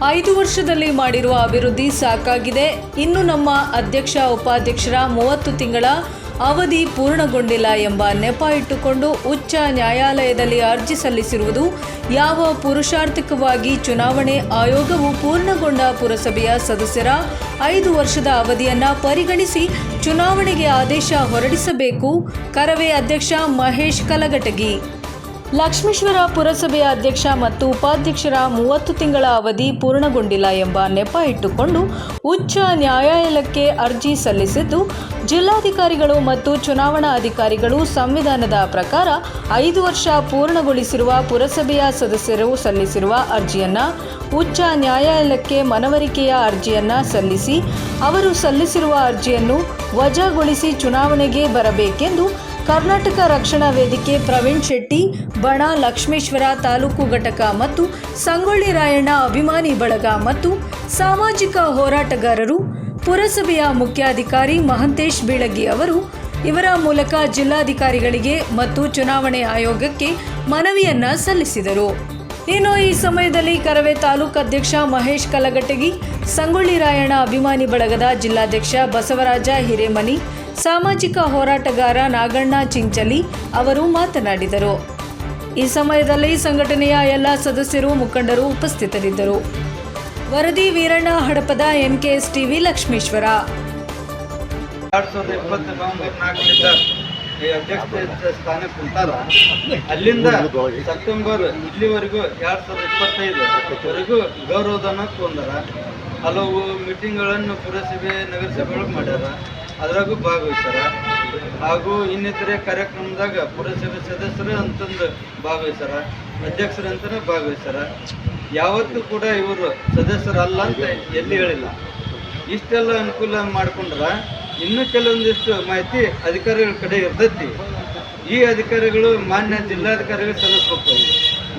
5 ವರ್ಷದಲ್ಲಿ ಮಾಡಿರುವ ಅಭಿವೃದ್ಧಿ ಸಾಕಾಗಿದೆ. ಇನ್ನು ನಮ್ಮ ಅಧ್ಯಕ್ಷ ಉಪಾಧ್ಯಕ್ಷರ 30 ತಿಂಗಳ ಅವಧಿ ಪೂರ್ಣಗೊಂಡಿಲ್ಲ ಎಂಬ ನೆಪ ಇಟ್ಟುಕೊಂಡು ಉಚ್ಚ ನ್ಯಾಯಾಲಯದಲ್ಲಿ ಅರ್ಜಿ ಸಲ್ಲಿಸಿರುವುದು ಯಾವ ಪುರುಷಾರ್ಥಕವಾಗಿ ಚುನಾವಣೆ ಆಯೋಗವು ಪೂರ್ಣಗೊಂಡ ಪುರಸಭೆಯ ಸದಸ್ಯರ 5 ವರ್ಷದ ಅವಧಿಯನ್ನು ಪರಿಗಣಿಸಿ ಚುನಾವಣೆಗೆ ಆದೇಶ ಹೊರಡಿಸಬೇಕು. ಕರವೇ ಅಧ್ಯಕ್ಷ ಮಹೇಶ್ ಕಲಘಟಗಿ. ಲಕ್ಷ್ಮೇಶ್ವರ ಪುರಸಭೆಯ ಅಧ್ಯಕ್ಷ ಮತ್ತು ಉಪಾಧ್ಯಕ್ಷರ 30 ತಿಂಗಳ ಅವಧಿ ಪೂರ್ಣಗೊಂಡಿಲ್ಲ ಎಂಬ ನೆಪ ಇಟ್ಟುಕೊಂಡು ಉಚ್ಚ ನ್ಯಾಯಾಲಯಕ್ಕೆ ಅರ್ಜಿ ಸಲ್ಲಿಸಿದ್ದು, ಜಿಲ್ಲಾಧಿಕಾರಿಗಳು ಮತ್ತು ಚುನಾವಣಾ ಅಧಿಕಾರಿಗಳು ಸಂವಿಧಾನದ ಪ್ರಕಾರ 5 ವರ್ಷ ಪೂರ್ಣಗೊಳಿಸಿರುವ ಪುರಸಭೆಯ ಸದಸ್ಯರು ಸಲ್ಲಿಸಿರುವ ಅರ್ಜಿಯನ್ನು ಉಚ್ಚ ನ್ಯಾಯಾಲಯಕ್ಕೆ ಮನವರಿಕೆಯ ಅರ್ಜಿಯನ್ನು ಸಲ್ಲಿಸಿ ಅವರು ಸಲ್ಲಿಸಿರುವ ಅರ್ಜಿಯನ್ನು ವಜಾಗೊಳಿಸಿ ಚುನಾವಣೆಗೆ ಬರಬೇಕೆಂದು ಕರ್ನಾಟಕ ರಕ್ಷಣಾ ವೇದಿಕೆ ಪ್ರವೀಣ್ ಶೆಟ್ಟಿ ಬಣ ಲಕ್ಷ್ಮೇಶ್ವರ ತಾಲೂಕು ಘಟಕ ಮತ್ತು ಸಂಗೊಳ್ಳಿ ರಾಯಣ್ಣ ಅಭಿಮಾನಿ ಬಳಗ ಮತ್ತು ಸಾಮಾಜಿಕ ಹೋರಾಟಗಾರರು ಪುರಸಭೆಯ ಮುಖ್ಯಾಧಿಕಾರಿ ಮಹಂತೇಶ್ ಬೀಳಗಿ ಅವರು ಇವರ ಮೂಲಕ ಜಿಲ್ಲಾಧಿಕಾರಿಗಳಿಗೆ ಮತ್ತು ಚುನಾವಣೆ ಆಯೋಗಕ್ಕೆ ಮನವಿಯನ್ನ ಸಲ್ಲಿಸಿದರು. ಇನ್ನು ಈ ಸಮಯದಲ್ಲಿ ಕರವೇ ತಾಲೂಕು ಅಧ್ಯಕ್ಷ ಮಹೇಶ್ ಕಲಘಟಗಿ, ಸಂಗೊಳ್ಳಿ ರಾಯಣ್ಣ ಅಭಿಮಾನಿ ಬಳಗದ ಜಿಲ್ಲಾಧ್ಯಕ್ಷ ಬಸವರಾಜ ಹಿರೇಮನಿ, ಸಾಮಾಜಿಕ ಹೋರಾಟಗಾರ ನಾಗಣ್ಣ ಚಿಂಚಲಿ ಅವರು ಮಾತನಾಡಿದರು. ಈ ಸಮಯದಲ್ಲಿ ಸಂಘಟನೆಯ ಎಲ್ಲ ಸದಸ್ಯರು ಮುಖಂಡರು ಉಪಸ್ಥಿತರಿದ್ದರು. ವರದಿ ವೀರಣ್ಣ ಹಡಪದ, NKS TV, ಲಕ್ಷ್ಮೇಶ್ವರ. 2024 ಅಧ್ಯಕ್ಷ ಸ್ಥಾನಕ್ಕೆ ಕುಂತಾರ. ಅಲ್ಲಿಂದ ಸೆಪ್ಟೆಂಬರ್ ಇಲ್ಲಿವರೆಗೂ 2025 ಗೌರವಧನ ತೊಂದರ. ಹಲವು ಮೀಟಿಂಗ್ಗಳನ್ನು ಪುರಸಭೆ ನಗರಸಭೆಗಳು ಮಾಡ್ಯಾರ, ಅದ್ರಾಗೂ ಭಾಗವಹಿಸ್ಯಾರ. ಹಾಗೂ ಇನ್ನಿತರೆ ಕಾರ್ಯಕ್ರಮದಾಗ ಪುರಸಭೆ ಸದಸ್ಯರು ಅಂತಂದು ಭಾಗವಹಿಸ್ಯಾರ, ಅಧ್ಯಕ್ಷರಂತಲೇ ಭಾಗವಹಿಸ್ಯಾರ. ಯಾವತ್ತೂ ಕೂಡ ಇವರು ಸದಸ್ಯರಲ್ಲ ಅಂತ ಎಲ್ಲಿ ಹೇಳಿಲ್ಲ. ಇಷ್ಟೆಲ್ಲ ಅನುಕೂಲ ಮಾಡ್ಕೊಂಡ್ರ ಇನ್ನೂ ಕೆಲವೊಂದಿಷ್ಟು ಮಾಹಿತಿ ಅಧಿಕಾರಿಗಳ ಕಡೆ ಇರ್ತೈತಿ. ಈ ಅಧಿಕಾರಿಗಳು ಮಾನ್ಯ ಜಿಲ್ಲಾಧಿಕಾರಿಗಳು ಸಲ್ಲಿಸ್ಬೇಕು.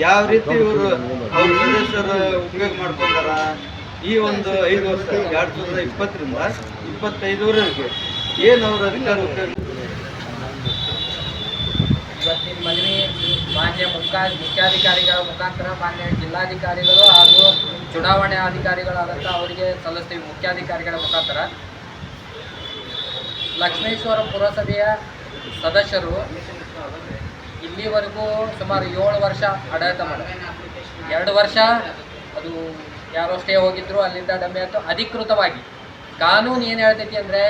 ಯಾವ ರೀತಿ ಇವರು ಅವ್ರ ಸದಸ್ಯರು ಉಪಯೋಗ ಮಾಡ್ಕೊಂಡಾರ ಈ ಒಂದು 5 ವರ್ಷ 2020ರಿಂದ 25ವರೆಗೆ ಏನು ಅವ್ರ ಅಧಿಕಾರ ಉಪಯೋಗ. ಇವತ್ತಿನ ಮನವಿ ಮಾನ್ಯ ಮುಖ್ಯಾಧಿಕಾರಿಗಳ ಮುಖಾಂತರ ಮಾನ್ಯ ಜಿಲ್ಲಾಧಿಕಾರಿಗಳು ಹಾಗೂ ಚುನಾವಣೆ ಅಧಿಕಾರಿಗಳಾದಂಥ ಅವರಿಗೆ ಸಲ್ಲಿಸ್ತೀವಿ. ಮುಖ್ಯಾಧಿಕಾರಿಗಳ ಮುಖಾಂತರ ಲಕ್ಷ್ಮೇಶ್ವರ ಪುರಸಭೆಯ ಸದಸ್ಯರು ಇಲ್ಲಿವರೆಗೂ ಸುಮಾರು 7 ವರ್ಷ ಆಡಳಿತ ಮಾಡಿದ್ರು. 2 ವರ್ಷ ಅದು ಯಾರೋ ಸ್ಟೇ ಹೋಗಿದ್ರು, ಅಲ್ಲಿಂದ ಡಮ್ಮೆ ಆಯಿತು. ಅಧಿಕೃತವಾಗಿ ಕಾನೂನು ಏನು ಹೇಳ್ತೈತಿ ಅಂದರೆ,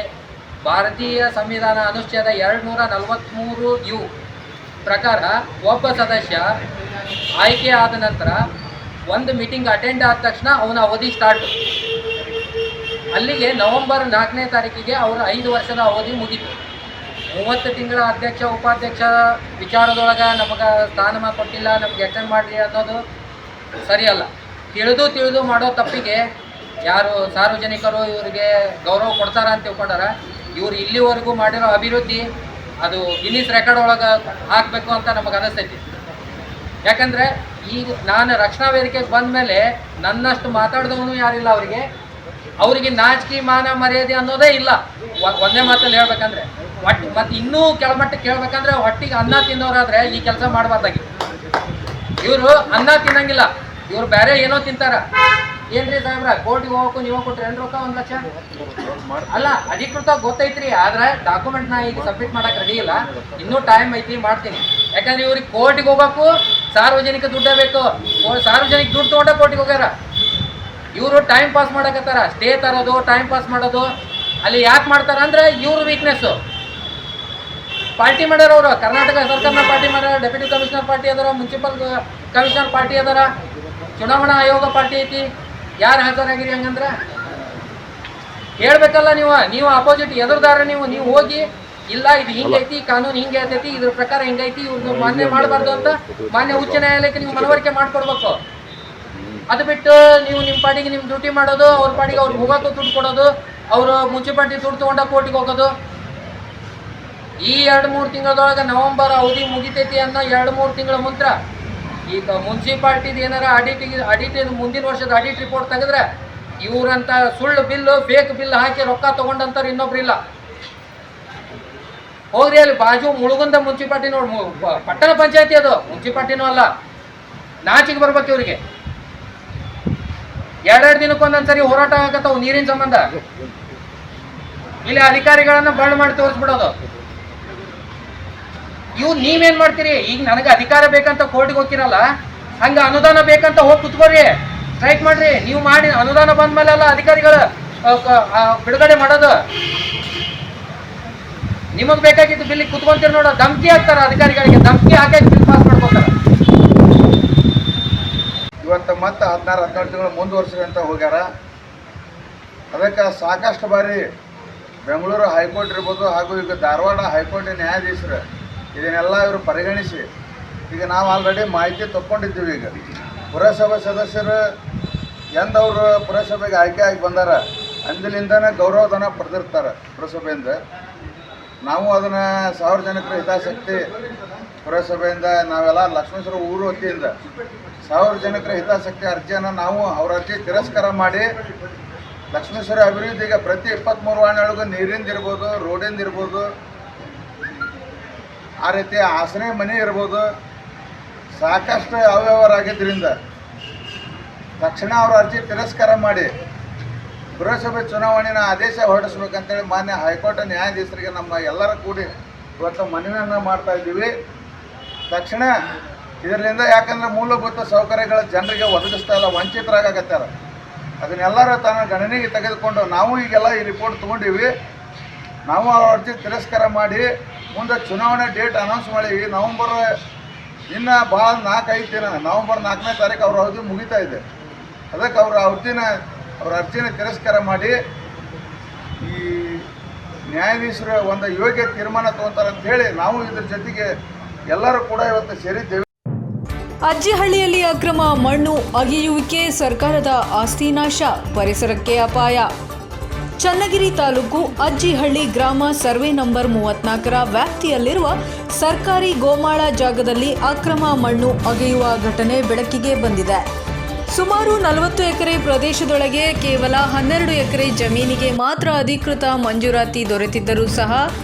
ಭಾರತೀಯ ಸಂವಿಧಾನ ಅನುಚ್ಛೇದ 243U ಪ್ರಕಾರ ಒಬ್ಬ ಸದಸ್ಯ ಆಯ್ಕೆ ಆದ ನಂತರ ಒಂದು ಮೀಟಿಂಗ್ ಅಟೆಂಡ್ ಆದ ತಕ್ಷಣ ಅವನ ಅವಧಿ ಸ್ಟಾರ್ಟ್. ಅಲ್ಲಿಗೆ ನವೆಂಬರ್ 4ನೇ ತಾರೀಕಿಗೆ ಅವರ 5 ವರ್ಷದ ಅವಧಿ ಮುಗೀತು. 30 ತಿಂಗಳ ಅಧ್ಯಕ್ಷ ಉಪಾಧ್ಯಕ್ಷ ವಿಚಾರದೊಳಗೆ ನಮಗೆ ಸ್ಥಾನಮಾನ ಕೊಟ್ಟಿಲ್ಲ, ನಮ್ಗೆ ಎಕ್ಸ್ಟೆಂಡ್ ಮಾಡಿರಿ ಅನ್ನೋದು ಸರಿಯಲ್ಲ. ತಿಳಿದು ಮಾಡೋ ತಪ್ಪಿಗೆ ಯಾರು ಸಾರ್ವಜನಿಕರು ಇವರಿಗೆ ಗೌರವ ಕೊಡ್ತಾರ ಅಂತ ತಿಳ್ಕೊಂಡಾರ. ಇವರು ಇಲ್ಲಿವರೆಗೂ ಮಾಡಿರೋ ಅಭಿವೃದ್ಧಿ ಅದು ಗಿನ್ನಿಸ್ ರೆಕಾರ್ಡ್ ಒಳಗೆ ಹಾಕಬೇಕು ಅಂತ ನಮಗೆ ಅನಿಸ್ತೈತಿ. ಯಾಕಂದರೆ ಈಗ ನಾನು ರಕ್ಷಣಾ ವೇದಿಕೆಗೆ ಬಂದ ಮೇಲೆ ನನ್ನಷ್ಟು ಮಾತಾಡಿದವನು ಯಾರಿಲ್ಲ. ಅವರಿಗೆ ನಾಚಿಕೆ ಮಾನ ಮರ್ಯಾದೆ ಅನ್ನೋದೇ ಇಲ್ಲ. ಒಂದೇ ಮಾತಲ್ಲಿ ಹೇಳ್ಬೇಕಂದ್ರೆ ಮತ್ತು ಇನ್ನೂ ಕೆಳಮಟ್ಟಕ್ಕೆ ಕೇಳ್ಬೇಕಂದ್ರೆ ಹೊಟ್ಟಿಗೆ ಅನ್ನ ತಿನ್ನೋರಾದರೆ ಈ ಕೆಲಸ ಮಾಡಬಾರ್ದಾಗಿ. ಇವರು ಅನ್ನ ತಿನ್ನಂಗಿಲ್ಲ, ಇವರು ಬೇರೆ ಏನೋ ತಿಂತಾರ. ಏನ್ರಿ ಸಾಹೇಬ್ರ, ಕೋರ್ಟಿಗೆ ಹೋಗಕ್ಕೂ ನೀವು ಕೊಟ್ರಿ ಏನು ರೊಕ್ಕ 1 ಲಕ್ಷ ಅಲ್ಲ, ಅಧಿಕೃತ ಗೊತ್ತೈತ್ರಿ. ಆದ್ರೆ ಡಾಕ್ಯುಮೆಂಟ್ನ ಈಗ ಸಬ್ಮಿಟ್ ಮಾಡಕ್ಕೆ ರೆಡಿ ಇಲ್ಲ, ಇನ್ನೂ ಟೈಮ್ ಐತಿ, ಮಾಡ್ತೀನಿ. ಯಾಕಂದ್ರೆ ಇವ್ರಿಗೆ ಕೋರ್ಟಿಗೆ ಹೋಗೋಕ್ಕೂ ಸಾರ್ವಜನಿಕ ದುಡ್ಡೇ ಬೇಕು. ಸಾರ್ವಜನಿಕ ದುಡ್ಡು ತೊಗೊಂಡ ಕೋರ್ಟಿಗೆ ಹೋಗ್ಯಾರ. ಇವರು ಟೈಮ್ ಪಾಸ್ ಮಾಡಕತ್ತಾರ, ಸ್ಟೇ ತರೋದು, ಟೈಮ್ ಪಾಸ್ ಮಾಡೋದು. ಅಲ್ಲಿ ಯಾಕೆ ಮಾಡ್ತಾರ ಅಂದ್ರೆ ಇವ್ರ ವೀಕ್ನೆಸ್ಸು. ಪಾರ್ಟಿ ಮಾಡ್ಯಾರ ಅವರು, ಕರ್ನಾಟಕ ಸರ್ಕಾರನ ಪಾರ್ಟಿ ಮಾಡ್ಯಾರ, ಡೆಪ್ಯೂಟಿ ಕಮಿಷನರ್ ಪಾರ್ಟಿ ಅದಾರ, ಮುನ್ಸಿಪಲ್ ಕಮಿಷನರ್ ಪಾರ್ಟಿ ಅದಾರ, ಚುನಾವಣಾ ಆಯೋಗ ಪಾರ್ಟಿ ಐತಿ. ಯಾರು ಹಾಜರಾಗಿರಿ ಹಂಗಂದ್ರೆ ಹೇಳ್ಬೇಕಲ್ಲ. ನೀವು ಅಪೋಸಿಟ್ ಎದುರುದಾರ ನೀವು ಹೋಗಿ ಇಲ್ಲ ಇದು ಹಿಂಗೈತಿ, ಕಾನೂನು ಹಿಂಗೆ ಐತೈತಿ, ಇದ್ರ ಪ್ರಕಾರ ಹಿಂಗೈತಿ, ಇವ್ರದ್ದು ಮಾನ್ಯ ಮಾಡಬಾರ್ದು ಅಂತ ಮಾನ್ಯ ಉಚ್ಚ ನ್ಯಾಯಾಲಯಕ್ಕೆ ನೀವು ಮನವರಿಕೆ ಮಾಡಿಕೊಡ್ಬೇಕು. ಅದು ಬಿಟ್ಟು ನೀವು ನಿಮ್ಮ ಪಾರ್ಟಿಗೆ ನಿಮ್ಮ ಡ್ಯೂಟಿ ಮಾಡೋದು, ಅವ್ರ ಪಾರ್ಟಿಗೆ ಅವ್ರಿಗೆ ಹೋಗೋಕ್ಕೂ ದುಡ್ಡು ಕೊಡೋದು, ಅವರು ಮುನ್ಸಿಪಾಲ್ಟಿ ದುಡ್ಡು ತೊಗೊಂಡ ಕೋರ್ಟಿಗೆ ಹೋಗೋದು. ಈ 2-3 ತಿಂಗಳದೊಳಗೆ ನವೆಂಬರ್ ಅವಧಿ ಮುಗಿತೈತಿ ಅನ್ನೋ 2-3 ತಿಂಗಳ ಮುಂತ್ರ ಈಗ ಮುನ್ಸಿಪಾಲ್ಟಿದು ಏನಾರ ಆಡಿಟ್ ಮುಂದಿನ ವರ್ಷದ ಆಡಿಟ್ ರಿಪೋರ್ಟ್ ತೆಗೆದ್ರೆ ಇವರಂತ ಸುಳ್ಳು ಬಿಲ್ಲು, ಫೇಕ್ ಬಿಲ್ ಹಾಕಿ ರೊಕ್ಕ ತೊಗೊಂಡಂತಾರೆ ಇನ್ನೊಬ್ರಿಲ್ಲ. ಹೋಗ್ರಿ ಅಲ್ಲಿ ಬಾಜು ಮುಳುಗುಂದ ಮುನ್ಸಿಪಾಲ್ಟಿ ನೋಡಿ, ಪಟ್ಟಣ ಪಂಚಾಯತಿ ಅದು, ಮುನ್ಸಿಪಾಲ್ಟಿನೂ ಅಲ್ಲ. ನಾಚಿಗೆ ಬರ್ಬೇಕು ಇವ್ರಿಗೆ. ಎರಡೆರಡು ದಿನಕ್ಕೊಂದೊಂದ್ಸರಿ ಹೋರಾಟ ಆಗತ್ತವು ನೀರಿನ ಸಂಬಂಧ. ಇಲ್ಲಿ ಅಧಿಕಾರಿಗಳನ್ನ ಬಂಡ್ ಮಾಡಿ ತೋರಿಸ್ಬಿಡೋದು. ಇವು ನೀವೇನ್ ಮಾಡ್ತೀರಿ? ಈಗ ನನಗೆ ಅಧಿಕಾರ ಬೇಕಂತ ಕೋರ್ಟ್ಗೆ ಹೋಗಿರಲ್ಲ, ಹಂಗ ಅನುದಾನ ಬೇಕಂತ ಹೋಗಿ ಕುತ್ಕೋರಿ, ಸ್ಟ್ರೈಕ್ ಮಾಡ್ರಿ. ನೀವು ಮಾಡಿ ಅನುದಾನ ಬಂದ್ಮೇಲೆ ಅಲ್ಲ ಅಧಿಕಾರಿಗಳ ಬಿಡುಗಡೆ ಮಾಡೋದು. ನಿಮಗ್ ಬೇಕಾಗಿದ್ದು ಬಿಲ್ ಕುತ್ಕೊಂತೀರಿ ನೋಡೋ, ಧಮ್ಕಿ ಹಾಕ್ತಾರ ಅಧಿಕಾರಿಗಳಿಗೆ, ಧಮ್ಕಿ ಹಾಕಿ ಬಿಲ್ ಪಾಸ್ ಮಾಡ್ಕೋತಾರ. ಇವತ್ತು ಮತ್ತೆ 16-17 ತಿಂಗಳು ಮುಂದುವರ್ಸ್ಕೊಂತ ಹೋಗ್ಯಾರ. ಅದಕ್ಕೆ ಸಾಕಷ್ಟು ಬಾರಿ ಬೆಂಗಳೂರು ಹೈಕೋರ್ಟ್ ಇರ್ಬೋದು ಹಾಗೂ ಈಗ ಧಾರವಾಡ ಹೈಕೋರ್ಟ್ ನ್ಯಾಯಾಧೀಶರು ಇದನ್ನೆಲ್ಲ ಇವರು ಪರಿಗಣಿಸಿ ಈಗ ನಾವು ಆಲ್ರೆಡಿ ಮಾಹಿತಿ ತಗೊಂಡಿದ್ದೀವಿ. ಈಗ ಪುರಸಭೆ ಸದಸ್ಯರು ಎಂದವರು ಪುರಸಭೆಗೆ ಆಯ್ಕೆ ಆಗಿ ಬಂದಾರ ಅಂದಿನಿಂದನೇ ಗೌರವಧನ ಪಡೆದಿರ್ತಾರೆ ಪುರಸಭೆಯಿಂದ. ನಾವು ಅದನ್ನು ಸಾರ್ವಜನಿಕರ ಹಿತಾಸಕ್ತಿ ಪುರಸಭೆಯಿಂದ ನಾವೆಲ್ಲ ಲಕ್ಷ್ಮೇಶ್ವರ ಊರು ವತಿಯಿಂದ ಸಾರ್ವಜನಿಕರ ಹಿತಾಸಕ್ತಿ ಅರ್ಜಿಯನ್ನು ನಾವು ಅವ್ರ ಅರ್ಜಿ ತಿರಸ್ಕಾರ ಮಾಡಿ ಲಕ್ಷ್ಮೇಶ್ವರ ಅಭಿವೃದ್ಧಿಗೆ ಪ್ರತಿ 23 ವಾರ್ಡ್ನೊಳಗೂ ನೀರಿಂದ ಇರ್ಬೋದು, ರೋಡಿಂದ ಇರ್ಬೋದು, ಆ ರೀತಿ ಆಸರೆ ಮನೆ ಇರ್ಬೋದು, ಸಾಕಷ್ಟು ಅವ್ಯವಹಾರ ಆಗಿದ್ದರಿಂದ ತಕ್ಷಣ ಅವ್ರ ಅರ್ಜಿ ತಿರಸ್ಕಾರ ಮಾಡಿ ಪುರಸಭೆ ಚುನಾವಣೆಯ ಆದೇಶ ಹೊರಡಿಸ್ಬೇಕಂತೇಳಿ ಮಾನ್ಯ ಹೈಕೋರ್ಟ್ ನ್ಯಾಯಾಧೀಶರಿಗೆ ನಮ್ಮ ಎಲ್ಲರ ಕೂಡಿ ಇವತ್ತು ಮನವಿಯನ್ನು ಮಾಡ್ತಾ ಇದ್ದೀವಿ. ತಕ್ಷಣ ಇದರಿಂದ ಯಾಕಂದರೆ ಮೂಲಭೂತ ಸೌಕರ್ಯಗಳ ಜನರಿಗೆ ಒದಗಿಸ್ತಾ ಇಲ್ಲ, ವಂಚಿತರಾಗತ್ತಾರ. ಅದನ್ನೆಲ್ಲರೂ ತನ್ನ ಗಣನೆಗೆ ತೆಗೆದುಕೊಂಡು ನಾವು ಈಗೆಲ್ಲ ಈ ರಿಪೋರ್ಟ್ ತೊಗೊಂಡಿವಿ. ನಾವು ಅವ್ರ ಅರ್ಜಿ ತಿರಸ್ಕಾರ ಮಾಡಿ ಮುಂದೆ ಚುನಾವಣೆ ಡೇಟ್ ಅನೌನ್ಸ್ ಮಾಡೀವಿ. ನವಂಬರ್ ಇನ್ನು ಭಾಳ 4-5 ದಿನ, ನವಂಬರ್ 4ನೇ ತಾರೀಕು ಅವ್ರ ಅವಧಿ ಮುಗಿತಾ ಇದೆ. ಅದಕ್ಕೆ ಅವ್ರ ಅರ್ಜಿನ ತಿರಸ್ಕಾರ ಮಾಡಿ ಈ ನ್ಯಾಯಾಧೀಶರು ಒಂದು ಯೋಗ್ಯ ತೀರ್ಮಾನ ತಗೊತಾರೆ ಅಂತ ಹೇಳಿ ನಾವು ಇದ್ರ ಜೊತೆಗೆ ಎಲ್ಲರೂ ಕೂಡ ಇವತ್ತು ಸೇರಿದ್ದೇವೆ. ಅಜ್ಜಿಹಳ್ಳಿಯಲ್ಲಿ ಅಕ್ರಮ ಮಣ್ಣು ಅಗೆಯುವಿಕೆ, ಸರ್ಕಾರದ ಆಸ್ತಿ ನಾಶ, ಪರಿಸರಕ್ಕೆ ಅಪಾಯ. ಚನ್ನಗಿರಿ ತಾಲೂಕು ಅಜ್ಜಿಹಳ್ಳಿ ಗ್ರಾಮ ಸರ್ವೆ ನಂಬರ್ 34ರ ವ್ಯಾಪ್ತಿಯಲ್ಲಿರುವ ಸರ್ಕಾರಿ ಗೋಮಾಳ ಜಾಗದಲ್ಲಿ ಅಕ್ರಮ ಮಣ್ಣು ಅಗೆಯುವ ಘಟನೆ ಬೆಳಕಿಗೆ ಬಂದಿದೆ. ಸುಮಾರು 40 ಎಕರೆ ಪ್ರದೇಶದೊಳಗೆ ಕೇವಲ 12 ಎಕರೆ ಜಮೀನಿಗೆ ಮಾತ್ರ ಅಧಿಕೃತ ಮಂಜೂರಾತಿ ದೊರೆತಿದ್ದರೂ ಸಹ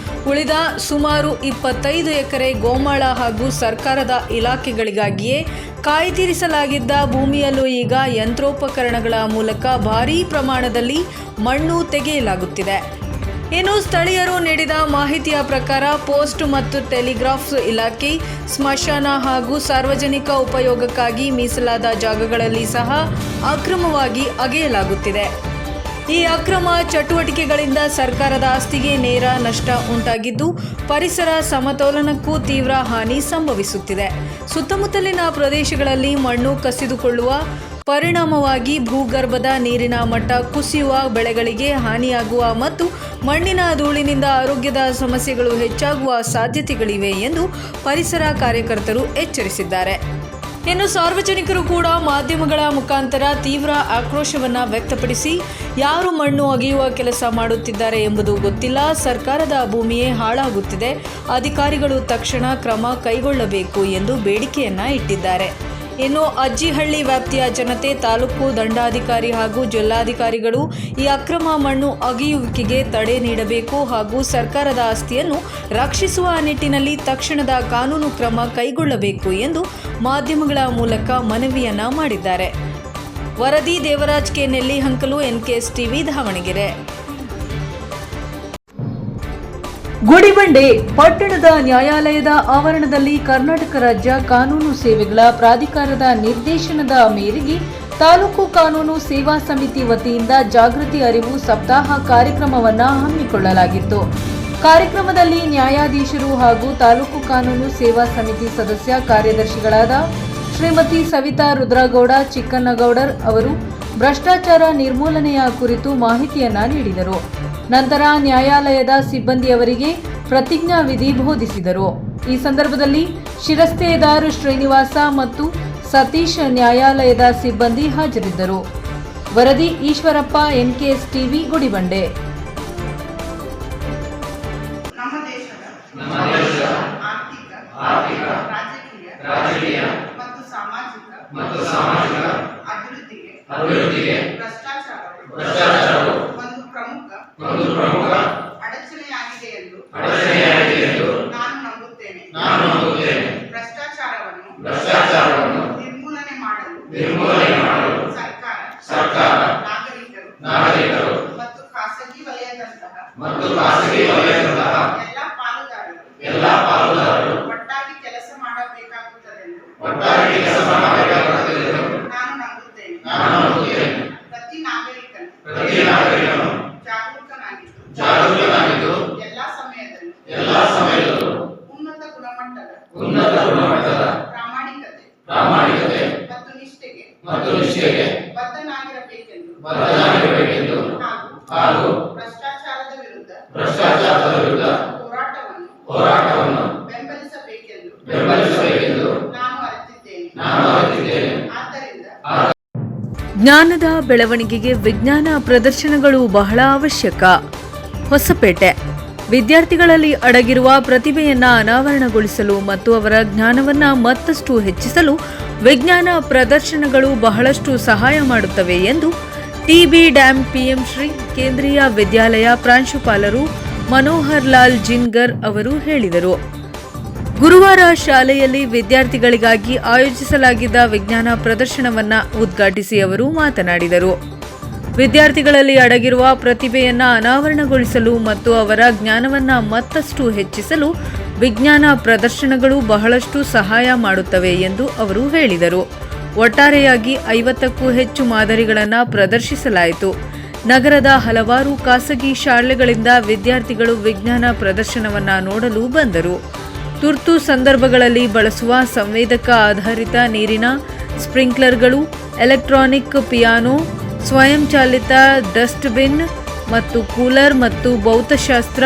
ಉಳಿದ ಸುಮಾರು 25 ಎಕರೆ ಗೋಮಾಳ ಹಾಗೂ ಸರ್ಕಾರದ ಇಲಾಖೆಗಳಿಗಾಗಿಯೇ ಕಾಯ್ದಿರಿಸಲಾಗಿದ್ದ ಭೂಮಿಯಲ್ಲೂ ಈಗ ಯಂತ್ರೋಪಕರಣಗಳ ಮೂಲಕ ಭಾರೀ ಪ್ರಮಾಣದಲ್ಲಿ ಮಣ್ಣು ತೆಗೆಯಲಾಗುತ್ತಿದೆ. ಇನ್ನು ಸ್ಥಳೀಯರು ನೀಡಿದ ಮಾಹಿತಿಯ ಪ್ರಕಾರ ಪೋಸ್ಟ್ ಮತ್ತು ಟೆಲಿಗ್ರಾಫ್ ಇಲಾಖೆ, ಸ್ಮಶಾನ ಹಾಗೂ ಸಾರ್ವಜನಿಕ ಉಪಯೋಗಕ್ಕಾಗಿ ಮೀಸಲಾದ ಜಾಗಗಳಲ್ಲಿ ಸಹ ಅಕ್ರಮವಾಗಿ ಅಗೆಯಲಾಗುತ್ತಿದೆ. ಈ ಅಕ್ರಮ ಚಟುವಟಿಕೆಗಳಿಂದ ಸರ್ಕಾರದ ಆಸ್ತಿಗೆ ನೇರ ನಷ್ಟ ಉಂಟಾಗಿದ್ದು ಪರಿಸರ ಸಮತೋಲನಕ್ಕೂ ತೀವ್ರ ಹಾನಿ ಸಂಭವಿಸುತ್ತಿದೆ. ಸುತ್ತಮುತ್ತಲಿನ ಪ್ರದೇಶಗಳಲ್ಲಿ ಮಣ್ಣು ಕಸಿದುಕೊಳ್ಳುವ ಪರಿಣಾಮವಾಗಿ ಭೂಗರ್ಭದ ನೀರಿನ ಮಟ್ಟ ಕುಸಿಯುವ, ಬೆಳೆಗಳಿಗೆ ಹಾನಿಯಾಗುವ ಮತ್ತು ಮಣ್ಣಿನ ಧೂಳಿನಿಂದ ಆರೋಗ್ಯದ ಸಮಸ್ಯೆಗಳು ಹೆಚ್ಚಾಗುವ ಸಾಧ್ಯತೆಗಳಿವೆ ಎಂದು ಪರಿಸರ ಕಾರ್ಯಕರ್ತರು ಎಚ್ಚರಿಸಿದ್ದಾರೆ. ಇನ್ನು ಸಾರ್ವಜನಿಕರು ಕೂಡ ಮಾಧ್ಯಮಗಳ ಮುಖಾಂತರ ತೀವ್ರ ಆಕ್ರೋಶವನ್ನು ವ್ಯಕ್ತಪಡಿಸಿ ಯಾರು ಮಣ್ಣು ಅಗೆಯುವ ಕೆಲಸ ಮಾಡುತ್ತಿದ್ದಾರೆ ಎಂಬುದು ಗೊತ್ತಿಲ್ಲ, ಸರ್ಕಾರದ ಭೂಮಿಯೇ ಹಾಳಾಗುತ್ತಿದೆ, ಅಧಿಕಾರಿಗಳು ತಕ್ಷಣ ಕ್ರಮ ಕೈಗೊಳ್ಳಬೇಕು ಎಂದು ಬೇಡಿಕೆಯನ್ನ ಇಟ್ಟಿದ್ದಾರೆ. ಇನ್ನು ಅಜ್ಜಿಹಳ್ಳಿ ವ್ಯಾಪ್ತಿಯ ಜನತೆ, ತಾಲೂಕು ದಂಡಾಧಿಕಾರಿ ಹಾಗೂ ಜಿಲ್ಲಾಧಿಕಾರಿಗಳು ಈ ಅಕ್ರಮ ಮಣ್ಣು ಅಗೆಯುವಿಕೆಗೆ ತಡೆ ನೀಡಬೇಕು ಹಾಗೂ ಸರ್ಕಾರದ ಆಸ್ತಿಯನ್ನು ರಕ್ಷಿಸುವ ನಿಟ್ಟಿನಲ್ಲಿ ತಕ್ಷಣದ ಕಾನೂನು ಕ್ರಮ ಕೈಗೊಳ್ಳಬೇಕು ಎಂದು ಮಾಧ್ಯಮಗಳ ಮೂಲಕ ಮನವಿಯನ್ನ ಮಾಡಿದ್ದಾರೆ. ವರದಿ Devaraj K Nellihankalu, NKS TV, Davanagere. Gudibande ಪಟ್ಟಣದ ನ್ಯಾಯಾಲಯದ ಆವರಣದಲ್ಲಿ ಕರ್ನಾಟಕ ರಾಜ್ಯ ಕಾನೂನು ಸೇವೆಗಳ ಪ್ರಾಧಿಕಾರದ ನಿರ್ದೇಶನದ ಮೇರೆಗೆ ತಾಲೂಕು ಕಾನೂನು ಸೇವಾ ಸಮಿತಿ ವತಿಯಿಂದ ಜಾಗೃತಿ ಅರಿವು ಸಪ್ತಾಹ ಕಾರ್ಯಕ್ರಮವನ್ನು ಹಮ್ಮಿಕೊಳ್ಳಲಾಗಿತ್ತು. ಕಾರ್ಯಕ್ರಮದಲ್ಲಿ ನ್ಯಾಯಾಧೀಶರು ಹಾಗೂ ತಾಲೂಕು ಕಾನೂನು ಸೇವಾ ಸಮಿತಿ ಸದಸ್ಯ ಕಾರ್ಯದರ್ಶಿಗಳಾದ ಶ್ರೀಮತಿ ಸವಿತಾ ರುದ್ರಗೌಡ ಚಿಕ್ಕನಗೌಡರ್ ಅವರು ಭ್ರಷ್ಟಾಚಾರ ನಿರ್ಮೂಲನೆಯ ಕುರಿತು ಮಾಹಿತಿಯನ್ನ ನೀಡಿದರು. ನಂತರ ನ್ಯಾಯಾಲಯದ ಸಿಬ್ಬಂದಿಯವರಿಗೆ ಪ್ರತಿಜ್ಞಾ ವಿಧಿ ಬೋಧಿಸಿದರು. ಈ ಸಂದರ್ಭದಲ್ಲಿ ಶಿರಸ್ತೇದಾರ್ ಶ್ರೀನಿವಾಸ ಮತ್ತು ಸತೀಶ್ ನ್ಯಾಯಾಲಯದ ಸಿಬ್ಬಂದಿ ಹಾಜರಿದ್ದರು. ವರದಿ ಈಶ್ವರಪ್ಪ, NKS ಟಿವಿ, ಗುಡಿಬಂಡೆ. ನಮ್ಮ ದೇಶದ ಆರ್ಥಿಕ, ರಾಜಕೀಯ ಮತ್ತು ಸಾಮಾಜಿಕ ಅಭಿವೃದ್ಧಿಗೆ ಭ್ರಷ್ಟಾಚಾರವು ಒಂದು ಪ್ರಮುಖ ಅಡಚಣೆಯಾಗಿದೆ ಎಂದು ನಾನು ನಂಬುತ್ತೇನೆ. ಭ್ರಷ್ಟಾಚಾರವನ್ನು ನಿರ್ಮೂಲನೆ ಮಾಡಲು ಸರ್ಕಾರ ನಾನು ನಂಬುತ್ತೇನೆ. ಪ್ರತಿ ನಾಗರಿಕನು ಜಾಗರೂಕನಾಗಿದ್ದು ಎಲ್ಲಾ ಸಮಯದಲ್ಲೂ ಉನ್ನತ ಗುಣಮಟ್ಟದ ಪ್ರಾಮಾಣಿಕತೆ ಮತ್ತು ನಿಷ್ಠೆಗೆ ಬದ್ಧನಾಗಿರಬೇಕೆಂದು ಹಾಗೂ ಭ್ರಷ್ಟಾಚಾರದ ವಿರುದ್ಧ ಹೋರಾಟವನ್ನು ಬೆಂಬಲಿಸಬೇಕೆಂದು ನಾನು ಅರಿತಿದ್ದೇನೆ. ಆದ್ದರಿಂದ ಜ್ಞಾನದ ಬೆಳವಣಿಗೆಗೆ ವಿಜ್ಞಾನ ಪ್ರದರ್ಶನಗಳು ಬಹಳ ಅವಶ್ಯಕ. ಹೊಸಪೇಟೆ ವಿದ್ಯಾರ್ಥಿಗಳಲ್ಲಿ ಅಡಗಿರುವ ಪ್ರತಿಭೆಯನ್ನ ಅನಾವರಣಗೊಳಿಸಲು ಮತ್ತು ಅವರ ಜ್ಞಾನವನ್ನ ಮತ್ತಷ್ಟು ಹೆಚ್ಚಿಸಲು ವಿಜ್ಞಾನ ಪ್ರದರ್ಶನಗಳು ಬಹಳಷ್ಟು ಸಹಾಯ ಮಾಡುತ್ತವೆ ಎಂದು ಟಿಬಿ ಡ್ಯಾಂ ಪಿಎಂ ಶ್ರೀ ಕೇಂದ್ರೀಯ ವಿದ್ಯಾಲಯ ಪ್ರಾಂಶುಪಾಲರು ಮನೋಹರ್ ಲಾಲ್ ಜಿನ್ಗರ್ ಅವರು ಹೇಳಿದರು. ಗುರುವಾರ ಶಾಲೆಯಲ್ಲಿ ವಿದ್ಯಾರ್ಥಿಗಳಿಗಾಗಿ ಆಯೋಜಿಸಲಾಗಿದ್ದ ವಿಜ್ಞಾನ ಪ್ರದರ್ಶನವನ್ನ ಉದ್ಘಾಟಿಸಿ ಅವರು ಮಾತನಾಡಿದರು. ವಿದ್ಯಾರ್ಥಿಗಳಲ್ಲಿ ಅಡಗಿರುವ ಪ್ರತಿಭೆಯನ್ನ ಅನಾವರಣಗೊಳಿಸಲು ಮತ್ತು ಅವರ ಜ್ಞಾನವನ್ನ ಮತ್ತಷ್ಟು ಹೆಚ್ಚಿಸಲು ವಿಜ್ಞಾನ ಪ್ರದರ್ಶನಗಳು ಬಹಳಷ್ಟು ಸಹಾಯ ಮಾಡುತ್ತವೆ ಎಂದು ಅವರು ಹೇಳಿದರು. ಒಟ್ಟಾರೆಯಾಗಿ 50ಕ್ಕೂ ಹೆಚ್ಚು ಮಾದರಿಗಳನ್ನು ಪ್ರದರ್ಶಿಸಲಾಯಿತು. ನಗರದ ಹಲವಾರು ಖಾಸಗಿ ಶಾಲೆಗಳಿಂದ ವಿದ್ಯಾರ್ಥಿಗಳು ವಿಜ್ಞಾನ ಪ್ರದರ್ಶನವನ್ನ ನೋಡಲು ಬಂದರು. ತುರ್ತು ಸಂದರ್ಭಗಳಲ್ಲಿ ಬಳಸುವ ಸಂವೇದಕ ಆಧಾರಿತ ನೀರಿನ ಸ್ಪ್ರಿಂಕ್ಲರ್ಗಳು, ಎಲೆಕ್ಟ್ರಾನಿಕ್ ಪಿಯಾನೋ, ಸ್ವಯಂಚಾಲಿತ ಡಸ್ಟ್ಬಿನ್ ಮತ್ತು ಕೂಲರ್ ಮತ್ತು ಭೌತಶಾಸ್ತ್ರ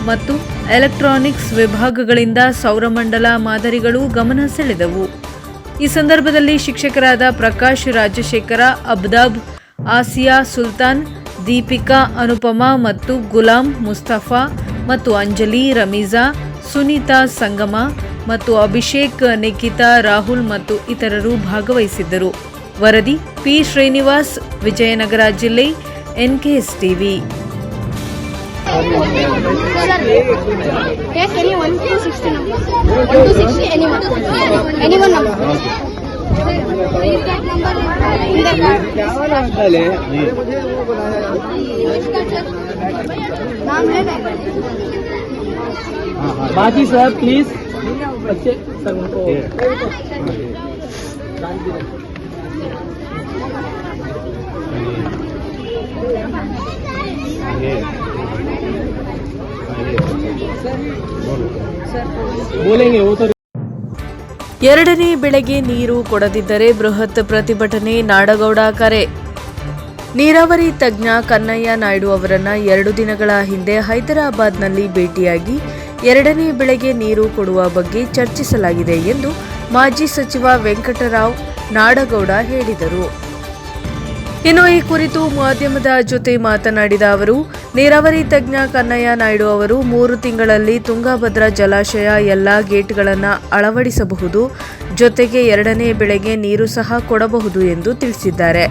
ಮತ್ತು ಎಲೆಕ್ಟ್ರಾನಿಕ್ಸ್ ವಿಭಾಗಗಳಿಂದ ಸೌರಮಂಡಲ ಮಾದರಿಗಳು ಗಮನ ಸೆಳೆದವು. ಈ ಸಂದರ್ಭದಲ್ಲಿ ಶಿಕ್ಷಕರಾದ ಪ್ರಕಾಶ್ ರಾಜಶೇಖರ, ಅಬ್ದಾಬ್, ಆಸಿಯಾ ಸುಲ್ತಾನ್, ದೀಪಿಕಾ, ಅನುಪಮಾ ಮತ್ತು ಗುಲಾಂ ಮುಸ್ತಫಾ ಮತ್ತು ಅಂಜಲಿ, ರಮೀಜಾ, ಸುನೀತಾ, ಸಂಗಮ ಮತ್ತು ಅಭಿಷೇಕ್, ನಿಖಿತಾ, ರಾಹುಲ್ ಮತ್ತು ಇತರರು ಭಾಗವಹಿಸಿದ್ದರು. ವರದಿ ಪಿ ಶ್ರೀನಿವಾಸ್, ವಿಜಯನಗರ ಜಿಲ್ಲೆ, NKS TV. Take any 1 to 60 number. 1 to 60 anyone. Anyone number. Read that number in the card. Which card, sir? नाम है ना? बाकी सर प्लीज बच्चे सर उनको बोलेंगे वो तो. ಎರಡನೇ ಬೆಳೆಗೆ ನೀರು ಕೊಡದಿದ್ದರೆ ಬೃಹತ್ ಪ್ರತಿಭಟನೆ, ನಾಡಗೌಡ ಕರೆ. ನೀರಾವರಿ ತಜ್ಞ ಕನ್ನಯ್ಯ ನಾಯ್ಡು ಅವರನ್ನ 2 ದಿನಗಳ ಹಿಂದೆ ಹೈದರಾಬಾದ್ನಲ್ಲಿ ಭೇಟಿಯಾಗಿ ಎರಡನೇ ಬೆಳೆಗೆ ನೀರು ಕೊಡುವ ಬಗ್ಗೆ ಚರ್ಚಿಸಲಾಗಿದೆ ಎಂದು ಮಾಜಿ ಸಚಿವ ವೆಂಕಟರಾವ್ ನಾಡಗೌಡ ಹೇಳಿದರು. ಇನ್ನು ಈ ಕುರಿತು ಮಾಧ್ಯಮದ ಜೊತೆ ಮಾತನಾಡಿದ ಅವರು, ನೀರಾವರಿ ತಜ್ಞ ಕನ್ನಯ್ಯ ನಾಯ್ಡು ಅವರು 3 ತಿಂಗಳಲ್ಲಿ ತುಂಗಭದ್ರಾ ಜಲಾಶಯ ಎಲ್ಲಾ ಗೇಟ್ಗಳನ್ನು ಅಳವಡಿಸಬಹುದು, ಜೊತೆಗೆ ಎರಡನೇ ಬೆಳೆಗೆ ನೀರು ಸಹ ಕೊಡಬಹುದು ಎಂದು ತಿಳಿಸಿದ್ದಾರೆ.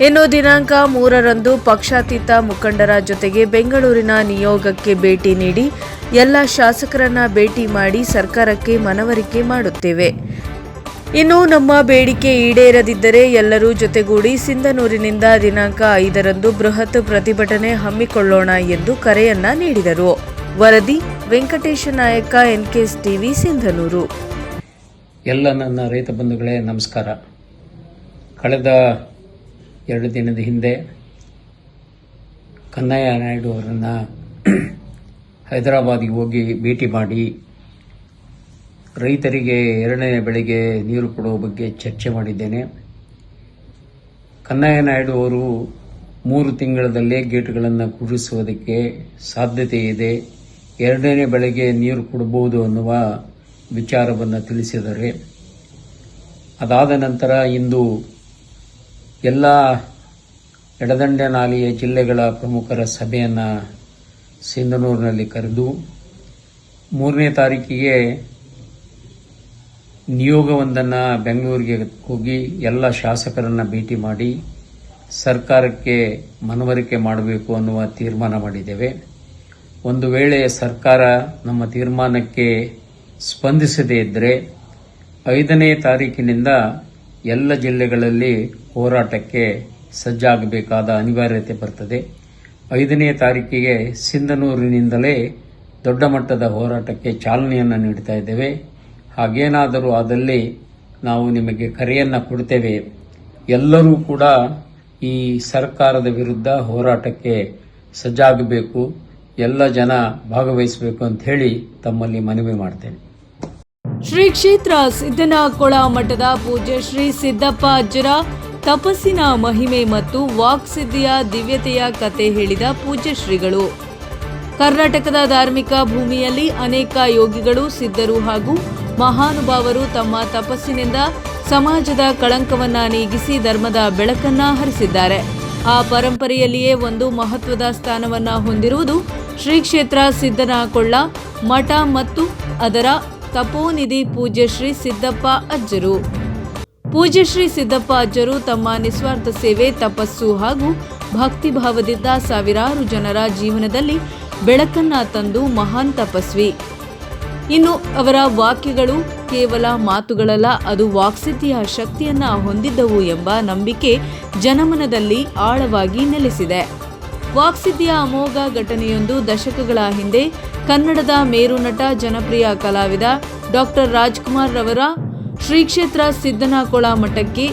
ಇನ್ನು ದಿನಾಂಕ 3ರಂದು ಪಕ್ಷಾತೀತ ಮುಖಂಡರ ಜೊತೆಗೆ ಬೆಂಗಳೂರಿನ ನಿಯೋಗಕ್ಕೆ ಭೇಟಿ ನೀಡಿ ಎಲ್ಲ ಶಾಸಕರನ್ನ ಭೇಟಿ ಮಾಡಿ ಸರ್ಕಾರಕ್ಕೆ ಮನವರಿಕೆ ಮಾಡುತ್ತೇವೆ. ಇನ್ನು ನಮ್ಮ ಬೇಡಿಕೆ ಈಡೇರದಿದ್ದರೆ ಎಲ್ಲರೂ ಜೊತೆಗೂಡಿ ಸಿಂಧನೂರಿನಿಂದ ದಿನಾಂಕ 5ರಂದು ಬೃಹತ್ ಪ್ರತಿಭಟನೆ ಹಮ್ಮಿಕೊಳ್ಳೋಣ ಎಂದು ಕರೆಯನ್ನ ನೀಡಿದರು. ವರದಿ ವೆಂಕಟೇಶ ನಾಯಕ, ಎನ್ಕೆಎಸ್ ಟಿವಿ, ಸಿಂಧನೂರು. ಎಲ್ಲ ನನ್ನ ರೈತ ಬಂಧುಗಳೇ ನಮಸ್ಕಾರ. ಕಳೆದ 2 ದಿನದ ಹಿಂದೆ ಕನ್ನಯ್ಯ ನಾಯ್ಡು ಅವರನ್ನು ಹೈದರಾಬಾದಿಗೆ ಹೋಗಿ ಭೇಟಿ ಮಾಡಿ ರೈತರಿಗೆ ಎರಡನೇ ಬೆಳೆಗೆ ನೀರು ಕೊಡುವ ಬಗ್ಗೆ ಚರ್ಚೆ ಮಾಡಿದ್ದೇನೆ. ಕನ್ನಯ್ಯ ನಾಯ್ಡು ಅವರು 3 ತಿಂಗಳಲ್ಲೇ ಗೇಟ್ಗಳನ್ನು ಕೂಡಿಸುವುದಕ್ಕೆ ಸಾಧ್ಯತೆ ಇದೆ, ಎರಡನೇ ಬೆಳೆಗೆ ನೀರು ಕೊಡಬಹುದು ಅನ್ನುವ ವಿಚಾರವನ್ನು ತಿಳಿಸಿದ್ದಾರೆ. ಅದಾದ ನಂತರ ಇಂದು ಎಲ್ಲ ಎಡದಂಡೆ ನಾಲೆಯ ಜಿಲ್ಲೆಗಳ ಪ್ರಮುಖರ ಸಭೆಯನ್ನು ಸಿಂಧನೂರಿನಲ್ಲಿ ಕರೆದು 3ನೇ ತಾರೀಕಿಗೆ ನಿಯೋಗವೊಂದನ್ನು ಬೆಂಗಳೂರಿಗೆ ಹೋಗಿ ಎಲ್ಲ ಶಾಸಕರನ್ನು ಭೇಟಿ ಮಾಡಿ ಸರ್ಕಾರಕ್ಕೆ ಮನವರಿಕೆ ಮಾಡಬೇಕು ಅನ್ನುವ ತೀರ್ಮಾನ ಮಾಡಿದ್ದೇವೆ. ಒಂದು ವೇಳೆ ಸರ್ಕಾರ ನಮ್ಮ ತೀರ್ಮಾನಕ್ಕೆ ಸ್ಪಂದಿಸದೇ ಇದ್ದರೆ 5ನೇ ತಾರೀಕಿನಿಂದ ಎಲ್ಲ ಜಿಲ್ಲೆಗಳಲ್ಲಿ ಹೋರಾಟಕ್ಕೆ ಸಜ್ಜಾಗಬೇಕಾದ ಅನಿವಾರ್ಯತೆ ಬರ್ತದೆ. 5ನೇ ತಾರೀಕಿಗೆ ಸಿಂಧನೂರಿನಿಂದಲೇ ದೊಡ್ಡ ಮಟ್ಟದ ಹೋರಾಟಕ್ಕೆ ಚಾಲನೆಯನ್ನು ನೀಡ್ತಾ ಇದ್ದೇವೆ. ಹಾಗೇನಾದರೂ ಆದಲ್ಲಿ ನಾವು ನಿಮಗೆ ಕರೆಯನ್ನು ಕೊಡ್ತೇವೆ. ಎಲ್ಲರೂ ಕೂಡ ಈ ಸರ್ಕಾರದ ವಿರುದ್ಧ ಹೋರಾಟಕ್ಕೆ ಸಜ್ಜಾಗಬೇಕು, ಎಲ್ಲ ಜನ ಭಾಗವಹಿಸಬೇಕು ಅಂತ ಹೇಳಿ ತಮ್ಮಲ್ಲಿ ಮನವಿ ಮಾಡ್ತೇನೆ. ಶ್ರೀ ಕ್ಷೇತ್ರ ಸಿದ್ದನಕೊಳ ಮಠದ ಪೂಜ್ಯ ಶ್ರೀ ಸಿದ್ದಪ್ಪ ಅಜ್ಜರ ತಪಸ್ಸಿನ ಮಹಿಮೆ ಮತ್ತು ವಾಕ್ಸಿದ್ಧಿಯ ದಿವ್ಯತೆಯ ಕತೆ ಹೇಳಿದ ಪೂಜ್ಯ ಶ್ರೀಗಳು. ಕರ್ನಾಟಕದ ಧಾರ್ಮಿಕ ಭೂಮಿಯಲ್ಲಿ ಅನೇಕ ಯೋಗಿಗಳು, ಸಿದ್ಧರು ಹಾಗೂ ಮಹಾನುಭಾವರು ತಮ್ಮ ತಪಸ್ಸಿನಿಂದ ಸಮಾಜದ ಕಳಂಕವನ್ನ ನೀಗಿಸಿ ಧರ್ಮದ ಬೆಳಕನ್ನ ಹರಿಸಿದ್ದಾರೆ. ಆ ಪರಂಪರೆಯಲ್ಲಿಯೇ ಒಂದು ಮಹತ್ವದ ಸ್ಥಾನವನ್ನ ಹೊಂದಿರುವುದು ಶ್ರೀ ಕ್ಷೇತ್ರ ಸಿದ್ದನಕೊಳ ಮಠ ಮತ್ತು ಅದರ ತಪೋನಿಧಿ ಪೂಜ್ಯ ಶ್ರೀ ಸಿದ್ದಪ್ಪ ಅಜ್ಜರು. ಪೂಜ್ಯ ಶ್ರೀ ಸಿದ್ದಪ್ಪ ಅಜ್ಜರು ತಮ್ಮ ನಿಸ್ವಾರ್ಥ ಸೇವೆ, ತಪಸ್ಸು ಹಾಗೂ ಭಕ್ತಿಭಾವದಿಂದ ಸಾವಿರಾರು ಜನರ ಜೀವನದಲ್ಲಿ ಬೆಳಕನ್ನ ತಂದು ಮಹಾನ್ ತಪಸ್ವಿ. ಇನ್ನು ಅವರ ವಾಕ್ಯಗಳು ಕೇವಲ ಮಾತುಗಳಲ್ಲ, ಅದು ವಾಕ್ಸಿದ್ಧಿಯ ಶಕ್ತಿಯನ್ನ ಹೊಂದಿದ್ದವು ಎಂಬ ನಂಬಿಕೆ ಜನಮನದಲ್ಲಿ ಆಳವಾಗಿ ನೆಲೆಸಿದೆ. ವಾಕ್ಸಿದ್ಧಿಯ ಅಮೋಘ ಘಟನೆಯೊಂದು ದಶಕಗಳ ಹಿಂದೆ ಕನ್ನಡದ ಮೇರು ನಟ, ಜನಪ್ರಿಯ ಕಲಾವಿದ ಡಾಕ್ಟರ್ ರಾಜ್ಕುಮಾರ್ ರವರ ಶ್ರೀ ಕ್ಷೇತ್ರ ಸಿದ್ದನಕೊಳ ಮಠಕ್ಕೆ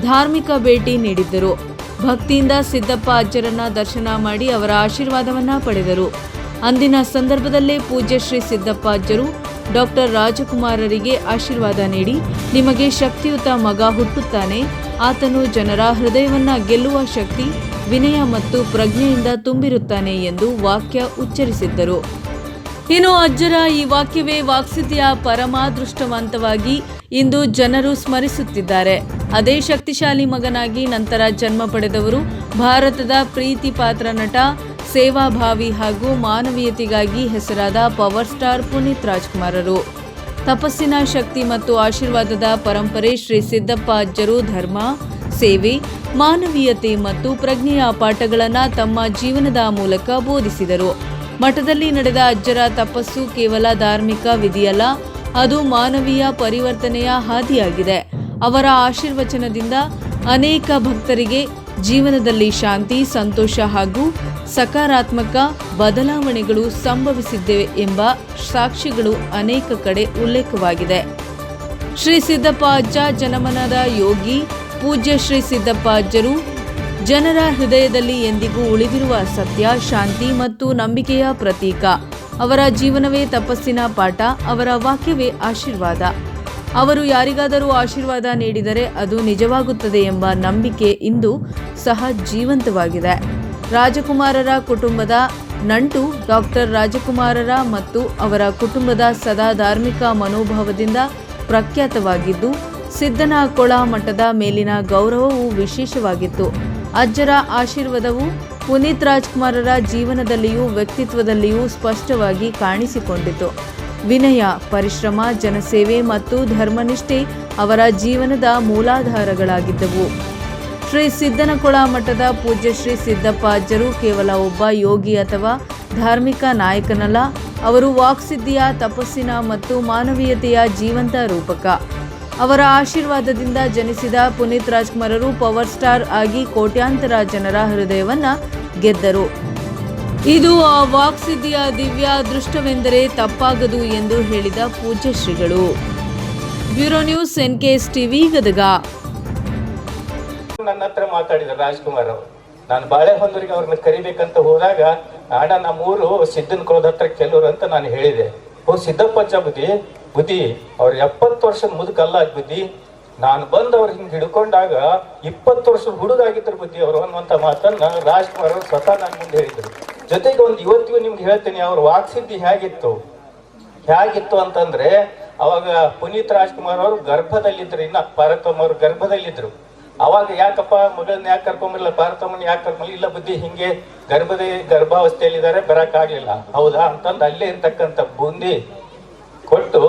ಧಾರ್ಮಿಕ ಭೇಟಿ ನೀಡಿದ್ದರು. ಭಕ್ತಿಯಿಂದ ಸಿದ್ದಪ್ಪ ಅಜ್ಜರನ್ನ ದರ್ಶನ ಮಾಡಿ ಅವರ ಆಶೀರ್ವಾದವನ್ನ ಪಡೆದರು. ಅಂದಿನ ಸಂದರ್ಭದಲ್ಲೇ ಪೂಜ್ಯ ಶ್ರೀ ಸಿದ್ದಪ್ಪ ಅಜ್ಜರು ಡಾಕ್ಟರ್ ರಾಜಕುಮಾರರಿಗೆ ಆಶೀರ್ವಾದ ನೀಡಿ, ನಿಮಗೆ ಶಕ್ತಿಯುತ ಮಗ ಹುಟ್ಟುತ್ತಾನೆ, ಆತನು ಜನರ ಹೃದಯವನ್ನ ಗೆಲ್ಲುವ ಶಕ್ತಿ, ವಿನಯ ಮತ್ತು ಪ್ರಜ್ಞೆಯಿಂದ ತುಂಬಿರುತ್ತಾನೆ ಎಂದು ವಾಕ್ಯ ಉಚ್ಚರಿಸಿದ್ದರು. ಇನ್ನು ಅಜ್ಜರ ಈ ವಾಕ್ಯವೇ ವಾಕ್ಸಿದ್ಧಿಯ ಪರಮಾದೃಷ್ಟವಂತವಾಗಿ ಇಂದು ಜನರು ಸ್ಮರಿಸುತ್ತಿದ್ದಾರೆ. ಅದೇ ಶಕ್ತಿಶಾಲಿ ಮಗನಾಗಿ ನಂತರ ಜನ್ಮ ಪಡೆದವರು ಭಾರತದ ಪ್ರೀತಿ ಪಾತ್ರ ನಟ, ಸೇವಾಭಾವಿ ಹಾಗೂ ಮಾನವೀಯತೆಗಾಗಿ ಹೆಸರಾದ ಪವರ್ ಸ್ಟಾರ್ ಪುನೀತ್ ರಾಜ್ಕುಮಾರರು. ತಪಸ್ಸಿನ ಶಕ್ತಿ ಮತ್ತು ಆಶೀರ್ವಾದದ ಪರಂಪರೆ ಶ್ರೀ ಸಿದ್ದಪ್ಪ ಅಜ್ಜರು ಧರ್ಮ, ಸೇವೆ, ಮಾನವೀಯತೆ ಮತ್ತು ಪ್ರಜ್ಞೆಯ ಪಾಠಗಳನ್ನು ತಮ್ಮ ಜೀವನದ ಮೂಲಕ ಬೋಧಿಸಿದರು. ಮಠದಲ್ಲಿ ನಡೆದ ಅಜ್ಜರ ತಪಸ್ಸು ಕೇವಲ ಧಾರ್ಮಿಕ ವಿಧಿಯಲ್ಲ, ಅದು ಮಾನವೀಯ ಪರಿವರ್ತನೆಯ ಹಾದಿಯಾಗಿದೆ. ಅವರ ಆಶೀರ್ವಚನದಿಂದ ಅನೇಕ ಭಕ್ತರಿಗೆ ಜೀವನದಲ್ಲಿ ಶಾಂತಿ, ಸಂತೋಷ ಹಾಗೂ ಸಕಾರಾತ್ಮಕ ಬದಲಾವಣೆಗಳು ಸಂಭವಿಸಿದ್ದೇವೆ ಎಂಬ ಸಾಕ್ಷಿಗಳು ಅನೇಕ ಕಡೆ ಉಲ್ಲೇಖವಾಗಿದೆ. ಶ್ರೀ ಸಿದ್ದಪ್ಪ ಅಜ್ಜ ಜನಮನದ ಯೋಗಿ. ಪೂಜ್ಯ ಶ್ರೀ ಸಿದ್ದಪ್ಪ ಅಜ್ಜರು ಜನರ ಹೃದಯದಲ್ಲಿ ಎಂದಿಗೂ ಉಳಿದಿರುವ ಸತ್ಯ, ಶಾಂತಿ ಮತ್ತು ನಂಬಿಕೆಯ ಪ್ರತೀಕ. ಅವರ ಜೀವನವೇ ತಪಸ್ಸಿನ ಪಾಠ, ಅವರ ವಾಕ್ಯವೇ ಆಶೀರ್ವಾದ. ಅವರು ಯಾರಿಗಾದರೂ ಆಶೀರ್ವಾದ ನೀಡಿದರೆ ಅದು ನಿಜವಾಗುತ್ತದೆ ಎಂಬ ನಂಬಿಕೆ ಇಂದು ಸಹ ಜೀವಂತವಾಗಿದೆ. ರಾಜಕುಮಾರರ ಕುಟುಂಬದ ನಂಟು ಡಾಕ್ಟರ್ ರಾಜಕುಮಾರರ ಮತ್ತು ಅವರ ಕುಟುಂಬದ ಸದಾ ಧಾರ್ಮಿಕ ಮನೋಭಾವದಿಂದ ಪ್ರಖ್ಯಾತವಾಗಿದ್ದು, ಸಿದ್ದನಕೊಳ ಮಠದ ಮೇಲಿನ ಗೌರವವು ವಿಶೇಷವಾಗಿತ್ತು. ಅಜ್ಜರ ಆಶೀರ್ವಾದವು ಪುನೀತ್ ರಾಜ್ಕುಮಾರರ ಜೀವನದಲ್ಲಿಯೂ ವ್ಯಕ್ತಿತ್ವದಲ್ಲಿಯೂ ಸ್ಪಷ್ಟವಾಗಿ ಕಾಣಿಸಿಕೊಂಡಿತು. ವಿನಯ, ಪರಿಶ್ರಮ, ಜನಸೇವೆ ಮತ್ತು ಧರ್ಮನಿಷ್ಠೆ ಅವರ ಜೀವನದ ಮೂಲಾಧಾರಗಳಾಗಿದ್ದವು. ಶ್ರೀ ಸಿದ್ದನಕೊಳ ಮಠದ ಪೂಜ್ಯ ಶ್ರೀ ಸಿದ್ದಪ್ಪ ಅಜ್ಜರು ಕೇವಲ ಒಬ್ಬ ಯೋಗಿ ಅಥವಾ ಧಾರ್ಮಿಕ ನಾಯಕನಲ್ಲ, ಅವರು ವಾಕ್ಸಿದ್ಧಿಯ, ತಪಸ್ಸಿನ ಮತ್ತು ಮಾನವೀಯತೆಯ ಜೀವಂತ ರೂಪಕ. ಅವರ ಆಶೀರ್ವಾದದಿಂದ ಜನಿಸಿದ ಪುನೀತ್ ರಾಜ್ಕುಮಾರರು ಪವರ್ ಸ್ಟಾರ್ ಆಗಿ ಕೋಟ್ಯಾಂತರ ಜನರ ಹೃದಯವನ್ನ ಗೆದ್ದರು. ಇದು ಆ ವಾಕ್ಸಿದ್ಧಿಯ ದಿವ್ಯ ಅದೃಷ್ಟವೆಂದರೆ ತಪ್ಪಾಗದು ಎಂದು ಹೇಳಿದ ಪೂಜ್ಯ ಶ್ರೀಗಳು. Bureau news, NKS TV, Gadag. ನನ್ನ ಹತ್ರ ಮಾತಾಡಿದ್ರು ರಾಜ್ಕುಮಾರ್ ಅವರು. ನಾನು ಬಾಳೆಹೊನ್ನೂರಿಗೆ ಅವ್ರನ್ನ ಕರಿಬೇಕಂತ ಹೋದಾಗ, ಅಣ್ಣ ನಮ್ಮೂರು ಸಿದ್ದನಕೊಳದ ಹತ್ರ ಕೆಲವರು ಅಂತ ನಾನು ಹೇಳಿದೆ. ಸಿದ್ದಪ್ಪಜ್ಜ ಬುದ್ಧಿ ಅವ್ರು 70 ವರ್ಷದ ಮುದುಕಲ್ಲ ಬುದ್ಧಿ. ನಾನು ಬಂದು ಅವ್ರು ಹಿಂಗೆ ಹಿಡ್ಕೊಂಡಾಗ 20 ವರ್ಷದ ಹುಡುಗಾಗಿದ್ರು ಬುದ್ಧಿ ಅವರು ಅನ್ನುವಂಥ ಮಾತನ್ನ ರಾಜ್ಕುಮಾರ್ ಅವರು ಸ್ವತಃ ನನ್ನ ಮುಂದೆ ಹೇಳಿದ್ರು. ಜೊತೆಗೆ ಒಂದು ಇವತ್ತಿಗೂ ನಿಮ್ಗೆ ಹೇಳ್ತೀನಿ, ಅವ್ರ ವಾಕ್ಸಿದ್ಧಿ ಹೇಗಿತ್ತು ಅಂತಂದ್ರೆ, ಅವಾಗ ಪುನೀತ್ ರಾಜ್ಕುಮಾರ್ ಅವರು ಗರ್ಭದಲ್ಲಿದ್ರು, ಇನ್ನ ಪಾರ್ವತಮ್ಮ ಅವರು ಗರ್ಭದಲ್ಲಿದ್ರು. ಅವಾಗ ಯಾಕಪ್ಪ ಮಗಳನ್ನ ಯಾಕೆ ಕರ್ಕೊಂಬರಲ್ಲ, ಪಾರ್ವತಮ್ಮನ ಯಾಕೆ ಕರ್ಕೊಂಬಲ್ಲ? ಇಲ್ಲ ಬುದ್ಧಿ, ಹಿಂಗೆ ಗರ್ಭಾವಸ್ಥೆಯಲ್ಲಿದ್ದಾರೆ, ಬರಕ್ಕಾಗ್ಲಿಲ್ಲ. ಹೌದಾ ಅಂತಂದು ಅಲ್ಲೇ ಇರ್ತಕ್ಕಂಥ ಬೂಂದಿ ಕೊಟ್ಟು,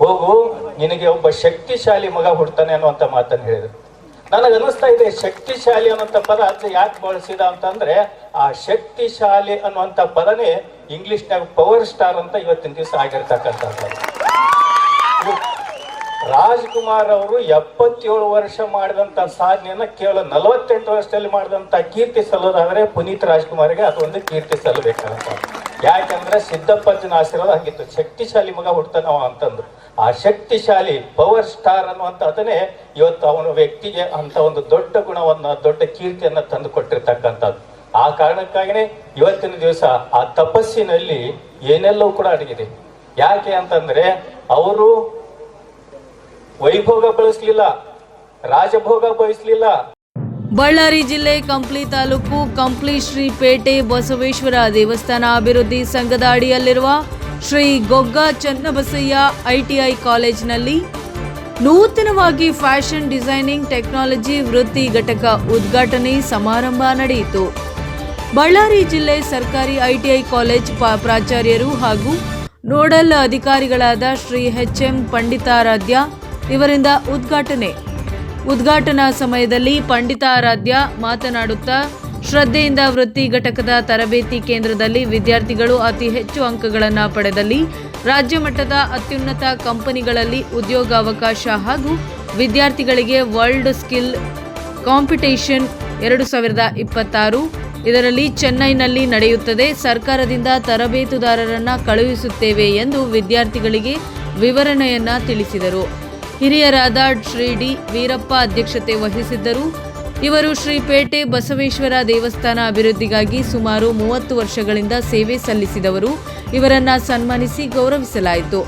ಹೋಗು, ನಿನಗೆ ಒಬ್ಬ ಶಕ್ತಿಶಾಲಿ ಮಗ ಹುಡ್ತಾನೆ ಅನ್ನುವಂಥ ಮಾತನ್ನು ಹೇಳಿದ್ರು. ನನಗೆ ಅನ್ನಿಸ್ತಾ ಇದೆ, ಶಕ್ತಿಶಾಲಿ ಅನ್ನುವಂಥ ಪದ ಅದು ಯಾಕೆ ಬಳಸಿದ ಅಂತಂದ್ರೆ, ಆ ಶಕ್ತಿಶಾಲಿ ಅನ್ನುವಂಥ ಪದನೇ ಇಂಗ್ಲಿಷ್ನಾಗ ಪವರ್ ಸ್ಟಾರ್ ಅಂತ ಇವತ್ತಿನ ದಿವಸ ಆಗಿರ್ತಕ್ಕಂಥದ್ದು. ರಾಜ್ಕುಮಾರ್ ಅವರು 77 ವರ್ಷ ಮಾಡಿದಂಥ ಸಾಧನೆಯನ್ನ ಕೇವಲ 48 ವರ್ಷದಲ್ಲಿ ಮಾಡಿದಂಥ ಕೀರ್ತಿ ಸಲ್ಲೋದಾದ್ರೆ ಪುನೀತ್ ರಾಜ್ಕುಮಾರ್ಗೆ ಅದೊಂದು ಕೀರ್ತಿ ಸಲ್ಲಬೇಕಾಗುತ್ತೆ. ಯಾಕಂದ್ರೆ ಸಿದ್ದಪ್ಪಜ್ಜನ ಆಶೀರ್ವಾದ ಹಂಗಿತ್ತು, ಶಕ್ತಿಶಾಲಿ ಮಗ ಹುಡ್ತಾನವ ಅಂತಂದ್ರು. ಆ ಶಕ್ತಿಶಾಲಿ ಪವರ್ ಸ್ಟಾರ್ ಅನ್ನುವಂಥದ್ದನ್ನೇ ಇವತ್ತು ಅವನ ವ್ಯಕ್ತಿಗೆ ಅಂತ ಒಂದು ದೊಡ್ಡ ಗುಣವನ್ನ, ದೊಡ್ಡ ಕೀರ್ತಿಯನ್ನ ತಂದು ಕೊಟ್ಟಿರ್ತಕ್ಕಂಥದ್ದು. ಆ ಕಾರಣಕ್ಕಾಗಿನೇ ಇವತ್ತಿನ ದಿವಸ ಆ ತಪಸ್ಸಿನಲ್ಲಿ ಏನೆಲ್ಲವೂ ಕೂಡ ಅಡಗಿದೆ. ಯಾಕೆ ಅಂತಂದ್ರೆ ಅವರು ವೈಭೋಗ ಬಳಸಲಿಲ್ಲ, ರಾಜಭೋಗ ಬಯಸಲಿಲ್ಲ. ಬಳ್ಳಾರಿ ಜಿಲ್ಲೆ ಕಂಪ್ಲಿ ತಾಲೂಕು ಕಂಪ್ಲಿ ಶ್ರೀ ಪೇಟೆ ಬಸವೇಶ್ವರ ದೇವಸ್ಥಾನ ಅಭಿವೃದ್ಧಿ ಸಂಘದ ಅಡಿಯಲ್ಲಿರುವ ಶ್ರೀ ಗೊಗ್ಗ ಚನ್ನಬಸಯ್ಯ ಐಟಿಐ ಕಾಲೇಜಿನಲ್ಲಿ ನೂತನವಾಗಿ ಫ್ಯಾಷನ್ ಡಿಸೈನಿಂಗ್ ಟೆಕ್ನಾಲಜಿ ವೃತ್ತಿ ಘಟಕ ಉದ್ಘಾಟನೆ ಸಮಾರಂಭ ನಡೆಯಿತು. ಬಳ್ಳಾರಿ ಜಿಲ್ಲೆ ಸರ್ಕಾರಿ ಐಟಿಐ ಕಾಲೇಜ್ ಪ್ರಾಚಾರ್ಯರು ಹಾಗೂ ನೋಡಲ್ ಅಧಿಕಾರಿಗಳಾದ ಶ್ರೀ ಎಚ್.ಎಂ. ಪಂಡಿತಾರಾಧ್ಯ ಇವರಿಂದ ಉದ್ಘಾಟನಾ ಸಮಯದಲ್ಲಿ ಪಂಡಿತಾರಾಧ್ಯ ಮಾತನಾಡುತ್ತಾ, ಶ್ರದ್ಧೆಯಿಂದ ವೃತ್ತಿ ಘಟಕದ ತರಬೇತಿ ಕೇಂದ್ರದಲ್ಲಿ ವಿದ್ಯಾರ್ಥಿಗಳು ಅತಿ ಹೆಚ್ಚು ಅಂಕಗಳನ್ನು ಪಡೆದಲ್ಲಿ ರಾಜ್ಯ ಮಟ್ಟದ ಅತ್ಯುನ್ನತ ಕಂಪನಿಗಳಲ್ಲಿ ಉದ್ಯೋಗಾವಕಾಶ ಹಾಗೂ ವಿದ್ಯಾರ್ಥಿಗಳಿಗೆ ವರ್ಲ್ಡ್ ಸ್ಕಿಲ್ ಕಾಂಪಿಟೇಷನ್ 2026 ಇದರಲ್ಲಿ ಚೆನ್ನೈನಲ್ಲಿ ನಡೆಯುತ್ತದೆ. ಸರ್ಕಾರದಿಂದ ತರಬೇತುದಾರರನ್ನು ಕಳುಹಿಸುತ್ತೇವೆ ಎಂದು ವಿದ್ಯಾರ್ಥಿಗಳಿಗೆ ವಿವರಣೆಯನ್ನ ತಿಳಿಸಿದರು. ಹಿರಿಯರಾದ ಶ್ರೀ ಡಿ ವೀರಪ್ಪ ಅಧ್ಯಕ್ಷತೆ ವಹಿಸಿದ್ದರು. ಇವರು ಶ್ರೀಪೇಟೆ ಬಸವೇಶ್ವರ ದೇವಸ್ಥಾನ ಅಭಿವೃದ್ಧಿಗಾಗಿ ಸುಮಾರು 30 ವರ್ಷಗಳಿಂದ ಸೇವೆ ಸಲ್ಲಿಸಿದವರು. ಇವರನ್ನ ಸನ್ಮಾನಿಸಿ ಗೌರವಿಸಲಾಯಿತು.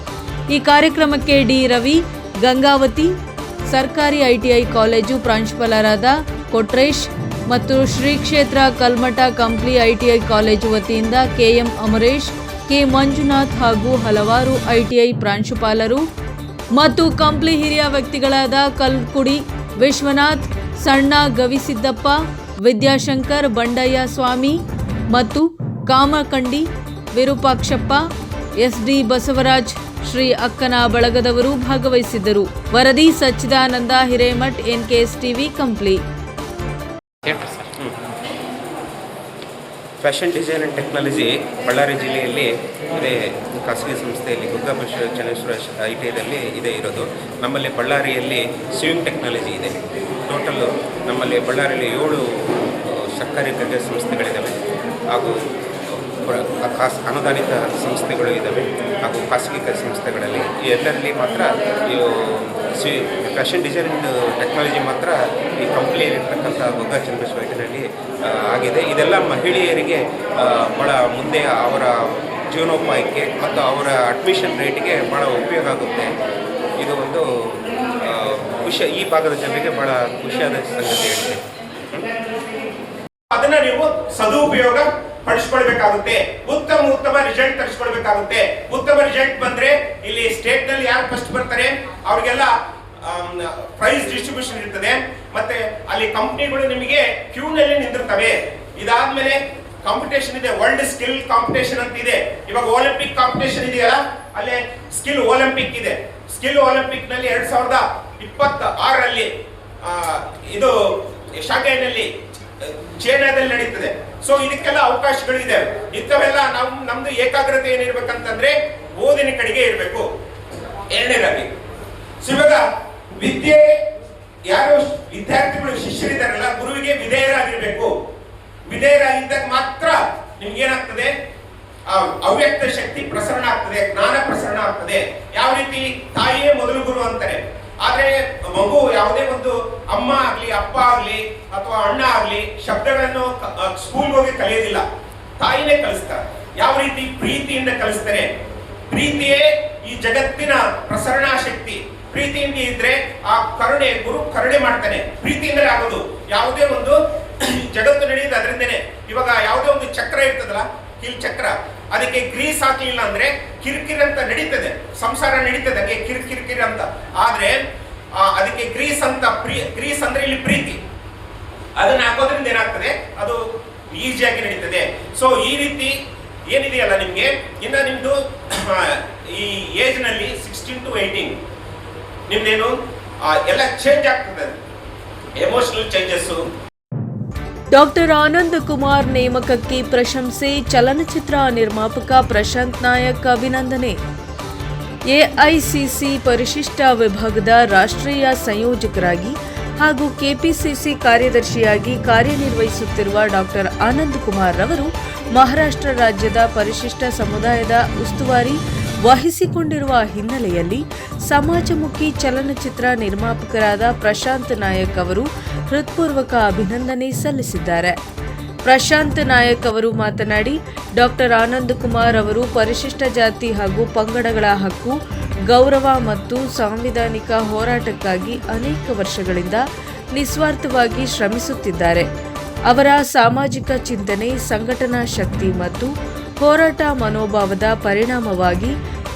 ಈ ಕಾರ್ಯಕ್ರಮಕ್ಕೆ ಡಿ ರವಿ, ಗಂಗಾವತಿ ಸರ್ಕಾರಿ ಐಟಿಐ ಕಾಲೇಜು ಪ್ರಾಂಶುಪಾಲರಾದ ಕೊಟ್ರೇಶ್ ಮತ್ತು ಶ್ರೀ ಕ್ಷೇತ್ರ ಕಲ್ಮಠ ಕಂಪ್ಲಿ ಐಟಿಐ ಕಾಲೇಜು ವತಿಯಿಂದ ಕೆಎಂ ಅಮರೇಶ್, ಕೆ ಮಂಜುನಾಥ್ ಹಾಗೂ ಹಲವಾರು ಐಟಿಐ ಪ್ರಾಂಶುಪಾಲರು ಮತ್ತು ಕಂಪ್ಲಿ ಹಿರಿಯ ವ್ಯಕ್ತಿಗಳಾದ ಕಲ್ಕುಡಿ ವಿಶ್ವನಾಥ್, ಸಣ್ಣ ಗವಿಸಿದ್ದಪ್ಪ, ವಿದ್ಯಾಶಂಕರ್, ಬಂಡಯ್ಯ ಸ್ವಾಮಿ ಮತ್ತು ಕಾಮಕಂಡಿ ವಿರೂಪಾಕ್ಷಪ್ಪ, ಎಸ್ಡಿ ಬಸವರಾಜ್, ಶ್ರೀ ಅಕ್ಕನ ಬಳಗದವರು ಭಾಗವಹಿಸಿದ್ದರು. ವರದಿ Sachchidananda Hiremath, NKS TV Kampli. Fashion design and technology Ballari ಜಿಲ್ಲೆಯಲ್ಲಿ ಇದೇ ಖಾಸಗಿ ಸಂಸ್ಥೆಯಲ್ಲಿ ಗುಗ್ಗ ಚನ್ನೇಶ್ವರ ಐಟಿಐದಲ್ಲಿ ಇದೆ ಇರೋದು. ನಮ್ಮಲ್ಲಿ ಬಳ್ಳಾರಿಯಲ್ಲಿ ಸ್ವಿಂಗ್ ಟೆಕ್ನಾಲಜಿ ಇದೆ. ಟೋಟಲ್ಲು ನಮ್ಮಲ್ಲಿ ಬಳ್ಳಾರಿಯಲ್ಲಿ 7 ಸರ್ಕಾರಿ ದರ್ಜೆ ಸಂಸ್ಥೆಗಳಿದ್ದಾವೆ ಹಾಗೂ ಅನುದಾನಿತ ಸಂಸ್ಥೆಗಳು ಇದ್ದಾವೆ ಹಾಗೂ ಖಾಸಗಿ ಸಂಸ್ಥೆಗಳಲ್ಲಿ ಈ ಎಲ್ಲರಲ್ಲಿ ಮಾತ್ರ ಫ್ಯಾಷನ್ ಡಿಸೈನ್ ಟೆಕ್ನಾಲಜಿ ಮಾತ್ರ ಈ ಕಂಪ್ನಿಯಲ್ಲಿರ್ತಕ್ಕಂಥ ಗುಗ್ಗ ಚನ್ನಬಸವ ಐಟಿಐನಲ್ಲಿ ಆಗಿದೆ. ಇದೆಲ್ಲ ಮಹಿಳೆಯರಿಗೆ ಭಾಳ ಮುಂದೆ ಅವರ ಜೀವನೋಪಾಯಕ್ಕೆ ಮತ್ತು ಅವರ ಅಡ್ಮಿಷನ್ ರೇಟಿಗೆ ಭಾಳ ಉಪಯೋಗ ಆಗುತ್ತೆ. ಇದು ಒಂದು ಈ ಭಾಗದ ಜನರಿಗೆ ಭಾಳ ಖುಷಿಯಾದ ಸಂಗತಿ ಹೇಳಿದೆ. ಅದನ್ನು ನೀವು ಸದುಪಯೋಗ ಪಡಿಸ್ಕೊಳ್ಬೇಕಾಗುತ್ತೆ. ಉತ್ತಮ ರಿಸಲ್ಟ್ ತರಿಸ್ಕೊಳ್ಬೇಕಾಗುತ್ತೆ. ಉತ್ತಮ ರಿಸಲ್ಟ್ ಬಂದ್ರೆ ಇಲ್ಲಿ ಸ್ಟೇಟ್ ನಲ್ಲಿ ಯಾರು ಫಸ್ಟ್ ಬರ್ತಾರೆ ಅವ್ರಿಗೆಲ್ಲ ಪ್ರೈಸ್ ಡಿಸ್ಟ್ರಿಬ್ಯೂಷನ್ ಇರ್ತದೆ. ಮತ್ತೆ ಅಲ್ಲಿ ಕಂಪನಿಗಳು ನಿಮಗೆ ಕ್ಯೂ ನಲ್ಲಿ ನಿಂತಿರ್ತವೆ. ಇದಾದ್ಮೇಲೆ ಕಾಂಪಿಟೇಷನ್ ಇದೆ, ವರ್ಲ್ಡ್ ಸ್ಕಿಲ್ ಕಾಂಪಿಟೇಷನ್ ಅಂತ ಇದೆ. ಇವಾಗ ಒಲಿಂಪಿಕ್ ಕಾಂಪಿಟೇಷನ್ ಇದೆಯಲ್ಲ, ಅಲ್ಲೇ ಸ್ಕಿಲ್ ಒಲಿಂಪಿಕ್ ಇದೆ. ಸ್ಕಿಲ್ ಒಲಿಂಪಿಕ್ ನಲ್ಲಿ 2026ರಲ್ಲಿ ಇದು ಶಾಂಘೈನಲ್ಲಿ ಚೈನಾದಲ್ಲಿ ನಡೀತದೆ. ಸೊ ಇದಕ್ಕೆಲ್ಲ ಅವಕಾಶಗಳು ಇದೆ. ಇಂಥವೆಲ್ಲ ನಮ್ದು ಏಕಾಗ್ರತೆ ಏನಿರ್ಬೇಕಂತಂದ್ರೆ ಓದಿನ ಕಡೆಗೆ ಇರಬೇಕು. ಎರಡನೇದಾಗಿ ಇವಾಗ ವಿದ್ಯೆ ಯಾರು ವಿದ್ಯಾರ್ಥಿಗಳು ಶಿಷ್ಯರಿದ್ದಾರಲ್ಲ ಗುರುವಿಗೆ ವಿಧೇಯರಾಗಿರ್ಬೇಕು. ವಿಧೇಯರಾಗಿದ್ದಾಗ ಮಾತ್ರ ನಿಮ್ಗೆ ಏನಾಗ್ತದೆ, ಅವ್ಯಕ್ತ ಶಕ್ತಿ ಪ್ರಸರಣ ಆಗ್ತದೆ, ಜ್ಞಾನ ಪ್ರಸರಣ ಆಗ್ತದೆ. ಯಾವ ರೀತಿ ತಾಯಿಯೇ ಮೊದಲು ಗುರು ಅಂತಾರೆ. ಆದ್ರೆ ಮಗು ಯಾವುದೇ ಒಂದು ಅಮ್ಮ ಆಗ್ಲಿ ಅಪ್ಪ ಆಗ್ಲಿ ಅಥವಾ ಅಣ್ಣ ಆಗ್ಲಿ ಶಬ್ದಗಳನ್ನು ಸ್ಕೂಲ್ಗೆ ಹೋಗಿ ಕಲಿಯೋದಿಲ್ಲ, ತಾಯಿನೇ ಕಲಿಸ್ತಾರೆ. ಯಾವ ರೀತಿ ಪ್ರೀತಿಯಿಂದ ಕಲಿಸ್ತಾರೆ. ಪ್ರೀತಿಯೇ ಈ ಜಗತ್ತಿನ ಪ್ರಸರಣಾ ಶಕ್ತಿ. ಪ್ರೀತಿಯಿಂದ ಇದ್ರೆ ಆ ಕರುಣೆ, ಗುರು ಕರುಣೆ ಮಾಡ್ತಾನೆ. ಪ್ರೀತಿಯಿಂದಲೇ ಆಗೋದು. ಯಾವುದೇ ಒಂದು ಜಗತ್ತು ನಡೆಯುತ್ತೆ ಅದರಿಂದನೇ. ಇವಾಗ ಯಾವುದೇ ಒಂದು ಚಕ್ರ ಇರ್ತದಲ್ಲ, ಕಿಲ್ ಚಕ್ರ, ಅದಕ್ಕೆ ಗ್ರೀಸ್ ಹಾಕ್ಲಿಲ್ಲ ಅಂದ್ರೆ ಕಿರಿಕಿರಿ ಅಂತ ನಡೀತದೆ, ಸಂಸಾರ ನಡೀತದೆ, ಅದಕ್ಕೆ ಕಿರಿಕಿರಿ ಅಂತ. ಆದ್ರೆ ಅದಕ್ಕೆ ಗ್ರೀಸ್ ಅಂತ, ಗ್ರೀಸ್ ಅಂದ್ರೆ ಇಲ್ಲಿ ಪ್ರೀತಿ, ಅದನ್ನ ಹಾಕೋದ್ರಿಂದ ಏನಾಗ್ತದೆ, ಅದು ಈಸಿಯಾಗಿ ನಡೀತದೆ. ಸೊ ಈ ರೀತಿ ಏನಿದೆಯಲ್ಲ ನಿಮ್ಗೆ, ಇನ್ನ ನಿಮ್ದು ಈ ಏಜ್ ನಲ್ಲಿ 16 to 18 ನಿಮ್ದೇನು ಎಲ್ಲ ಚೇಂಜ್ ಆಗ್ತದೆ, emotional changes. Doctor Anand Kumar ನೇಮಕಕ್ಕೆ ಪ್ರಶಂಸೆ. ಚಲನಚಿತ್ರ ನಿರ್ಮಾಪಕ ಪ್ರಶಾಂತ್ ನಾಯಕ್ ಅಭಿನಂದನೆ. ಎಐಸಿಸಿ ಪರಿಶಿಷ್ಟ ವಿಭಾಗದ ರಾಷ್ಟ್ರೀಯ ಸಂಯೋಜಕರಾಗಿ ಹಾಗೂ ಕೆಪಿಸಿಸಿ ಕಾರ್ಯದರ್ಶಿಯಾಗಿ ಕಾರ್ಯನಿರ್ವಹಿಸುತ್ತಿರುವ ಡಾಕ್ಟರ್ ಆನಂದ್ ಕುಮಾರ್ ರವರು ಮಹಾರಾಷ್ಟ್ರ ರಾಜ್ಯದ ಪರಿಶಿಷ್ಟ ಸಮುದಾಯದ ಉಸ್ತುವಾರಿ ವಹಿಸಿಕೊಂಡಿರುವ ಹಿನ್ನೆಲೆಯಲ್ಲಿ ಸಮಾಜಮುಖಿ ಚಲನಚಿತ್ರ ನಿರ್ಮಾಪಕರಾದ ಪ್ರಶಾಂತ್ ನಾಯಕ್ ಅವರು ಹೃತ್ಪೂರ್ವಕ ಅಭಿನಂದನೆ ಸಲ್ಲಿಸಿದ್ದಾರೆ. ಪ್ರಶಾಂತ್ ನಾಯಕ್ ಅವರು ಮಾತನಾಡಿ, ಡಾಕ್ಟರ್ ಆನಂದ್ ಕುಮಾರ್ ಅವರು ಪರಿಶಿಷ್ಟ ಜಾತಿ ಹಾಗೂ ಪಂಗಡಗಳ ಹಕ್ಕು, ಗೌರವ ಮತ್ತು ಸಾಂವಿಧಾನಿಕ ಹೋರಾಟಕ್ಕಾಗಿ ಅನೇಕ ವರ್ಷಗಳಿಂದ ನಿಸ್ವಾರ್ಥವಾಗಿ ಶ್ರಮಿಸುತ್ತಿದ್ದಾರೆ. ಅವರ ಸಾಮಾಜಿಕ ಚಿಂತನೆ, ಸಂಘಟನಾ ಶಕ್ತಿ ಮತ್ತು ಹೋರಾಟ ಮನೋಭಾವದ ಪರಿಣಾಮವಾಗಿ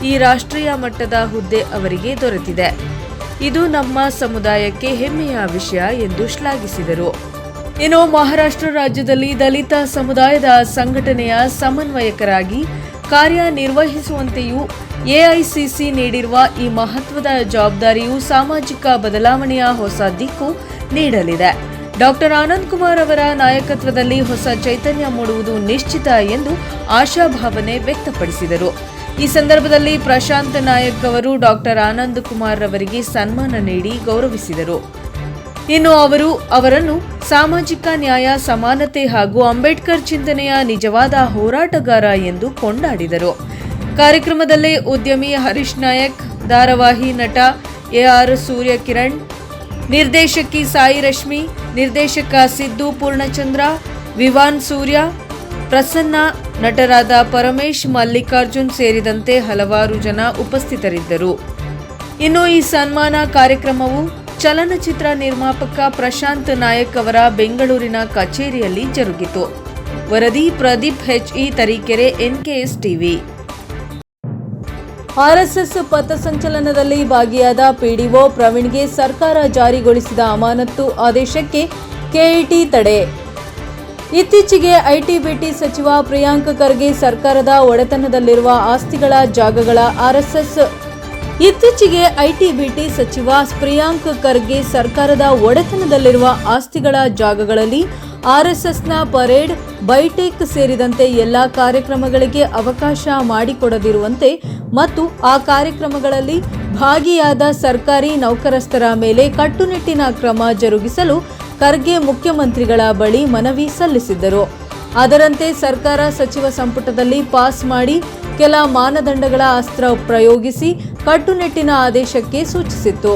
ಈ ರಾಷ್ಟ್ರೀಯ ಮಟ್ಟದ ಹುದ್ದೆ ಅವರಿಗೆ ದೊರೆತಿದೆ. ಇದು ನಮ್ಮ ಸಮುದಾಯಕ್ಕೆ ಹೆಮ್ಮೆಯ ವಿಷಯ ಎಂದು ಶ್ಲಾಘಿಸಿದರು. ಇನ್ನು ಮಹಾರಾಷ್ಟ್ರ ರಾಜ್ಯದಲ್ಲಿ ದಲಿತ ಸಮುದಾಯದ ಸಂಘಟನೆಯ ಸಮನ್ವಯಕರಾಗಿ ಕಾರ್ಯನಿರ್ವಹಿಸುವಂತೆಯೂ ಎಐಸಿಸಿ ನೀಡಿರುವ ಈ ಮಹತ್ವದ ಜವಾಬ್ದಾರಿಯು ಸಾಮಾಜಿಕ ಬದಲಾವಣೆಯ ಹೊಸ ದಿಕ್ಕು ನೀಡಲಿದೆ. ಡಾಕ್ಟರ್ ಆನಂದ್ ಕುಮಾರ್ ಅವರ ನಾಯಕತ್ವದಲ್ಲಿ ಹೊಸ ಚೈತನ್ಯ ಮೂಡುವುದು ನಿಶ್ಚಿತ ಎಂದು ಆಶಾಭಾವನೆ ವ್ಯಕ್ತಪಡಿಸಿದರು. ಈ ಸಂದರ್ಭದಲ್ಲಿ ಪ್ರಶಾಂತ್ ನಾಯಕ್ ಅವರು ಡಾಕ್ಟರ್ ಆನಂದ್ ಕುಮಾರ್ ಅವರಿಗೆ ಸನ್ಮಾನ ನೀಡಿ ಗೌರವಿಸಿದರು. ಇನ್ನು ಅವರನ್ನು ಸಾಮಾಜಿಕ ನ್ಯಾಯ, ಸಮಾನತೆ ಹಾಗೂ ಅಂಬೇಡ್ಕರ್ ಚಿಂತನೆಯ ನಿಜವಾದ ಹೋರಾಟಗಾರ ಎಂದು ಕೊಂಡಾಡಿದರು. ಕಾರ್ಯಕ್ರಮದಲ್ಲಿ ಉದ್ಯಮಿ ಹರೀಶ್ ನಾಯಕ್, ಧಾರಾವಾಹಿ ನಟ ಎಆರ್ ಸೂರ್ಯಕಿರಣ್, ನಿರ್ದೇಶಕಿ ಸಾಯಿ ರಶ್ಮಿ, ನಿರ್ದೇಶಕ ಸಿದ್ದು ಪೂರ್ಣಚಂದ್ರ, ವಿವಾನ್ ಸೂರ್ಯ, ಪ್ರಸನ್ನ, ನಟರಾದ ಪರಮೇಶ್, ಮಲ್ಲಿಕಾರ್ಜುನ್ ಸೇರಿದಂತೆ ಹಲವಾರು ಜನ ಉಪಸ್ಥಿತರಿದ್ದರು. ಇನ್ನು ಈ ಸನ್ಮಾನ ಕಾರ್ಯಕ್ರಮವು ಚಲನಚಿತ್ರ ನಿರ್ಮಾಪಕ ಪ್ರಶಾಂತ್ ನಾಯಕ್ ಅವರ ಬೆಂಗಳೂರಿನ ಕಚೇರಿಯಲ್ಲಿ ಜರುಗಿತು. ವರದಿ Pradeep HE, Tarikere, NKS TV. RSS ಪಥಸಂಚಲನದಲ್ಲಿ ಭಾಗಿಯಾದ ಪಿಡಿಒ ಪ್ರವೀಣ್ಗೆ ಸರ್ಕಾರ ಜಾರಿಗೊಳಿಸಿದ ಅಮಾನತು ಆದೇಶಕ್ಕೆ ಕೆಇಟಿ ತಡೆ. ಇತ್ತೀಚೆಗೆ ಐಟಿ-ಬಿಟಿ ಸಚಿವ ಪ್ರಿಯಾಂಕ್ ಖರ್ಗೆ ಸರ್ಕಾರದ ಒಡೆತನದಲ್ಲಿರುವ ಆಸ್ತಿಗಳ ಜಾಗಗಳ ಇತ್ತೀಚೆಗೆ ಐಟಿ-ಬಿಟಿ ಸಚಿವ ಪ್ರಿಯಾಂಕ್ ಖರ್ಗೆ ಸರ್ಕಾರದ ಒಡೆತನದಲ್ಲಿರುವ ಆಸ್ತಿಗಳ ಜಾಗಗಳಲ್ಲಿ ಆರ್ಎಸ್ಎಸ್ನ ಪರೇಡ್, ಬೈಟೆಕ್ ಸೇರಿದಂತೆ ಎಲ್ಲಾ ಕಾರ್ಯಕ್ರಮಗಳಿಗೆ ಅವಕಾಶ ಮಾಡಿಕೊಡದಿರುವಂತೆ ಮತ್ತು ಆ ಕಾರ್ಯಕ್ರಮಗಳಲ್ಲಿ ಭಾಗಿಯಾದ ಸರ್ಕಾರಿ ನೌಕರಸ್ಥರ ಮೇಲೆ ಕಟ್ಟುನಿಟ್ಟಿನ ಕ್ರಮ ಜರುಗಿಸಲು ಖರ್ಗೆ ಮುಖ್ಯಮಂತ್ರಿಗಳ ಬಳಿ ಮನವಿ ಸಲ್ಲಿಸಿದ್ದರು. ಅದರಂತೆ ಸರ್ಕಾರ ಸಚಿವ ಸಂಪುಟದಲ್ಲಿ ಪಾಸ್ ಮಾಡಿ ಕೆಲ ಮಾನದಂಡಗಳ ಅಸ್ತ್ರ ಪ್ರಯೋಗಿಸಿ ಕಟ್ಟುನಿಟ್ಟಿನ ಆದೇಶಕ್ಕೆ ಸೂಚಿಸಿತ್ತು.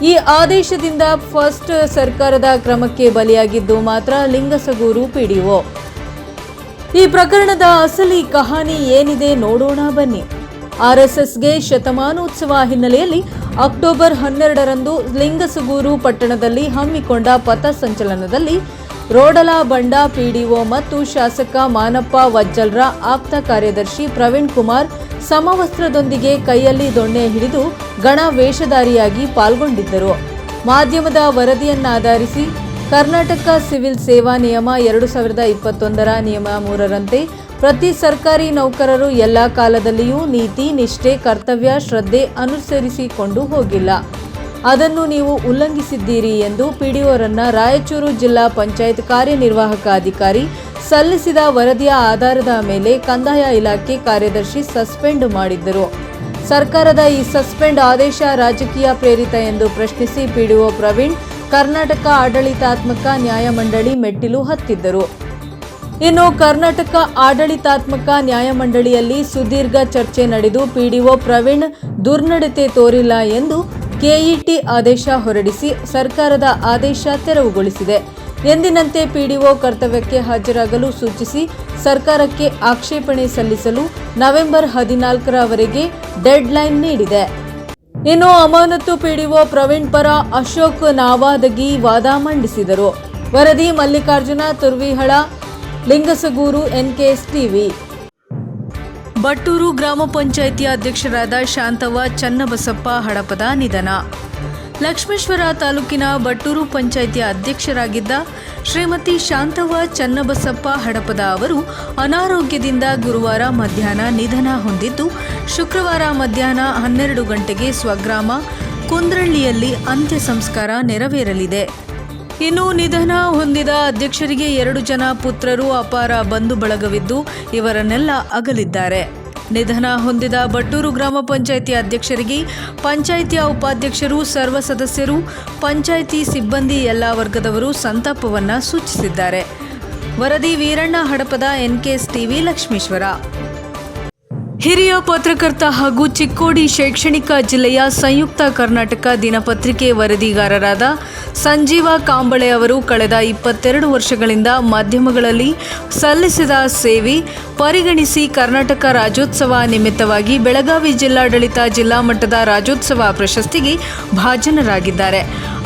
ಈ ಆದೇಶದಿಂದ ಫಸ್ಟ್ ಸರ್ಕಾರದ ಕ್ರಮಕ್ಕೆ ಬಲಿಯಾಗಿದ್ದು ಮಾತ್ರ ಲಿಂಗಸಗೂರು ಪಿಡಿಒ. ಈ ಪ್ರಕರಣದ ಅಸಲಿ ಕಹಾನಿ ಏನಿದೆ ನೋಡೋಣ ಬನ್ನಿ. ಆರ್ಎಸ್ಎಸ್ಗೆ ಶತಮಾನೋತ್ಸವ ಹಿನ್ನೆಲೆಯಲ್ಲಿ ಅಕ್ಟೋಬರ್ 12ರಂದು ಲಿಂಗಸಗೂರು ಪಟ್ಟಣದಲ್ಲಿ ಹಮ್ಮಿಕೊಂಡ ಪಥಸಂಚಲನದಲ್ಲಿ ರೋಡಲ ಬಂಡ ಪಿಡಿಒ ಮತ್ತು ಶಾಸಕ ಮಾನಪ್ಪ ವಜ್ಜಲ್ರ ಆಪ್ತ ಕಾರ್ಯದರ್ಶಿ ಪ್ರವೀಣ್ ಕುಮಾರ್ ಸಮವಸ್ತ್ರದೊಂದಿಗೆ ಕೈಯಲ್ಲಿ ದೊಣ್ಣೆ ಹಿಡಿದು ಗಣ ವೇಷಧಾರಿಯಾಗಿ ಪಾಲ್ಗೊಂಡಿದ್ದರು. ಮಾಧ್ಯಮದ ವರದಿಯನ್ನಾಧರಿಸಿ ಕರ್ನಾಟಕ ಸಿವಿಲ್ ಸೇವಾ ನಿಯಮ 2021ರ ನಿಯಮ 3ರಂತೆ ಪ್ರತಿ ಸರ್ಕಾರಿ ನೌಕರರು ಎಲ್ಲ ಕಾಲದಲ್ಲಿಯೂ ನೀತಿ, ನಿಷ್ಠೆ, ಕರ್ತವ್ಯ, ಶ್ರದ್ಧೆ ಅನುಸರಿಸಿಕೊಂಡು ಹೋಗಿಲ್ಲ. ಅದನ್ನು ನೀವು ಉಲ್ಲಂಘಿಸಿದ್ದೀರಿ ಎಂದು ಪಿಡಿಒರನ್ನ ರಾಯಚೂರು ಜಿಲ್ಲಾ ಪಂಚಾಯತ್ ಕಾರ್ಯನಿರ್ವಾಹಕ ಅಧಿಕಾರಿ ಸಲ್ಲಿಸಿದ ವರದಿಯ ಆಧಾರದ ಮೇಲೆ ಕಂದಾಯ ಇಲಾಖೆ ಕಾರ್ಯದರ್ಶಿ ಸಸ್ಪೆಂಡ್ ಮಾಡಿದ್ದರು. ಸರ್ಕಾರದ ಈ ಸಸ್ಪೆಂಡ್ ಆದೇಶ ರಾಜಕೀಯ ಪ್ರೇರಿತ ಎಂದು ಪ್ರಶ್ನಿಸಿ ಪಿಡಿಒ ಪ್ರವೀಣ್ ಕರ್ನಾಟಕ ಆಡಳಿತಾತ್ಮಕ ನ್ಯಾಯಮಂಡಳಿ ಮೆಟ್ಟಿಲು ಹತ್ತಿದ್ದರು. ಇನ್ನು ಕರ್ನಾಟಕ ಆಡಳಿತಾತ್ಮಕ ನ್ಯಾಯಮಂಡಳಿಯಲ್ಲಿ ಸುದೀರ್ಘ ಚರ್ಚೆ ನಡೆದು ಪಿಡಿಒ ಪ್ರವೀಣ್ ದುರ್ನಡತೆ ತೋರಿಲ್ಲ ಎಂದು ಕೆಇಟಿ ಆದೇಶ ಹೊರಡಿಸಿ ಸರ್ಕಾರದ ಆದೇಶ ತೆರವುಗೊಳಿಸಿದೆ. ಎಂದಿನಂತೆ ಪಿಡಿಒ ಕರ್ತವ್ಯಕ್ಕೆ ಹಾಜರಾಗಲು ಸೂಚಿಸಿ ಸರ್ಕಾರಕ್ಕೆ ಆಕ್ಷೇಪಣೆ ಸಲ್ಲಿಸಲು ನವೆಂಬರ್ 14ರವರೆಗೆ ಡೆಡ್ಲೈನ್ ನೀಡಿದೆ. ಇನ್ನು ಅಮಾನತು ಪಿಡಿಒ ಪ್ರವೀಣ್ ಪರ ಅಶೋಕ್ ನಾವಾದಗಿ ವಾದ ಮಂಡಿಸಿದರು. ವರದಿ ಮಲ್ಲಿಕಾರ್ಜುನ ತುರ್ವಿಹಳ, ಲಿಂಗಸಗೂರು, NKS ಟಿವಿ. ಬಟ್ಟೂರು ಗ್ರಾಮ ಪಂಚಾಯಿತಿ ಅಧ್ಯಕ್ಷರಾದ ಶಾಂತವ್ವ ಚನ್ನಬಸಪ್ಪ ಹಡಪದ ನಿಧನ. ಲಕ್ಷ್ಮೇಶ್ವರ ತಾಲೂಕಿನ ಬಟ್ಟೂರು ಪಂಚಾಯಿತಿ ಅಧ್ಯಕ್ಷರಾಗಿದ್ದ ಶ್ರೀಮತಿ ಶಾಂತವ್ವ ಚನ್ನಬಸಪ್ಪ ಹಡಪದ ಅವರು ಅನಾರೋಗ್ಯದಿಂದ ಗುರುವಾರ ಮಧ್ಯಾಹ್ನ ನಿಧನ ಹೊಂದಿದ್ದು, ಶುಕ್ರವಾರ ಮಧ್ಯಾಹ್ನ 12 ಗಂಟೆಗೆ ಸ್ವಗ್ರಾಮ ಕುಂದ್ರಳ್ಳಿಯಲ್ಲಿ ಅಂತ್ಯ ಸಂಸ್ಕಾರ ನೆರವೇರಲಿದೆ. ಇನ್ನು ನಿಧನ ಹೊಂದಿದ ಅಧ್ಯಕ್ಷರಿಗೆ 2 ಜನ ಪುತ್ರರು, ಅಪಾರ ಬಂಧು ಬಳಗವಿದ್ದು ಇವರನ್ನೆಲ್ಲ ಅಗಲಿದ್ದಾರೆ. ನಿಧನ ಹೊಂದಿದ ಬಟ್ಟೂರು ಗ್ರಾಮ ಪಂಚಾಯಿತಿ ಅಧ್ಯಕ್ಷರಿಗೆ ಪಂಚಾಯಿತಿಯ ಉಪಾಧ್ಯಕ್ಷರು, ಸರ್ವ ಸದಸ್ಯರು, ಪಂಚಾಯಿತಿ ಸಿಬ್ಬಂದಿ ಎಲ್ಲ ವರ್ಗದವರು ಸಂತಾಪವನ್ನು ಸೂಚಿಸಿದ್ದಾರೆ. ವರದಿ ವೀರಣ್ಣ ಹಡಪದ NKS TV ಲಕ್ಷ್ಮೀಶ್ವರ. ಹಿರಿಯ ಪತ್ರಕರ್ತ ಹಾಗೂ ಚಿಕ್ಕೋಡಿ ಶೈಕ್ಷಣಿಕ ಜಿಲ್ಲೆಯ ಸಂಯುಕ್ತ ಕರ್ನಾಟಕ ದಿನಪತ್ರಿಕೆ ವರದಿಗಾರರಾದ ಸಂಜೀವ ಕಾಂಬಳೆ ಅವರು ಕಳೆದ 22 ವರ್ಷಗಳಿಂದ ಮಾಧ್ಯಮಗಳಲ್ಲಿ ಸಲ್ಲಿಸಿದ ಸೇವೆ ಪರಿಗಣಿಸಿ ಕರ್ನಾಟಕ ರಾಜ್ಯೋತ್ಸವ ನಿಮಿತ್ತವಾಗಿ ಬೆಳಗಾವಿ ಜಿಲ್ಲಾಡಳಿತ ಜಿಲ್ಲಾ ಮಟ್ಟದ ರಾಜ್ಯೋತ್ಸವ ಪ್ರಶಸ್ತಿಗೆ ಭಾಜನರಾಗಿದ್ದಾರೆ.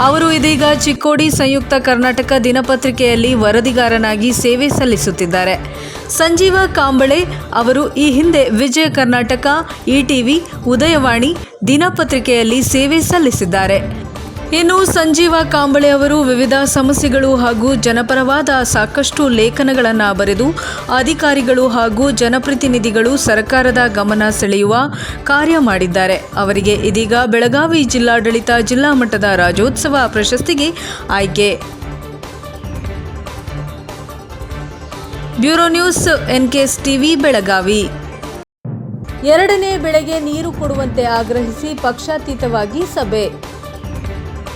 ಅವರು ಇದೀಗ ಚಿಕ್ಕೋಡಿ ಸಂಯುಕ್ತ ಕರ್ನಾಟಕ ದಿನಪತ್ರಿಕೆಯಲ್ಲಿ ವರದಿಗಾರನಾಗಿ ಸೇವೆ ಸಲ್ಲಿಸುತ್ತಿದ್ದಾರೆ. ಸಂಜೀವ ಕಾಂಬಳೆ ಅವರು ಈ ಹಿಂದೆ ವಿಜಯ ಕರ್ನಾಟಕ, ETV, ಉದಯವಾಣಿ ದಿನಪತ್ರಿಕೆಯಲ್ಲಿ ಸೇವೆ ಸಲ್ಲಿಸಿದ್ದಾರೆ. ಇನ್ನು ಸಂಜೀವ ಕಾಂಬಳೆ ಅವರು ವಿವಿಧ ಸಮಸ್ಯೆಗಳು ಹಾಗೂ ಜನಪರವಾದ ಸಾಕಷ್ಟು ಲೇಖನಗಳನ್ನು ಬರೆದು ಅಧಿಕಾರಿಗಳು ಹಾಗೂ ಜನಪ್ರತಿನಿಧಿಗಳು ಸರ್ಕಾರದ ಗಮನ ಸೆಳೆಯುವ ಕಾರ್ಯ ಮಾಡಿದ್ದಾರೆ. ಅವರಿಗೆ ಇದೀಗ ಬೆಳಗಾವಿ ಜಿಲ್ಲಾಡಳಿತ ಜಿಲ್ಲಾ ಮಟ್ಟದ ರಾಜ್ಯೋತ್ಸವ ಪ್ರಶಸ್ತಿಗೆ ಆಯ್ಕೆ. Bureau news, NKS TV Belagavi. ಎರಡನೇ ಬೆಳೆಗೆ ನೀರು ಕೊಡುವಂತೆ ಆಗ್ರಹಿಸಿ ಪಕ್ಷಾತೀತವಾಗಿ ಸಭೆ.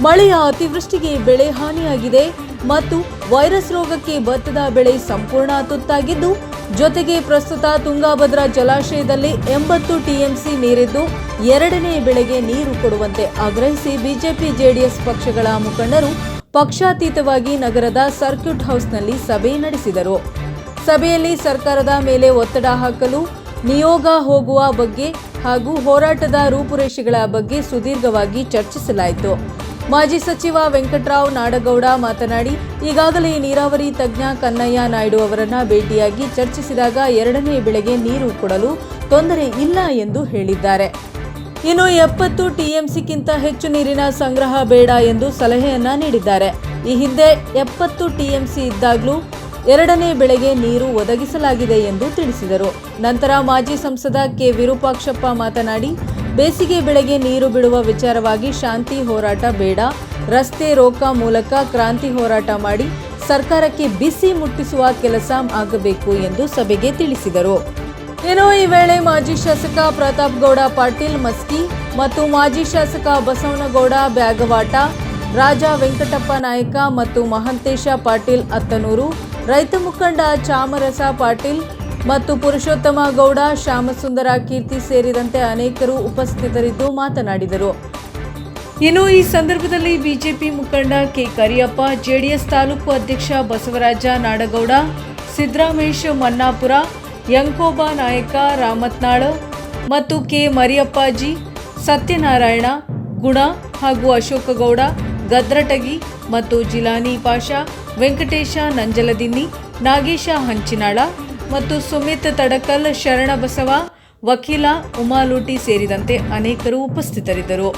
ಮಳೆಯ ಅತಿವೃಷ್ಟಿಗೆ ಬೆಳೆ ಹಾನಿಯಾಗಿದೆ ಮತ್ತು ವೈರಸ್ ರೋಗಕ್ಕೆ ಭತ್ತದ ಬೆಳೆ ಸಂಪೂರ್ಣ ತುತ್ತಾಗಿದ್ದು, ಜೊತೆಗೆ ಪ್ರಸ್ತುತ ತುಂಗಾಭದ್ರಾ ಜಲಾಶಯದಲ್ಲಿ 80 TMC ನೀರಿದ್ದು ಎರಡನೇ ಬೆಳೆಗೆ ನೀರು ಕೊಡುವಂತೆ ಆಗ್ರಹಿಸಿ ಬಿಜೆಪಿ ಜೆಡಿಎಸ್ ಪಕ್ಷಗಳ ಮುಖಂಡರು ಪಕ್ಷಾತೀತವಾಗಿ ನಗರದ ಸರ್ಕ್ಯೂಟ್ ಹೌಸ್ನಲ್ಲಿ ಸಭೆ ನಡೆಸಿದರು. ಸಭೆಯಲ್ಲಿ ಸರ್ಕಾರದ ಮೇಲೆ ಒತ್ತಡ ಹಾಕಲು ನಿಯೋಗ ಹೋಗುವ ಬಗ್ಗೆ ಹಾಗೂ ಹೋರಾಟದ ರೂಪುರೇಷೆಗಳ ಬಗ್ಗೆ ಸುದೀರ್ಘವಾಗಿ ಚರ್ಚಿಸಲಾಯಿತು. ಮಾಜಿ ಸಚಿವ ವೆಂಕಟರಾವ್ ನಾಡಗೌಡ ಮಾತನಾಡಿ, ಈಗಾಗಲೇ ನೀರಾವರಿ ತಜ್ಞ ಕನ್ನಯ್ಯ ನಾಯ್ಡು ಅವರನ್ನ ಭೇಟಿಯಾಗಿ ಚರ್ಚಿಸಿದಾಗ ಎರಡನೇ ಬೆಳೆಗೆ ನೀರು ಕೊಡಲು ತೊಂದರೆ ಇಲ್ಲ ಎಂದು ಹೇಳಿದ್ದಾರೆ. ಇನ್ನು 70 TMCಗಿಂತ ಹೆಚ್ಚು ನೀರಿನ ಸಂಗ್ರಹ ಬೇಡ ಎಂದು ಸಲಹೆಯನ್ನ ನೀಡಿದ್ದಾರೆ. ಈ ಹಿಂದೆ 70 TMC ಇದ್ದಾಗಲೂ ಎರಡನೇ ಬೆಳೆಗೆ ನೀರು ಒದಗಿಸಲಾಗಿದೆ ಎಂದು ತಿಳಿಸಿದರು. ನಂತರ ಮಾಜಿ ಸಂಸದ ಕೆ. ವಿರೂಪಾಕ್ಷಪ್ಪ ಮಾತನಾಡಿ, ಬೇಸಿಗೆ ಬೆಳೆಗೆ ನೀರು ಬಿಡುವ ವಿಚಾರವಾಗಿ ಶಾಂತಿ ಹೋರಾಟ ಬೇಡ, ರಸ್ತೆ ರೋಕ ಮೂಲಕ ಕ್ರಾಂತಿ ಹೋರಾಟ ಮಾಡಿ ಸರ್ಕಾರಕ್ಕೆ ಬಿಸಿ ಮುಟ್ಟಿಸುವ ಕೆಲಸ ಆಗಬೇಕು ಎಂದು ಸಭೆಗೆ ತಿಳಿಸಿದರು. ಇನ್ನು ಈ ವೇಳೆ ಮಾಜಿ ಶಾಸಕ ಪ್ರತಾಪ್ ಗೌಡ ಪಾಟೀಲ್ ಮಸ್ಕಿ ಮತ್ತು ಮಾಜಿ ಶಾಸಕ ಬಸವನಗೌಡ ಬ್ಯಾಗವಾಟ, ರಾಜ ವೆಂಕಟಪ್ಪ ನಾಯಕ ಮತ್ತು ಮಹಂತೇಶ ಪಾಟೀಲ್ ಅತ್ತನೂರು, ರೈತ ಮುಖಂಡ ಚಾಮರಸ ಪಾಟೀಲ್ ಮತ್ತು ಪುರುಷೋತ್ತಮ ಗೌಡ, ಶ್ಯಾಮಸುಂದರ ಕೀರ್ತಿ ಸೇರಿದಂತೆ ಅನೇಕರು ಉಪಸ್ಥಿತರಿದ್ದು ಮಾತನಾಡಿದರು. ಇನ್ನು ಈ ಸಂದರ್ಭದಲ್ಲಿ ಬಿಜೆಪಿ ಮುಖಂಡ ಕೆ. ಕರಿಯಪ್ಪ, ಜೆಡಿಎಸ್ ತಾಲೂಕು ಅಧ್ಯಕ್ಷ ಬಸವರಾಜ ನಾಡಗೌಡ, ಸಿದ್ದರಾಮೇಶ್ ಮನ್ನಾಪುರ, ಯಂಕೋಬ ನಾಯಕ ರಾಮತ್ನಾಳ್ ಮತ್ತು ಕೆ. ಮರಿಯಪ್ಪಾಜಿ, ಸತ್ಯನಾರಾಯಣ ಗುಣ ಹಾಗೂ ಅಶೋಕಗೌಡ ಗದ್ರಟಗಿ ಮತ್ತು ಜಿಲಾನಿ ಪಾಷಾ, ವೆಂಕಟೇಶ ನಂಜಲದಿನ್ನಿ, ನಾಗೇಶ ಹಂಚಿನಾಳ ಮತ್ತು ಸುಮಿತ್ ತಡಕಲ್, ಶರಣಬಸವ, ವಕೀಲ ಉಮಾಲೂಟಿ ಸೇರಿದಂತೆ ಅನೇಕರು ಉಪಸ್ಥಿತರಿದ್ದರು.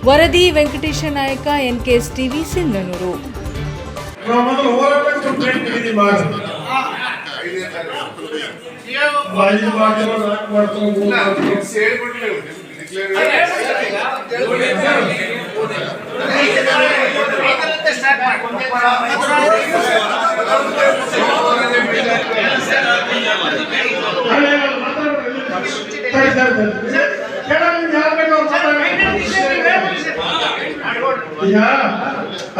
ವರದಿ ವೆಂಕಟೇಶ ನಾಯಕ, NKS TV ಸಿಂಧನೂರು. ಈಗ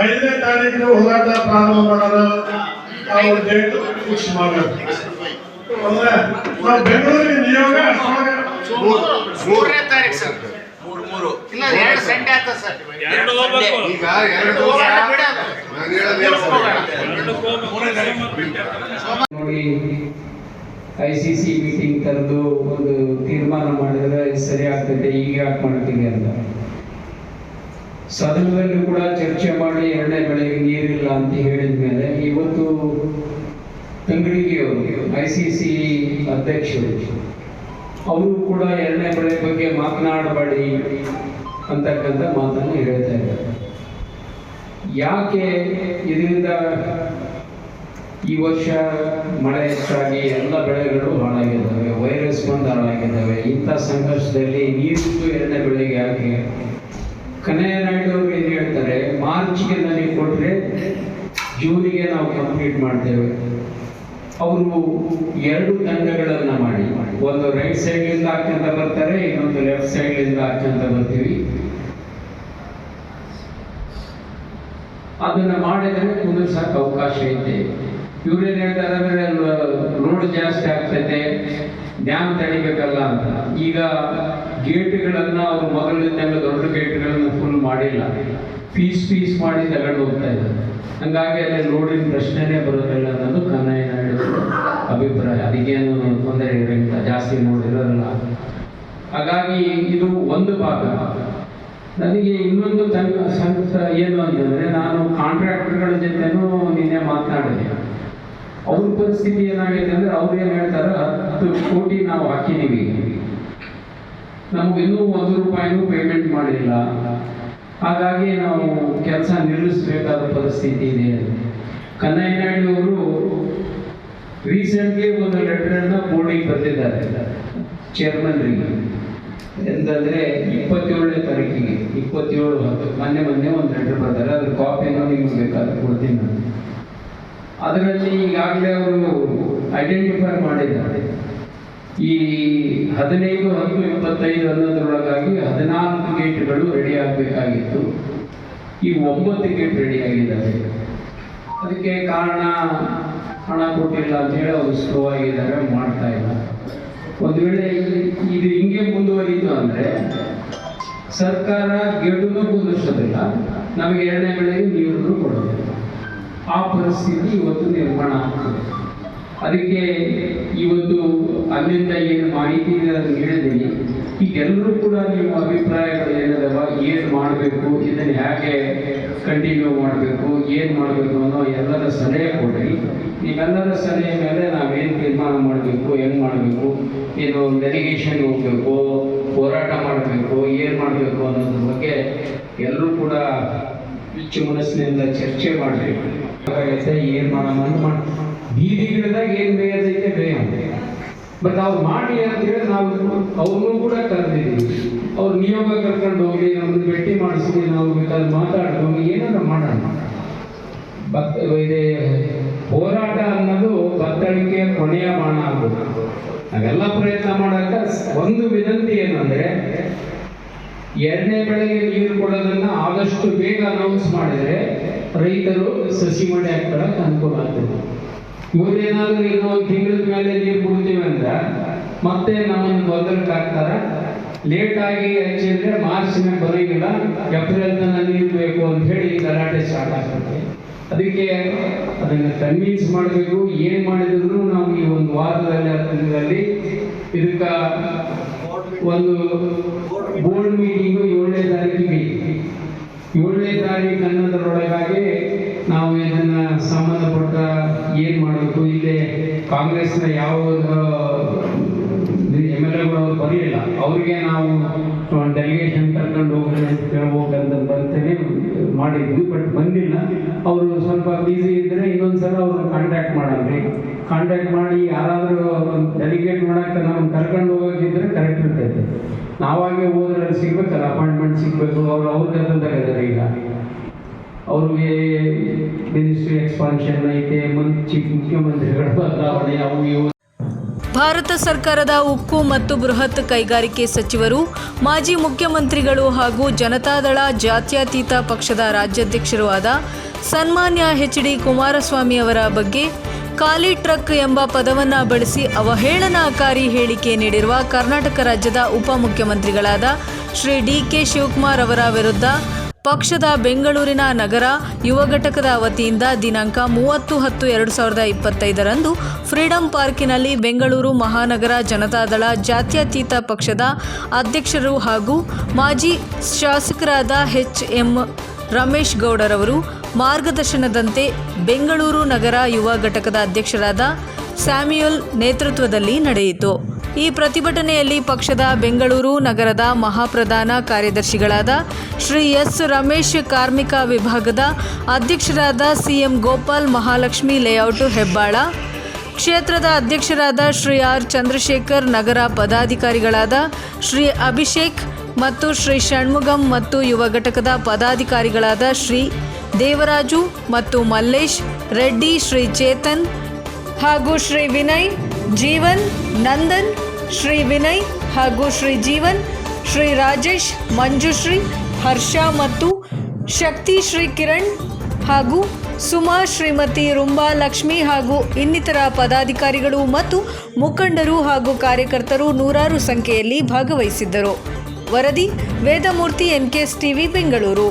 5ನೇ ತಾರೀಕಿನ ಹೋರಾಟ ಪ್ರಾರಂಭ ಮಾಡೋದು, ಅವ್ರ ಡೇಟ್ ಫಿಕ್ಸ್ ಮಾಡೋದು. ಅಂದ್ರೆ ನಾವು ಬೆಂಗಳೂರಿಗೆ ನಿಯೋಗ 3ನೇ ತಾರೀಕು ಸರ್, 3 ಇಲ್ಲ 2 ಸಂಡೆ ಆಗ್ತದೆ ಸರ್. ಈಗ 2 ನೋಡಿ, ICC ಮೀಟಿಂಗ್ ಕರೆದು ಒಂದು ತೀರ್ಮಾನ ಮಾಡಿದ್ರೆ ಸರಿ ಆಗ್ತದೆ, ಈಗ ಯಾಕೆ ಮಾಡ್ತೀವಿ ಅಂತ ಸದನದಲ್ಲಿ ಕೂಡ ಚರ್ಚೆ ಮಾಡಿ ಎರಡನೇ ಬೆಳೆಗೆ ನೀರಿಲ್ಲ ಅಂತ ಹೇಳಿದ ಮೇಲೆ ಇವತ್ತು ತಂಗಡಿಗೆ ಅವರು ICC ಅಧ್ಯಕ್ಷರು ಅವರು ಕೂಡ ಎರಡನೇ ಬೆಳೆ ಬಗ್ಗೆ ಮಾತನಾಡಬೇಡಿ ಅಂತಕ್ಕಂಥ ಮಾತನ್ನು ಹೇಳ್ತಾ ಇದ್ದಾರೆ. ಯಾಕೆ ಇದರಿಂದ ಈ ವರ್ಷ ಮಳೆ ಹೆಚ್ಚಾಗಿ ಎಲ್ಲ ಬೆಳೆಗಳು ಹಾಳಾಗಿದ್ದಾವೆ, ವೈರಸ್ ಬಂದು ಹಾಳಾಗಿದ್ದಾವೆ. ಇಂಥ ಸಂಘರ್ಷದಲ್ಲಿ ನೀರಿದ್ದು ಎರಡನೇ ಬೆಳೆಗೆ ಯಾಕೆ? ಕನ್ನಯ್ಯ ನಾಯ್ಡು ಅವರು ಏನು ಹೇಳ್ತಾರೆ, ಮಾರ್ಚ್ಗೆ ನನಗೆ ಕೊಟ್ಟರೆ ಜೂನಿಗೆ ನಾವು ಕಂಪ್ಲೀಟ್ ಮಾಡ್ತೇವೆ. ಅವರು 2 ತಂಡಗಳನ್ನು ಮಾಡಿ, ಒಂದು ರೈಟ್ ಸೈಡ್ಲಿಂದ ಹಾಕ್ಕೊಂತ ಬರ್ತಾರೆ, ಇನ್ನೊಂದು ಲೆಫ್ಟ್ ಸೈಡ್ಲಿಂದ ಹಾಕ್ಕೊಂತ ಬರ್ತೀವಿ. ಅದನ್ನು ಮಾಡಿದರೆ ಕುದಿಸೋಕೆ ಅವಕಾಶ ಐತೆ. ಇವ್ರೇನು ಹೇಳ್ತಾರೆ ಅಂದರೆ ಲೋಡ್ ಜಾಸ್ತಿ ಆಗ್ತೈತೆ, ಡ್ಯಾಮ್ ತಡಿಬೇಕಲ್ಲ ಅಂತ. ಈಗ ಗೇಟ್ಗಳನ್ನು ಅವರು ಮೊದಲಿದ್ದಂಗೆ ದೊಡ್ಡ ಗೇಟ್ಗಳನ್ನು ಫುಲ್ ಮಾಡಿಲ್ಲ, ಪೀಸ್ ಮಾಡಿ ತಗೊಂಡು ಹೋಗ್ತಾ ಇದ್ದಾರೆ. ಹಂಗಾಗಿ ಅಲ್ಲಿ ಲೋಡಿನ ಪ್ರಶ್ನೆನೇ ಬರೋದಿಲ್ಲ ಅನ್ನೋದು ಕನ್ನಯ್ಯ ನಾಯ್ಡು ಅಭಿಪ್ರಾಯ. ಅದಕ್ಕೇನು ತೊಂದರೆ ಇರೋಂಗಿಲ್ಲ, ಜಾಸ್ತಿ ನೋಡಿರೋಲ್ಲ. ಹಾಗಾಗಿ ಇದು ಒಂದು ಭಾಗ. ನನಗೆ ಇನ್ನೊಂದು ಏನು ಅಂತಂದರೆ, ನಾನು ಕಾಂಟ್ರಾಕ್ಟರ್ಗಳ ಜೊತೆನೂ ನಿನ್ನೆ ಮಾತನಾಡಿದೆ. ಅವ್ರ ಪರಿಸ್ಥಿತಿ ಏನಾಗಿದೆ ಅಂದರೆ, ಅವ್ರು ಏನು ಹೇಳ್ತಾರೆ, 10 ಕೋಟಿ ನಾವು ಹಾಕಿದ್ದೀವಿ, ನಮಗಿನ್ನೂ 1 ರೂಪಾಯಿನೂ ಪೇಮೆಂಟ್ ಮಾಡಿಲ್ಲ, ಹಾಗಾಗಿ ನಾವು ಕೆಲಸ ನಿಲ್ಲಿಸಬೇಕಾದ ಪರಿಸ್ಥಿತಿ ಇದೆ. ಕನ್ನಯ್ಯ ನಾಯ್ಡು ಅವರು ರೀಸೆಂಟ್ಲಿ ಒಂದು ಲೆಟರನ್ನು ಬೋರ್ಡಿಗೆ ಬರೆದಿದ್ದಾರೆ ಚೇರ್ಮನ್ರಿಗೆ. ಎಂತಂದರೆ 27ನೇ ತಾರೀಕಿಗೆ 27/10 ಮೊನ್ನೆ ಒಂದು ಲೆಟರ್ ಬರ್ತಾರೆ. ಅದ್ರ ಕಾಪಿಯನ್ನು ನಿಮ್ಗೆ ಬೇಕಾದ್ರೆ ಕೊಡ್ತೀನಿ ನಾನು. ಅದರಲ್ಲಿ ಈಗಾಗಲೇ ಅವರು ಐಡೆಂಟಿಫೈ ಮಾಡಿದ್ದಾರೆ. ಈ 15/10/25 ಅನ್ನೋದ್ರೊಳಗಾಗಿ 14 ಗೇಟ್ಗಳು ರೆಡಿ ಆಗಬೇಕಾಗಿತ್ತು. ಈಗ 9 ಗೇಟ್ ರೆಡಿ ಆಗಿದ್ದಾವೆ. ಅದಕ್ಕೆ ಕಾರಣ ಹಣ ಕೊಟ್ಟಿಲ್ಲ ಅಂತೇಳಿ ಅವರು ಸ್ಲೋ ಆಗಿದ್ದಾರೆ, ಮಾಡ್ತಾ ಇಲ್ಲ. ಒಂದು ವೇಳೆ ಇದು ಹಿಂಗೆ ಮುಂದುವರಿತು ಅಂದರೆ ಸರ್ಕಾರ ಗೇಟನ್ನು ಕುಂದಿಸೋದಿಲ್ಲ, ನಮಗೆ 2ನೇ ಬೆಳೆಗೆ ನೀರನ್ನು ಕೊಡೋದಿಲ್ಲ. ಆ ಪರಿಸ್ಥಿತಿ ಇವತ್ತು ನಿರ್ಮಾಣ ಆಗ್ತದೆ. ಅದಕ್ಕೆ ಇವತ್ತು ಅಲ್ಲಿಂದ ಏನು ಮಾಹಿತಿ ಇದೆ ಅದನ್ನು ಹೇಳಿದ್ದೀನಿ. ಈಗೆಲ್ಲರೂ ಕೂಡ ನಿಮ್ಮ ಅಭಿಪ್ರಾಯಗಳು ಏನಿದಾವ, ಏನು ಮಾಡಬೇಕು, ಇದನ್ನು ಹೇಗೆ ಕಂಟಿನ್ಯೂ ಮಾಡಬೇಕು, ಏನು ಮಾಡಬೇಕು ಅನ್ನೋ ಎಲ್ಲರ ಸಲಹೆ ಕೊಡಿ. ನೀವೆಲ್ಲರ ಸಲಹೆ ಮೇಲೆ ನಾವೇನು ತೀರ್ಮಾನ ಮಾಡಬೇಕು, ಹೆಂಗೆ ಮಾಡಬೇಕು, ಏನು ಡೆಲಿಗೇಷನ್ ಹೋಗಬೇಕು, ಹೋರಾಟ ಮಾಡಬೇಕು, ಏನು ಮಾಡಬೇಕು ಅನ್ನೋದ್ರ ಬಗ್ಗೆ ಎಲ್ಲರೂ ಕೂಡ ಬಿಚ್ಚು ಮನಸ್ಸಿನಿಂದ ಚರ್ಚೆ ಮಾಡಬೇಕು. ಏನು ಮಾಡೋಣ, ಬೀದಿಗಿಡದಾಗ ಏನು ಬೇಯದೈತೆ ಬೇಯ, ಬಟ್ ಅವ್ರು ಮಾಡಿ ಅಂತ ಹೇಳಿ ನಾವು ಅವ್ರನ್ನೂ ಕೂಡ ಕರೆದಿದ್ದೀವಿ. ಅವ್ರು ನಿಯೋಗ ಕರ್ಕೊಂಡು ಹೋಗಿ ನಮ್ಮನ್ನು ಭೇಟಿ ಮಾಡಿಸಿ ನಾವು ಬೇಕಾದ್ರೆ ಮಾತಾಡೋದು ಏನಾದ್ರು ಮಾಡೋಣ. ಇದೆ ಹೋರಾಟ ಅನ್ನೋದು ಬತ್ತಳಿಕೆ ಕೊನೆಯ ಬಾಣ ಆಗೋದು. ನಾವೆಲ್ಲ ಪ್ರಯತ್ನ ಮಾಡೋಕೆ ಒಂದು ವಿನಂತಿ ಏನಂದರೆ, 2ನೇ ಬೆಳೆಗೆ ನೀರು ಕೊಡೋದನ್ನು ಆದಷ್ಟು ಬೇಗ ಅನೌನ್ಸ್ ಮಾಡಿದರೆ ರೈತರು ಸಸಿ ಮಡಿ ಹಾಕೊಳ್ಳೋಕೆ ಅನುಕೂಲ ಆಗ್ತದೆ. ಇವರೇನಾದರೂ ಇನ್ನೂ 1 ತಿಂಗಳ ಮೇಲೆ ನೀರು ಬಿಡ್ತೀವಿ ಅಂದ್ರೆ ಮತ್ತೆ ನಮ್ಮನ್ನು ಗೊಂದಲಕ್ಕೆ ಹಾಕ್ತಾರೆ. ಲೇಟಾಗಿ ಹಚ್ಚಿದ್ರೆ ಮಾರ್ಚ್ನಾಗ ಬರೋಂಗಿಲ್ಲ, ಏಪ್ರಿಲ್ ತನಕ ನೀರು ಬೇಕು ಅಂತ ಹೇಳಿ ಗಲಾಟೆ ಸ್ಟಾರ್ಟ್ ಆಗ್ತದೆ. ಅದಕ್ಕೆ ಅದನ್ನು ಕನ್ವಿನ್ಸ್ ಮಾಡಬೇಕು. ಏನು ಮಾಡಿದ್ರು ನಾವು ಈ 1 ವಾರದಲ್ಲಿ 10 ದಿನದಲ್ಲಿ ಇದಕ್ಕೆ ಒಂದು ಬೋರ್ಡ್ ಮೀಟಿಂಗು 7ನೇ ತಾರೀಕಿಗೆ 7ನೇ ತಾರೀಕು ಅನ್ನೋದರೊಳಗಾಗಿ ನಾವು ಇದನ್ನು ಸಂಬಂಧಪಟ್ಟ ಏನು ಮಾಡಬೇಕು. ಇಲ್ಲೇ ಕಾಂಗ್ರೆಸ್ನ ಯಾವ MLAಗಳು ಅವ್ರು ಬರಲಿಲ್ಲ, ಅವರಿಗೆ ನಾವು ಡೆಲಿಗೇಷನ್ ಕರ್ಕೊಂಡು ಹೋಗ್ಬೇಕಂತ ಬರ್ತೇನೆ ಮಾಡಿದ್ವಿ, ಬಟ್ ಬಂದಿಲ್ಲ. ಅವರು ಸ್ವಲ್ಪ ಬ್ಯುಸಿ ಇದ್ದರೆ ಇನ್ನೊಂದ್ಸಲ ಅವ್ರನ್ನ ಕಾಂಟ್ಯಾಕ್ಟ್ ಮಾಡಲ್ರಿ. ಕಾಂಟ್ಯಾಕ್ಟ್ ಮಾಡಿ ಯಾರಾದರೂ ಡೆಲಿಗೇಟ್ ಮಾಡೋಕ್ಕೆ ನಾವು ಕರ್ಕೊಂಡು ಹೋಗೋಕ್ಕಿದ್ರೆ ಕರೆಕ್ಟ್ ಇರ್ತೈತೆ. ನಾವಾಗೆ ಹೋದ್ರೆ ಸಿಗ್ಬೇಕಲ್ಲ, ಅಪಾಯಿಂಟ್ಮೆಂಟ್ ಸಿಗಬೇಕು. ಅವ್ರ ಕೆಲಸದಾಗಿದ್ದಾರೆ. ಈಗ ಅವ್ರಿಗೆ ಮಿನಿಸ್ಟ್ರಿ ಎಕ್ಸ್ಪಾನ್ಷನ್ ಐತೆ, ಮುಖ್ಯಮಂತ್ರಿಗಳ ಬದಲಾವಣೆ, ಅವು ಇವು. ಭಾರತ ಸರ್ಕಾರದ ಉಕ್ಕು ಮತ್ತು ಬೃಹತ್ ಕೈಗಾರಿಕೆ ಸಚಿವರು, ಮಾಜಿ ಮುಖ್ಯಮಂತ್ರಿಗಳು ಹಾಗೂ ಜನತಾದಳ ಜಾತ್ಯತೀತ ಪಕ್ಷದ ರಾಜ್ಯಾಧ್ಯಕ್ಷರೂ ಆದ ಸನ್ಮಾನ್ಯ HD ಕುಮಾರಸ್ವಾಮಿ ಅವರ ಬಗ್ಗೆ ಖಾಲಿ ಟ್ರಕ್ ಎಂಬ ಪದವನ್ನು ಬಳಸಿ ಅವಹೇಳನಕಾರಿ ಹೇಳಿಕೆ ನೀಡಿರುವ ಕರ್ನಾಟಕ ರಾಜ್ಯದ ಉಪಮುಖ್ಯಮಂತ್ರಿಗಳಾದ ಶ್ರೀ DK ಶಿವಕುಮಾರ್ ಅವರ ವಿರುದ್ಧ ಪಕ್ಷದ ಬೆಂಗಳೂರಿನ ನಗರ ಯುವ ಘಟಕದ ವತಿಯಿಂದ ದಿನಾಂಕ 30/10/2025 ಫ್ರೀಡಂ ಪಾರ್ಕಿನಲ್ಲಿ ಬೆಂಗಳೂರು ಮಹಾನಗರ ಜನತಾದಳ ಜಾತ್ಯತೀತ ಪಕ್ಷದ ಅಧ್ಯಕ್ಷರು ಹಾಗೂ ಮಾಜಿ ಶಾಸಕರಾದ HM ರಮೇಶ್ ಗೌಡರವರು ಮಾರ್ಗದರ್ಶನದಂತೆ ಬೆಂಗಳೂರು ನಗರ ಯುವ ಘಟಕದ ಅಧ್ಯಕ್ಷರಾದ ಸ್ಯಾಮ್ಯುಯಲ್ ನೇತೃತ್ವದಲ್ಲಿ ನಡೆಯಿತು. ಈ ಪ್ರತಿಭಟನೆಯಲ್ಲಿ ಪಕ್ಷದ ಬೆಂಗಳೂರು ನಗರದ ಮಹಾಪ್ರಧಾನ ಕಾರ್ಯದರ್ಶಿಗಳಾದ ಶ್ರೀ S ರಮೇಶ್, ಕಾರ್ಮಿಕ ವಿಭಾಗದ ಅಧ್ಯಕ್ಷರಾದ CM ಗೋಪಾಲ್, ಮಹಾಲಕ್ಷ್ಮಿ ಲೇಔಟ್ ಹೆಬ್ಬಾಳ ಕ್ಷೇತ್ರದ ಅಧ್ಯಕ್ಷರಾದ ಶ್ರೀ R ಚಂದ್ರಶೇಖರ್, ನಗರ ಪದಾಧಿಕಾರಿಗಳಾದ ಶ್ರೀ ಅಭಿಷೇಕ್ ಮತ್ತು ಶ್ರೀ ಷಣ್ಮುಗಂ ಮತ್ತು ಯುವ ಘಟಕದ ಪದಾಧಿಕಾರಿಗಳಾದ ಶ್ರೀ ದೇವರಾಜು ಮತ್ತು ಮಲ್ಲೇಶ್ ರೆಡ್ಡಿ, ಶ್ರೀ ಚೇತನ್ ಹಾಗೂ ಶ್ರೀ ವಿನಯ್, ಜೀವನ್, ನಂದನ್, ಶ್ರೀ ವಿನಯ್ ಹಾಗೂ ಶ್ರೀ ಜೀವನ್, ಶ್ರೀ ರಾಜೇಶ್, ಮಂಜುಶ್ರೀ, ಹರ್ಷ ಮತ್ತು ಶಕ್ತಿ, ಶ್ರೀ ಕಿರಣ್ ಹಾಗೂ ಸುಮಾ, ಶ್ರೀಮತಿ ರುಂಬಾ ಲಕ್ಷ್ಮಿ ಹಾಗೂ ಇನ್ನಿತರ ಪದಾಧಿಕಾರಿಗಳು ಮತ್ತು ಮುಖಂಡರು ಹಾಗೂ ಕಾರ್ಯಕರ್ತರು ನೂರಾರು ಸಂಖ್ಯೆಯಲ್ಲಿ ಭಾಗವಹಿಸಿದ್ದರು. ವರದಿ ವೇದಮೂರ್ತಿ, NKS TV, ಬೆಂಗಳೂರು.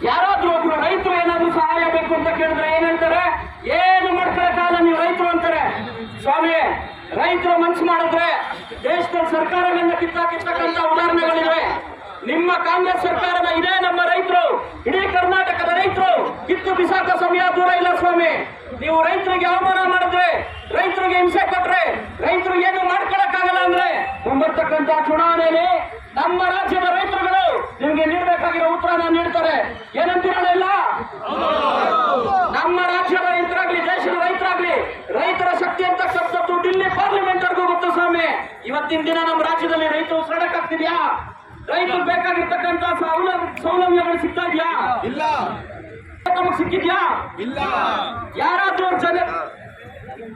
ಯಾರಾದ್ರೂ ಒಬ್ರು ರೈತರು ಏನಾದ್ರೂ ಸಹಾಯ ಬೇಕು ಅಂತ ಕೇಳಿದ್ರೆ ಏನಂತಾರೆ? ಏನು ಮಾಡ್ಕೊಳಕ್ಕಾಗಲ್ಲ, ನೀವು ರೈತರು ಅಂತಾರೆ. ಸ್ವಾಮಿ, ರೈತರು ಮನ್ಸು ಮಾಡಿದ್ರೆ ದೇಶದಲ್ಲಿ ಸರ್ಕಾರಗಳನ್ನ ಕಿತ್ತಾಕಿರ್ತಕ್ಕಂಥ ಉದಾಹರಣೆಗಳಿವೆ. ನಿಮ್ಮ ಕಾಂಗ್ರೆಸ್ ಸರ್ಕಾರದ ಇದೇ ನಮ್ಮ ರೈತರು, ಇಡೀ ಕರ್ನಾಟಕದ ರೈತರು ಕಿತ್ತು ಬಿಸಾಕ ಸಮಯ ದೂರ ಇಲ್ಲ ಸ್ವಾಮಿ. ನೀವು ರೈತರಿಗೆ ಅವಮಾನ ಮಾಡಿದ್ರೆ, ರೈತರಿಗೆ ಹಿಂಸೆ ಕೊಟ್ರೆ, ರೈತರು ಏನು ಮಾಡ್ಕೊಳಕ್ಕಾಗಲ್ಲ ಅಂದ್ರೆ ಮುಂಬರ್ತಕ್ಕಂಥ ಚುನಾವಣೆಯಲ್ಲಿ ನಮ್ಮ ರಾಜ್ಯದ ರೈತರುಗಳು ನಿಮಗೆ ನೀಡಬೇಕಾಗಿರೋ ಉತ್ತರನ ನೀಡ್ತಾರೆ. ಏನಂತೀರಲ್ಲ, ನಮ್ಮ ರಾಜ್ಯದ ರೈತರಾಗ್ಲಿ, ದೇಶದ ರೈತರಾಗ್ಲಿ, ರೈತರ ಶಕ್ತಿ ಅಂತಕ್ಕಂಥದ್ದು ಡಿಲ್ಲಿ ಪಾರ್ಲಿಮೆಂಟ್ ವರ್ಗೂ ಗೊತ್ತು ಸ್ವಾಮಿ. ಇವತ್ತಿನ ದಿನ ನಮ್ಮ ರಾಜ್ಯದಲ್ಲಿ ರೈತರು ಸಡಕ್ಕಾಗ್ತಿದ್ಯಾ? ರೈತರು ಬೇಕಾಗಿರ್ತಕ್ಕಂಥ ಸೌಲಭ್ಯಗಳು ಸಿಗ್ತಾ ಇದೆಯಾ? ಇಲ್ಲ. ನಮಗೆ ಸಿಕ್ಕಿದ್ಯಾ? ಇಲ್ಲ.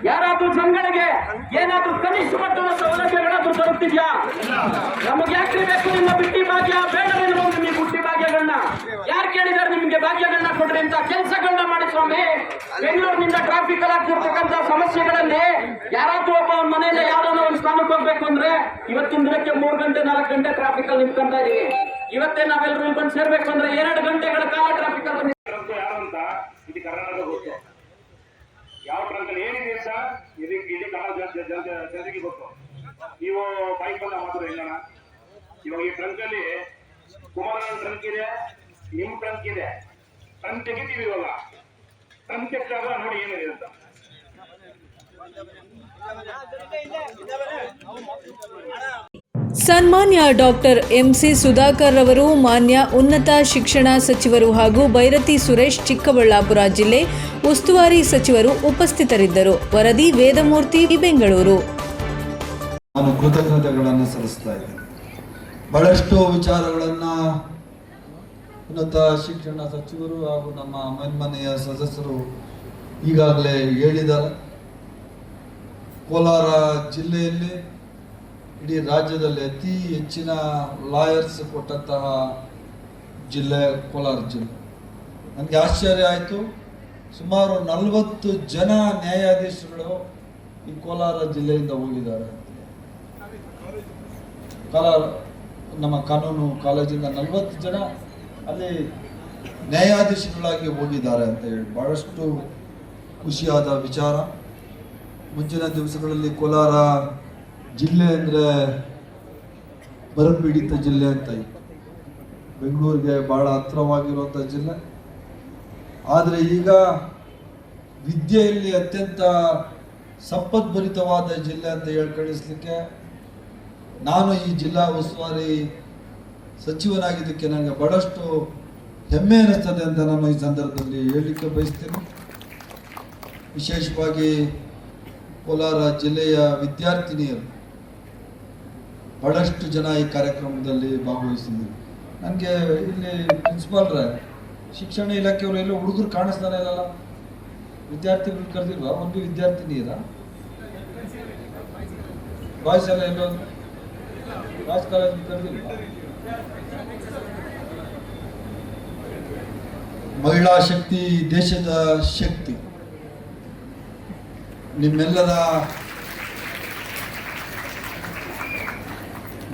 ಯಾರಾದ್ರೂ ಜನಗಳಿಗೆ ಏನಾದ್ರೂ ಕನಿಷ್ಠ ಮಟ್ಟದ ಸೌಲಭ್ಯಗಳಾದ್ರೂ ತರುತ್ತಿದ್ಯಾ? ನಮಗೆ ಯಾಕೆ ಬೇಕು ನಿಮ್ಮ ಬಿಟ್ಟಿ ಭಾಗ್ಯ? ಬೇಡವೇನು ನಿಮಗೆ ಬಿಟ್ಟಿ ಭಾಗ್ಯಗಳನ್ನ? ಯಾರು ಕೇಳಿದಾರೆ ನಿಮಗೆ ಭಾಗ್ಯಗಳನ್ನ ಕೊಡ್ರಿ ಅಂತ? ಕೆಲಸಗಳನ್ನ ಮಾಡಿ ಸ್ವಾಮಿ. ಬೆಂಗಳೂರಿನಿಂದ ಟ್ರಾಫಿಕ್ ಅಲ್ಲಿ ಆಗ್ತಿರ್ತಕ್ಕಂಥ ಸಮಸ್ಯೆಗಳಲ್ಲಿ ಯಾರಾದ್ರೂ ಒಬ್ಬ ಮನೆಯಲ್ಲಿ ಯಾವ್ದಾದ್ರು ಒಂದು ಸ್ಥಾನಕ್ಕೆ ಹೋಗ್ಬೇಕು ಅಂದ್ರೆ ಇವತ್ತಿನ ದಿನಕ್ಕೆ 3 ಗಂಟೆ 4 ಗಂಟೆ ಟ್ರಾಫಿಕ್ ಅಲ್ಲಿ ನಿಂತ್ಕೊಂತ ಇದೀವಿ. ಇವತ್ತೇ ನಾವೆಲ್ಲರೂ ಇಲ್ಲಿ ಬಂದು ಸೇರ್ಬೇಕು ಅಂದ್ರೆ 2 ಗಂಟೆಗಳ ಕಾಲ ಟ್ರಾಫಿಕ್ ಅಲ್ಲಿ ಯಾರು ಅಂತ ಇದು ಕರ್ನಾಟಕ ಗೊತ್ತು. ಯಾವ ಟ್ರಂಕಲ್ಲಿ ಏನಿದೆ ಅಂತ ಇದು ಕನ್ನಡ ಜನತೆಗೆ ಗೊತ್ತು. ನೀವು ಬೈಕ್ ಬಂದ ಮಾತ್ರ ಇಲ್ಲ. ಇವಾಗ ಈ ಟ್ರಂಕಲ್ಲಿ ಕುಮಾರನ ಟ್ರಂಕ್ ಇದೆ, ನಿಮ್ ಟ್ರಂಕ್ ಇದೆ. ಟ್ರಂಕ್ ತೆಗಿತೀವಿ ಇವಾಗ. ಟ್ರಂಕ್ ತೆಗೆದಾಗ ನೋಡಿ ಏನಿದೆ ಅಂತ. ಸನ್ಮಾನ್ಯ ಡಾಕ್ಟರ್ MC ಸುಧಾಕರ್ ರವರು, ಮಾನ್ಯ ಉನ್ನತ ಶಿಕ್ಷಣ ಸಚಿವರು ಹಾಗೂ ಬೈರತಿ ಸುರೇಶ್, ಚಿಕ್ಕಬಳ್ಳಾಪುರ ಜಿಲ್ಲೆ ಉಸ್ತುವಾರಿ ಸಚಿವರು ಉಪಸ್ಥಿತರಿದ್ದರು. ವರದಿ ವೇದಮೂರ್ತಿ, ಬೆಂಗಳೂರು. ನಾನು ಕೃತಜ್ಞತೆಗಳನ್ನು ಸಲ್ಲಿಸ್ತಾ ಇದ್ದೇನೆ. ಬಹಳಷ್ಟು ವಿಚಾರಗಳನ್ನು ಉನ್ನತ ಶಿಕ್ಷಣ ಸಚಿವರು ಹಾಗೂ ನಮ್ಮ ಮೇಲ್ಮನೆಯ ಸದಸ್ಯರು ಈಗಾಗಲೇ ಹೇಳಿದ್ದಾರೆ. ಕೋಲಾರ ಜಿಲ್ಲೆಯಲ್ಲಿ ಇಡೀ ರಾಜ್ಯದಲ್ಲಿ ಅತಿ ಹೆಚ್ಚಿನ ಲಾಯರ್ಸ್ ಕೊಟ್ಟಂತಹ ಜಿಲ್ಲೆ ಕೋಲಾರ ಜಿಲ್ಲೆ. ನನಗೆ ಆಶ್ಚರ್ಯ ಆಯಿತು. ಸುಮಾರು 40 ಜನ ನ್ಯಾಯಾಧೀಶರುಗಳು ಈ ಕೋಲಾರ ಜಿಲ್ಲೆಯಿಂದ ಹೋಗಿದ್ದಾರೆ. ನಮ್ಮ ಕಾನೂನು ಕಾಲೇಜಿಂದ 40 ಜನ ಅಲ್ಲಿ ನ್ಯಾಯಾಧೀಶರುಗಳಾಗಿ ಹೋಗಿದ್ದಾರೆ ಅಂತ ಹೇಳಿ ಬಹಳಷ್ಟು ಖುಷಿಯಾದ ವಿಚಾರ. ಮುಂಚಿನ ದಿವಸಗಳಲ್ಲಿ ಕೋಲಾರ ಜಿಲ್ಲೆ ಅಂದರೆ ಬರಪೀಡಿತ ಜಿಲ್ಲೆ ಅಂತ ಇತ್ತು. ಬೆಂಗಳೂರಿಗೆ ಬಹಳ ಹತ್ತಿರವಾಗಿರುವಂಥ ಜಿಲ್ಲೆ. ಆದರೆ ಈಗ ವಿದ್ಯೆಯಲ್ಲಿ ಅತ್ಯಂತ ಸಂಪದ್ಭರಿತವಾದ ಜಿಲ್ಲೆ ಅಂತ ಹೇಳ್ಕಳಿಸ್ಲಿಕ್ಕೆ ನಾನು ಈ ಜಿಲ್ಲಾ ಉಸ್ತುವಾರಿ ಸಚಿವನಾಗಿದ್ದಕ್ಕೆ ನನಗೆ ಬಹಳಷ್ಟು ಹೆಮ್ಮೆ ಅನ್ನಿಸ್ತದೆ ಅಂತ ನಾನು ಈ ಸಂದರ್ಭದಲ್ಲಿ ಹೇಳಲಿಕ್ಕೆ ಬಯಸ್ತೇನೆ. ವಿಶೇಷವಾಗಿ ಕೋಲಾರ ಜಿಲ್ಲೆಯ ವಿದ್ಯಾರ್ಥಿನಿಯರು ಬಹಳಷ್ಟು ಜನ ಈ ಕಾರ್ಯಕ್ರಮದಲ್ಲಿ ಭಾಗವಹಿಸಿದ್ರು. ನನಗೆ ಇಲ್ಲಿ ಪ್ರಿನ್ಸಿಪಾಲ್ರ ಶಿಕ್ಷಣ ಇಲಾಖೆಯವರು ಎಲ್ಲೋ ಹುಡುಗರು ಕಾಣಿಸ್ತಾನೆ ಇಲ್ಲಲ್ಲ, ವಿದ್ಯಾರ್ಥಿಗಳು ಕರೆದಿಲ್ವಾ? ಒಂದು ವಿದ್ಯಾರ್ಥಿನಿಯರ ಬಾಯ್ಸ್ ಎಲ್ಲ ಎಲ್ಲೋ ಬಾಯ್ಸ್ ಕಾಲೇಜ್ ಕರೆದಿಲ್ವಾ? ಮಹಿಳಾ ಶಕ್ತಿ ದೇಶದ ಶಕ್ತಿ.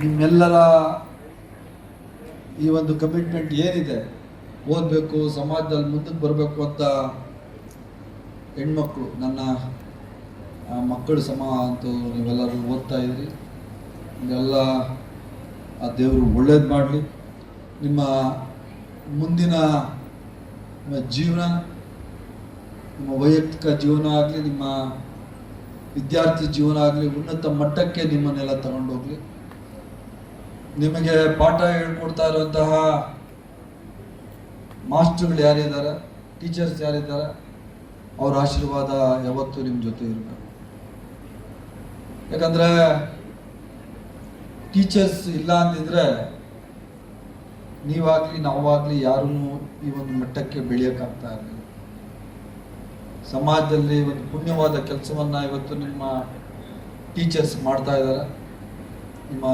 ನಿಮ್ಮೆಲ್ಲರ ಈ ಒಂದು ಕಮಿಟ್ಮೆಂಟ್ ಏನಿದೆ, ಓದಬೇಕು, ಸಮಾಜದಲ್ಲಿ ಮುಂದಕ್ಕೆ ಬರಬೇಕು ಅಂತ ಹೆಣ್ಮಕ್ಳು, ನನ್ನ ಮಕ್ಕಳು ಸಮ ಅಂತೂ ನೀವೆಲ್ಲರೂ ಓದ್ತಾ ಇದ್ರಿ. ಇದೆಲ್ಲ ಆ ದೇವರು ಒಳ್ಳೇದು ಮಾಡಲಿ. ನಿಮ್ಮ ಮುಂದಿನ ಜೀವನ, ನಿಮ್ಮ ವೈಯಕ್ತಿಕ ಜೀವನ ಆಗಲಿ, ನಿಮ್ಮ ವಿದ್ಯಾರ್ಥಿ ಜೀವನ ಆಗಲಿ ಉನ್ನತ ಮಟ್ಟಕ್ಕೆ ನಿಮ್ಮನ್ನೆಲ್ಲ ತಗೊಂಡೋಗ್ಲಿ. ನಿಮಗೆ ಪಾಠ ಹೇಳ್ಕೊಡ್ತಾ ಇರುವಂತಹ ಮಾಸ್ಟರ್ಗಳು ಯಾರಿದ್ದಾರೆ, ಟೀಚರ್ಸ್ ಯಾರಿದ್ದಾರೆ, ಅವ್ರ ಆಶೀರ್ವಾದ ಯಾವತ್ತೂ ನಿಮ್ಮ ಜೊತೆ ಇರಬೇಕು. ಯಾಕಂದರೆ ಟೀಚರ್ಸ್ ಇಲ್ಲ ಅಂದಿದ್ರೆ ನೀವಾಗಲಿ ನಾವಾಗಲಿ ಯಾರೂ ಈ ಒಂದು ಮಟ್ಟಕ್ಕೆ ಬೆಳೆಯೋಕ್ಕಾಗ್ತಾ ಇರಲಿಲ್ಲ. ಸಮಾಜದಲ್ಲಿ ಒಂದು ಪುಣ್ಯವಾದ ಕೆಲಸವನ್ನು ಇವತ್ತು ನಿಮ್ಮ ಟೀಚರ್ಸ್ ಮಾಡ್ತಾ ಇದ್ದಾರೆ. ನಿಮ್ಮ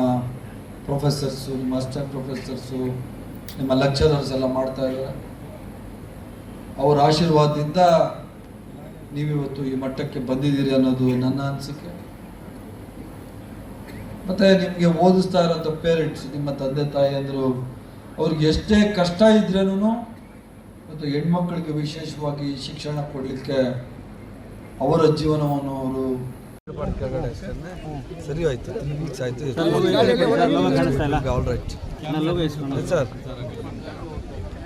ಪ್ರೊಫೆಸರ್ಸು, ನಿಮ್ಮ ಅಸಿಸ್ಟೆಂಟ್ ಪ್ರೊಫೆಸರ್ಸು, ನಿಮ್ಮ ಲೆಕ್ಚರರ್ಸ್ ಎಲ್ಲ ಮಾಡ್ತಾ ಇದ್ದಾರೆ. ಅವರ ಆಶೀರ್ವಾದದಿಂದ ನೀವಿವತ್ತು ಈ ಮಟ್ಟಕ್ಕೆ ಬಂದಿದ್ದೀರಿ ಅನ್ನೋದು ನನ್ನ ಅನಿಸಿಕೆ. ಮತ್ತು ನಿಮಗೆ ಓದಿಸ್ತಾ ಇರೋಂಥ ಪೇರೆಂಟ್ಸ್, ನಿಮ್ಮ ತಂದೆ ತಾಯಿ ಅಂದರು, ಅವ್ರಿಗೆ ಎಷ್ಟೇ ಕಷ್ಟ ಇದ್ರೇನು ಮತ್ತು ಹೆಣ್ಮಕ್ಳಿಗೆ ವಿಶೇಷವಾಗಿ ಶಿಕ್ಷಣ ಕೊಡಲಿಕ್ಕೆ ಅವರ ಜೀವನವನ್ನು ಅವರು ಸರಿ ಆಯಿತು. 3 weeks ಆಯಿತು. All right sir.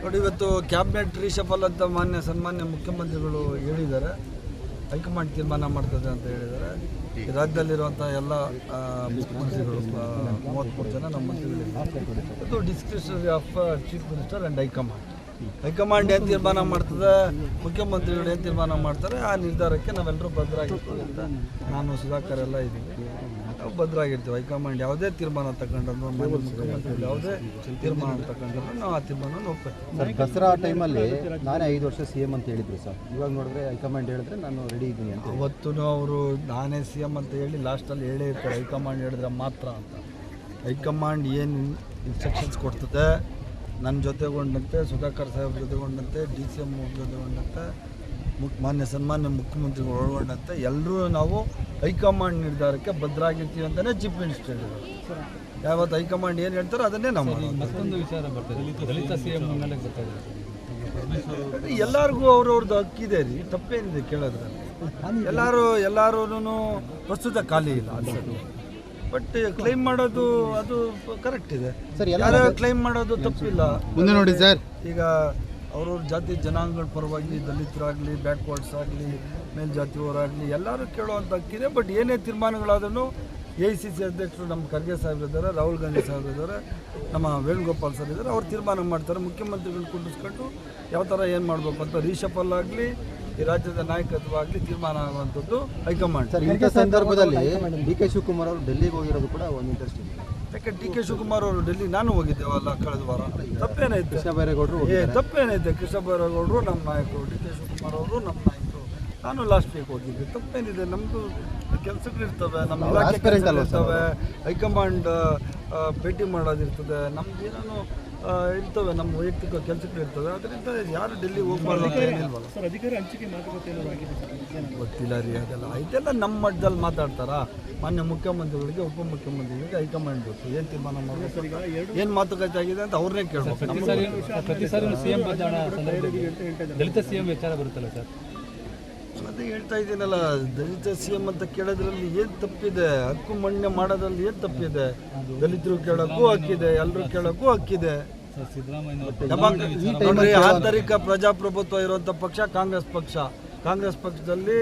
ನೋಡಿ, ಇವತ್ತು ಕ್ಯಾಬಿನೆಟ್ ರೀಶಫಲ್ ಅಂತ ಸನ್ಮಾನ್ಯ ಮುಖ್ಯಮಂತ್ರಿಗಳು ಹೇಳಿದ್ದಾರೆ. ಹೈಕಮಾಂಡ್ ತೀರ್ಮಾನ ಮಾಡ್ತದೆ ಅಂತ ಹೇಳಿದ್ದಾರೆ. ಈ ರಾಜ್ಯದಲ್ಲಿರುವಂಥ ಎಲ್ಲ ಮುಖ್ಯಮಂತ್ರಿಗಳು 33 ಜನ ನಮ್ಮ ಮಂತ್ರಿಗಳಿದ್ದಾರೆ. ಇದು discretionary of chief minister and high command ಏನು ತೀರ್ಮಾನ ಮಾಡ್ತದೆ, ಮುಖ್ಯಮಂತ್ರಿಗಳು ಏನು ತೀರ್ಮಾನ ಮಾಡ್ತಾರೆ, ಆ ನಿರ್ಧಾರಕ್ಕೆ ನಾವೆಲ್ಲರೂ ಬದ್ಧರಾಗಿರ್ತೀವಿ ಅಂತ ನಾನು ಸುಧಾಕರ್ ಎಲ್ಲ ಇದ್ದೀವಿ. ನಾವು ಬದ್ಧರಾಗಿರ್ತೀವಿ. ಹೈಕಮಾಂಡ್ ಯಾವುದೇ ತೀರ್ಮಾನ ತಗೊಂಡ್ರು, ಮುಖ್ಯಮಂತ್ರಿಗಳು ಯಾವುದೇ ತೀರ್ಮಾನ ತಗೊಂಡ್ರು ನಾವು ಆ ತೀರ್ಮಾನವನ್ನು ಒಪ್ಪಿರ್ತೀವಿ. ದಸರಾ ಟೈಮಲ್ಲಿ ನಾನೇ 5 ವರ್ಷ CM ಅಂತ ಹೇಳಿದ್ರು ಸರ್. ಇವಾಗ ನೋಡಿದ್ರೆ ಹೈಕಮಾಂಡ್ ಹೇಳಿದ್ರೆ ನಾನು ರೆಡಿ ಇದ್ದೀನಿ ಅಂತ. ಅವತ್ತೂ ಅವರು ನಾನೇ CM ಅಂತ ಹೇಳಿ ಲಾಸ್ಟಲ್ಲಿ ಹೇಳೇ ಇರ್ತಾರೆ, ಹೈಕಮಾಂಡ್ ಹೇಳಿದ್ರೆ ಮಾತ್ರ ಅಂತ. ಹೈಕಮಾಂಡ್ ಏನು ಇನ್ಸ್ಟ್ರಕ್ಷನ್ಸ್ ಕೊಡ್ತದೆ, ನನ್ನ ಜೊತೆಗೊಂಡಂತೆ, ಸುಧಾಕರ್ ಸಾಹೇಬ್ ಜೊತೆಗೊಂಡಂತೆ, DCM ಜೊತೆಗೊಂಡಂತೆ, ಸನ್ಮಾನ್ಯ ಮುಖ್ಯಮಂತ್ರಿಗಳು ಒಳಗೊಂಡಂತೆ ಎಲ್ಲರೂ ನಾವು ಹೈಕಮಾಂಡ್ ನಿರ್ಧಾರಕ್ಕೆ ಬದ್ಧರಾಗಿರ್ತೀವಿ ಅಂತಲೇ ಚೀಫ್ ಮಿನಿಸ್ಟರ್ ಹೇಳಿದರು. ಯಾವತ್ತು ಹೈಕಮಾಂಡ್ ಏನು ಹೇಳ್ತಾರೋ ಅದನ್ನೇ ನಾವು. ಮತ್ತೊಂದು ವಿಚಾರ ಬರ್ತದೆ, ದಲಿತ CM ಎಲ್ಲರಿಗೂ ಅವ್ರವ್ರದ್ದು ಹಕ್ಕಿದೆ ರೀ, ತಪ್ಪೇನಿದೆ ಕೇಳೋದ್ರಲ್ಲಿ. ಎಲ್ಲರೂ ಪ್ರಸ್ತುತ ಖಾಲಿ ಇಲ್ಲ ಅನ್ಸೋದು. ಬಟ್ ಕ್ಲೈಮ್ ಮಾಡೋದು ಅದು ಕರೆಕ್ಟ್ ಇದೆ ಸರ್. ಯಾರು ಕ್ಲೈಮ್ ಮಾಡೋದು ತಪ್ಪಿಲ್ಲ. ಮುಂದೆ ನೋಡಿ ಸರ್, ಈಗ ಅವ್ರವ್ರ ಜಾತಿ ಜನಾಂಗಗಳ ಪರವಾಗಿ ದಲಿತರಾಗಲಿ, ಬ್ಯಾಕ್ವರ್ಡ್ಸ್ ಆಗಲಿ, ಮೇಲ್ಜಾತಿಯವರಾಗಲಿ ಎಲ್ಲರೂ ಕೇಳುವಂಥ ಹಕ್ಕಿದೆ. ಬಟ್ ಏನೇ ತೀರ್ಮಾನಗಳಾದ್ರೂ AICC ಅಧ್ಯಕ್ಷರು ನಮ್ಮ ಖರ್ಗೆ ಸಾಹೇಬ್ರಿದ್ದಾರೆ, ರಾಹುಲ್ ಗಾಂಧಿ ಸಾಹೇಬ್ರಿದ್ದಾರೆ, ನಮ್ಮ ವೇಣುಗೋಪಾಲ್ ಸರ್ ಇದ್ದಾರೆ. ಅವ್ರು ತೀರ್ಮಾನ ಮಾಡ್ತಾರೆ. ಮುಖ್ಯಮಂತ್ರಿಗಳು ಕುಂಡಿಸ್ಕೊಂಡು ಯಾವ ಥರ ಏನು ಮಾಡಬೇಕು ಅಂತ ರೀಶಫಲ್ ಆಗಲಿ, ಈ ರಾಜ್ಯದ ನಾಯಕತ್ವವಾಗಲಿ ತೀರ್ಮಾನ ಆಗುವಂಥದ್ದು ಹೈಕಮಾಂಡ್. ಸರ್, ಇಂಥ ಸಂದರ್ಭದಲ್ಲಿ DK ಶಿವಕುಮಾರ್ ಅವರು ಡೆಲ್ಲಿಗೆ ಹೋಗಿರೋದು ಕೂಡ ಒಂದು ಇಂಟ್ರೆಸ್ಟ್ ಇದೆ. ಯಾಕೆ DK ಶಿವಕುಮಾರ್ ಅವರು ಡೆಲ್ಲಿ ನಾನು ಹೋಗಿದ್ದೇವಲ್ಲ ಕಳೆದ ವಾರ. ತಪ್ಪೇನೈತೆ? ಕೃಷ್ಣ ಬೈರೇಗೌಡರು ತಪ್ಪೇನೈತೆ? ಕೃಷ್ಣ ಬೈರೇಗೌಡರು ನಮ್ಮ ನಾಯಕರು, DK ಶಿವಕುಮಾರ್ ಅವರು ನಮ್ಮ ನಾಯಕರು. ನಾನು ಲಾಸ್ಟ್ ವೀಕ್ ಹೋಗಿದ್ದೆ. ತಪ್ಪೇನಿದೆ? ನಮ್ಮದು ಕೆಲಸಗಳಿರ್ತವೆ, ನಮ್ಮ ಇಲಾಖೆ ಕೆಲಸಗಳಿರ್ತವೆ, ಹೈಕಮಾಂಡ್ ಭೇಟಿ ಮಾಡೋದಿರ್ತದೆ, ನಮ್ದು ಏನೇನೋ ಇರ್ತವೆ, ನಮ್ಮ ವೈಯಕ್ತಿಕ ಕೆಲಸಗಳಿರ್ತವೆ. ಅದರಿಂದ ಯಾರು ಡೆಲ್ಲಿ ಹೋಗ್ಬಾರ್ದು ಅಂತ ಏನಿಲ್ವಲ್ಲ. ಗೊತ್ತಿಲ್ಲ ರೀ, ಅದೆಲ್ಲ ನಮ್ಮ ಮಟ್ಟದಲ್ಲಿ ಮಾತಾಡ್ತಾರಾ? ಮಾನ್ಯ ಮುಖ್ಯಮಂತ್ರಿಗಳಿಗೆ, ಉಪಮುಖ್ಯಮಂತ್ರಿಗಳಿಗೆ ಹೈಕಮಾಂಡ್ ಗೊತ್ತು ಏನು ತೀರ್ಮಾನ ಮಾಡಬೇಕು, ಏನು ಮಾತುಕತೆ ಆಗಿದೆ ಅಂತ ಅವ್ರನ್ನೇ ಕೇಳಬೇಕು. ದಲಿತ CM ವಿಚಾರ ಬರುತ್ತಲ್ಲ ಸರ್, ಅದೇ ಹೇಳ್ತಾ ಇದ್ದೀನಲ್ಲ, ದಲಿತ CM ಅಂತ ಕೇಳೋದ್ರಲ್ಲಿ ಏನು ತಪ್ಪಿದೆ? ಹಕ್ಕು ಮಂಡನೆ ಮಾಡೋದ್ರಲ್ಲಿ ಏನು ತಪ್ಪಿದೆ? ದಲಿತರು ಕೇಳೋಕ್ಕೂ ಹಕ್ಕಿದೆ, ಎಲ್ಲರೂ ಕೇಳೋಕ್ಕೂ ಹಕ್ಕಿದೆ. ಆಂತರಿಕ ಪ್ರಜಾಪ್ರಭುತ್ವ ಇರುವಂಥ ಪಕ್ಷ ಕಾಂಗ್ರೆಸ್ ಪಕ್ಷ. ಕಾಂಗ್ರೆಸ್ ಪಕ್ಷದಲ್ಲಿ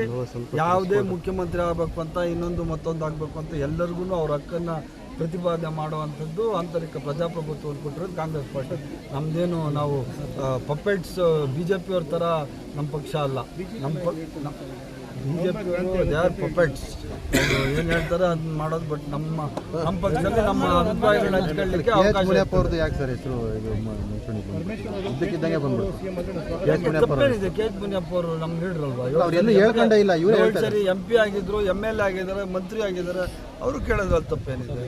ಯಾವುದೇ ಮುಖ್ಯಮಂತ್ರಿ ಆಗಬೇಕು ಅಂತ, ಇನ್ನೊಂದು ಮತ್ತೊಂದು ಆಗಬೇಕು ಅಂತ ಎಲ್ಲರಿಗೂ ಅವ್ರ ಹಕ್ಕನ್ನು ಪ್ರತಿಪಾದನೆ ಮಾಡುವಂಥದ್ದು ಆಂತರಿಕ ಪ್ರಜಾಪ್ರಭುತ್ವವನ್ನು ಕೊಟ್ಟಿರೋದು ಕಾಂಗ್ರೆಸ್ ಪಕ್ಷ. ನಮ್ಮದೇನು ನಾವು ಪಪೆಟ್ಸ್ BJP ಅವ್ರ ಥರ ನಮ್ಮ ಪಕ್ಷ ಅಲ್ಲ. BJP they are puppets. ಏನು ಹೇಳ್ತಾರೆ ಅದನ್ನ ಮಾಡೋದು. ಬಟ್ ನಮ್ಮ ಪಕ್ಷದಲ್ಲಿ ನಮ್ಮ ಅಭಿಪ್ರಾಯಗಳನ್ನ ಹಂಚ್ಕೊಳ್ಳಿಕ್ಕೆ ಅವಕಾಶ. ಯಾಕೆ ಸರ್ ಹೆಸರು ಇದ್ದಕ್ಕಿದ್ದಂಗೆ ಬಂದ್ಬಿಟ್ಟು? ತಪ್ಪೇನಿದೆ? KH ಮುನಿಯಪ್ಪ ಅವರು ನಮ್ಮ ಲೀಡರ್ ಹೇಳ್ಕೊಂಡೇ ಇಲ್ಲ. ಇವರು ಸರಿ MP ಆಗಿದ್ರು, MLA ಆಗಿದ್ದಾರೆ, ಮಂತ್ರಿ ಆಗಿದ್ದಾರೆ. ಅವರು ಕೇಳೋದ್ರಲ್ಲಿ ತಪ್ಪೇನಿದೆ?